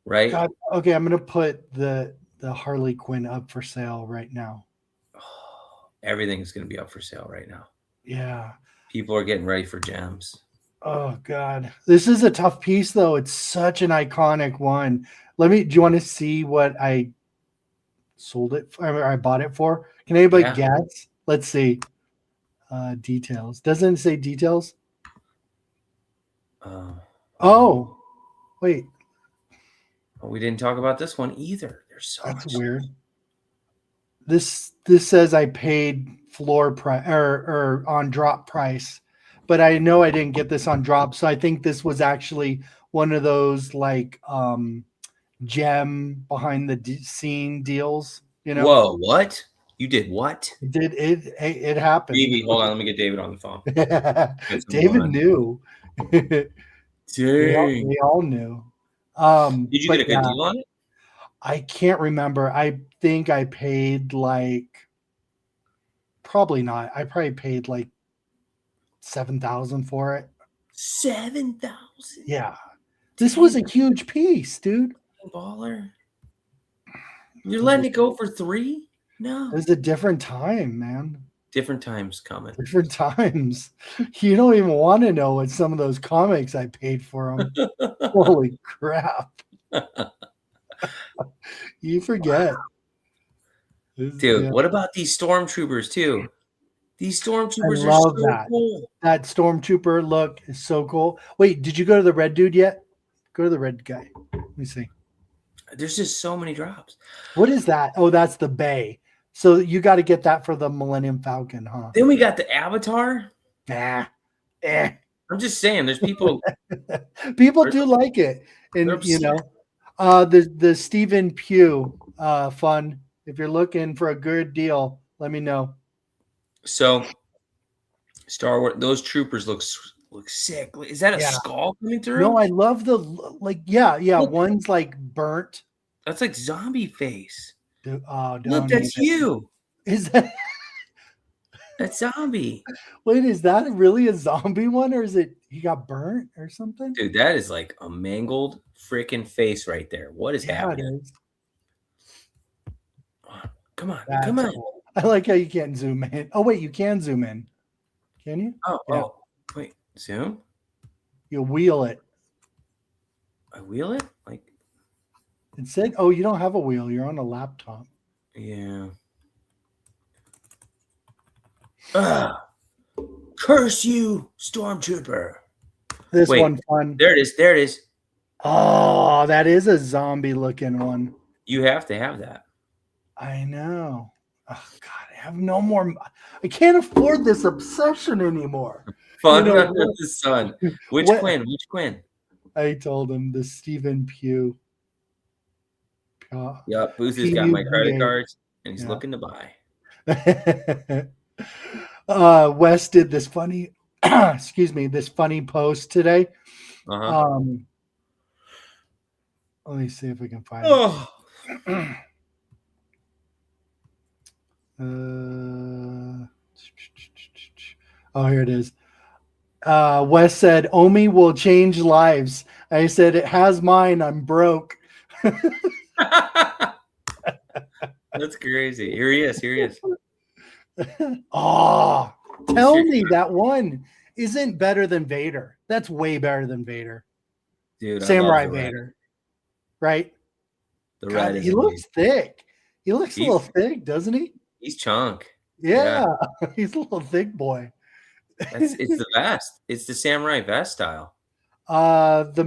S4: right?
S3: God, okay, I'm gonna put the Harley Quinn up for sale right now.
S4: Everything's gonna be up for sale right now.
S3: Yeah,
S4: people are getting ready for gems.
S3: Oh God, this is a tough piece though. It's such an iconic one. Do you want to see what I sold it for, or I bought it for? Can anybody guess? Let's see. Details. Doesn't it say details? Oh, wait.
S4: We didn't talk about this one either. There's so
S3: That's
S4: much.
S3: weird. This says I paid floor price or on drop price, but I know I didn't get this on drop, so I think this was actually one of those like gem behind the scene deals. You know?
S4: Whoa! What? You did what?
S3: It happened.
S4: Maybe hold on. Let me get David on the phone.
S3: David knew.
S4: Dang.
S3: We all knew.
S4: Did you get a good deal on it?
S3: I can't remember. I think I paid probably not. I probably paid like 7,000 for it.
S4: 7,000?
S3: Yeah. This was a huge piece, dude.
S4: Baller. You're letting it go for 3? No.
S3: It was a different time, man.
S4: Different times coming.
S3: Different times. You don't even want to know what some of those comics I paid for them. Holy crap. You forget.
S4: Wow. Dude, what about these stormtroopers too? These stormtroopers
S3: are so
S4: that. Cool.
S3: That stormtrooper look is so cool. Wait, did you go to the red dude yet? Go to the red guy. Let me see.
S4: There's just so many drops.
S3: What is that? Oh, that's the Bay. So you got to get that for the Millennium Falcon, huh?
S4: Then we got the Avatar.
S3: I'm
S4: just saying, there's people.
S3: People do like it, and the Stephen Pugh fun. If you're looking for a good deal, let me know.
S4: So, Star Wars, those troopers look sick. Is that a skull coming through?
S3: No, I love the Look, one's like burnt.
S4: That's like zombie face.
S3: Look,
S4: that's you.
S3: Is that?
S4: That's zombie.
S3: Wait, is that really a zombie one, or is it he got burnt or something?
S4: Dude, that is like a mangled freaking face right there. What is happening?
S3: It is.
S4: Come on.
S3: Cool. I like how you can't zoom in. Oh, wait, you can zoom in. Can you?
S4: Oh, wait, zoom?
S3: You wheel it.
S4: I wheel it? Like
S3: it said, oh, you don't have a wheel. You're on a laptop.
S4: Yeah. Curse you, Stormtrooper.
S3: Wait, one fun.
S4: There it is.
S3: Oh, that is a zombie looking one.
S4: You have to have that.
S3: I know. Oh God, I have no more. I can't afford this obsession anymore.
S4: Fun under the sun. Which Quinn?
S3: I told him the Stephen Pugh.
S4: Yeah, Booth has got my credit cards and he's looking to
S3: buy. Wes did this funny, this funny post today. Let me see if we can find it. Oh, here it is. Wes said, Omi will change lives. I said, it has mine. I'm broke.
S4: That's crazy. Here he is. Here he is.
S3: Oh, tell me that one isn't better than Vader. That's way better than Vader.
S4: Dude,
S3: Samurai Vader. Right?
S4: The
S3: God,
S4: red is
S3: he looks thick. He looks a
S4: He's-
S3: little thick, doesn't he?
S4: He's chunk.
S3: Yeah. He's a little thick boy.
S4: It's the vest. It's the samurai vest style.
S3: The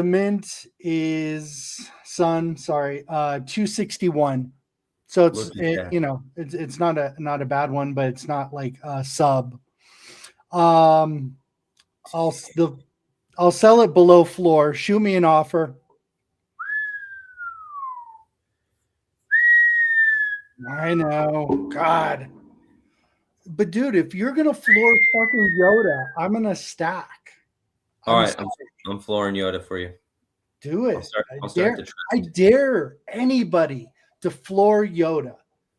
S3: mint is 261. So it's
S4: Look at that.
S3: you know, it's not a bad one, but it's not like a sub. I'll sell it below floor. Shoot me an offer. I know. God. But dude, if you're gonna floor fucking Yoda, I'm gonna stack.
S4: All right, I'm flooring Yoda for you.
S3: Do it.
S4: I'll start the
S3: I
S4: trend.
S3: dare anybody to floor Yoda.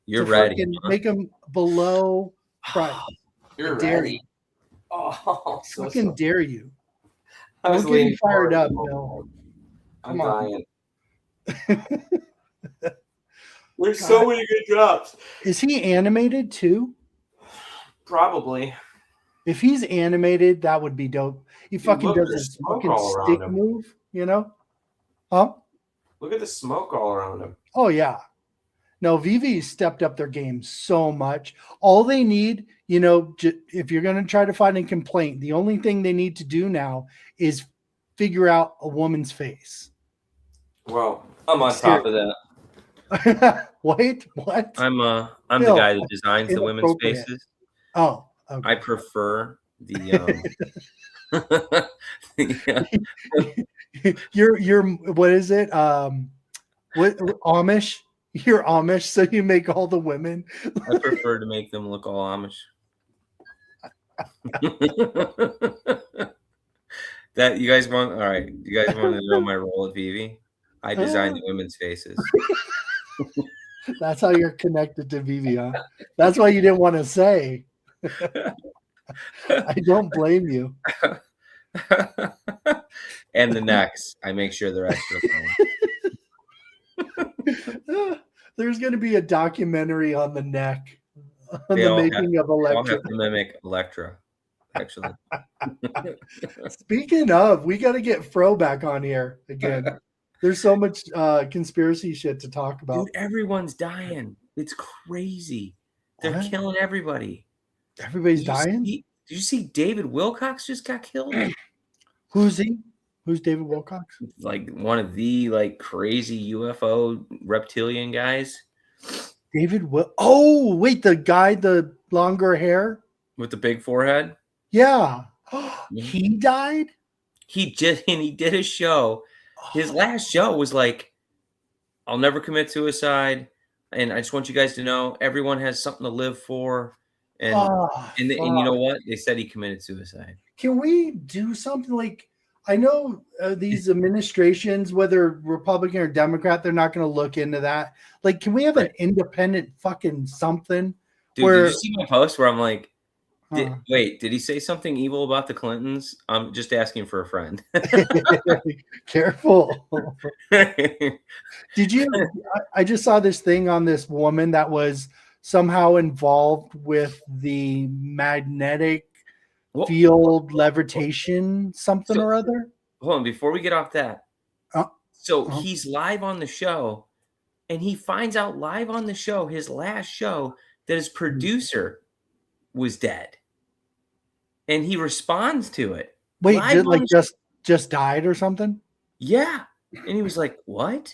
S4: You're
S3: to
S4: ready.
S3: fucking Make him below price.
S4: You're
S3: dare
S4: ready. Oh, so
S3: Fucking dare you.
S4: I was
S3: Don't get me
S4: leaning
S3: fired
S4: forward.
S3: up, Bill.
S4: I'm
S3: Come on.
S4: dying. There's so many good drops.
S3: Is he animated too?
S4: Probably.
S3: If he's animated, that would be dope. He fucking
S4: look at
S3: does
S4: the
S3: his
S4: smoke
S3: fucking
S4: all around
S3: stick
S4: him.
S3: move, you know? Huh?
S4: Look at the smoke all around him.
S3: Oh yeah. No, veve stepped up their game so much. All they need, you know, if you're going to try to find a complaint, the only thing they need to do now is figure out a woman's face.
S4: Well, I'm on top of that.
S3: Wait, what?
S4: I'm the
S3: Bill,
S4: guy that designs the women's
S3: inappropriate.
S4: faces.
S3: Oh, okay.
S4: I prefer the
S3: You're what is it? What Amish? You're Amish, so you make all the women.
S4: I prefer to make them look all Amish. That you guys want? All right, you guys want to know my role at veve? I design the women's faces.
S3: That's how you're connected to veve, huh? That's why you didn't want to say. I don't blame you.
S4: And the necks, I make sure they're extra long.
S3: There's going to be a documentary on the neck, on
S4: They
S3: the
S4: all
S3: making of
S4: I'll
S3: Electra.
S4: have to mimic Electra, actually.
S3: Speaking of, we got to get Fro back on here again. There's so much conspiracy shit to talk about.
S4: Dude, everyone's dying. It's crazy. They're
S3: What?
S4: killing everybody.
S3: Everybody's dying?
S4: Did you see David Wilcox just got killed?
S3: Who's he? Who's David Wilcox?
S4: Like one of the crazy UFO reptilian guys
S3: Oh, wait, the guy, the longer hair?
S4: with the big forehead.
S3: Yeah. He died?
S4: He did a show. His last show was like, I'll never commit suicide. And I just want you guys to know everyone has something to live for. And and you know what? They said he committed suicide.
S3: Can we do something like, I know these administrations, whether Republican or Democrat, they're not going to look into that. Like, can we have an independent fucking something?
S4: Dude, did you see my post where I'm like,
S3: Wait,
S4: did he say something evil about the Clintons? I'm just asking for a friend.
S3: Careful. Did you? I just saw this thing on this woman that was somehow involved with the magnetic field levitation, something or other.
S4: Hold on, before we get off that. He's live on the show, and he finds out live on the show, his last show, that his producer was dead. And he responds to it.
S3: Wait, just died or something?
S4: Yeah. And he was like, what?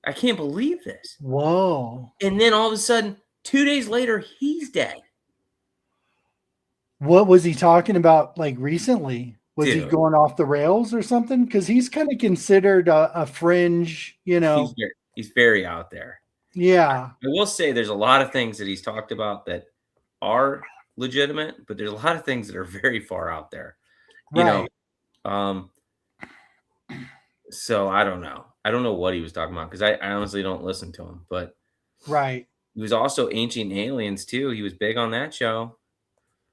S4: I can't believe this.
S3: Whoa.
S4: And then all of a sudden, 2 days later, he's dead.
S3: What was he talking about recently? Was he going off the rails or something? Because he's kind of considered a fringe,
S4: He's very out there.
S3: Yeah.
S4: I will say there's a lot of things that he's talked about that are legitimate, but there's a lot of things that are very far out there. So I don't know. I don't know what he was talking about because I honestly don't listen to him. But
S3: Right.
S4: He was also Ancient Aliens too. He was big on that show.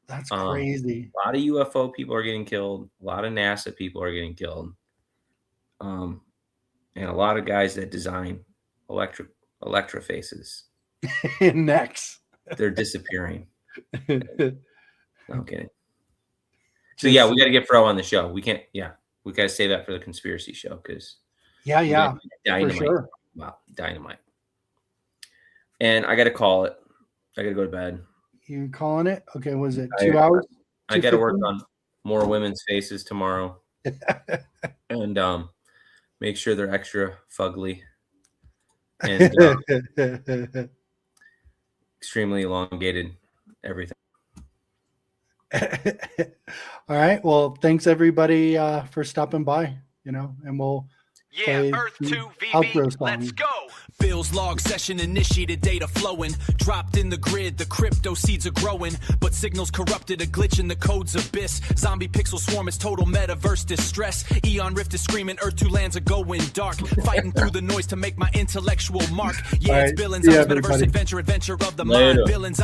S3: That's crazy.
S4: A lot of UFO people are getting killed. A lot of NASA people are getting killed. And a lot of guys that design electrofaces.
S3: Next.
S4: They're disappearing. No, I'm kidding. So yeah, we got to get Fro on the show. We can't. Yeah, we got to save that for the conspiracy show because.
S3: Yeah,
S4: dynamite.
S3: for sure.
S4: Wow, dynamite. And I got to call it. I got to go to bed.
S3: You calling it? Okay, was it 2 hours?
S4: I got to work on more women's faces tomorrow, and make sure they're extra fugly and extremely elongated. Everything.
S3: All right. Well, thanks everybody for stopping by. And we'll.
S1: Yeah, Earth 2 VV, let's go.
S2: Bill's log session initiated, data flowing. Dropped in the grid, the crypto seeds are growing. But signals corrupted, a glitch in the code's abyss. Zombie pixel swarm is total metaverse distress. EonRift is screaming, Earth 2 lands are going dark. Fighting through the noise to make my intellectual mark. Yeah, it's Billings, metaverse adventure of the mind. Billings.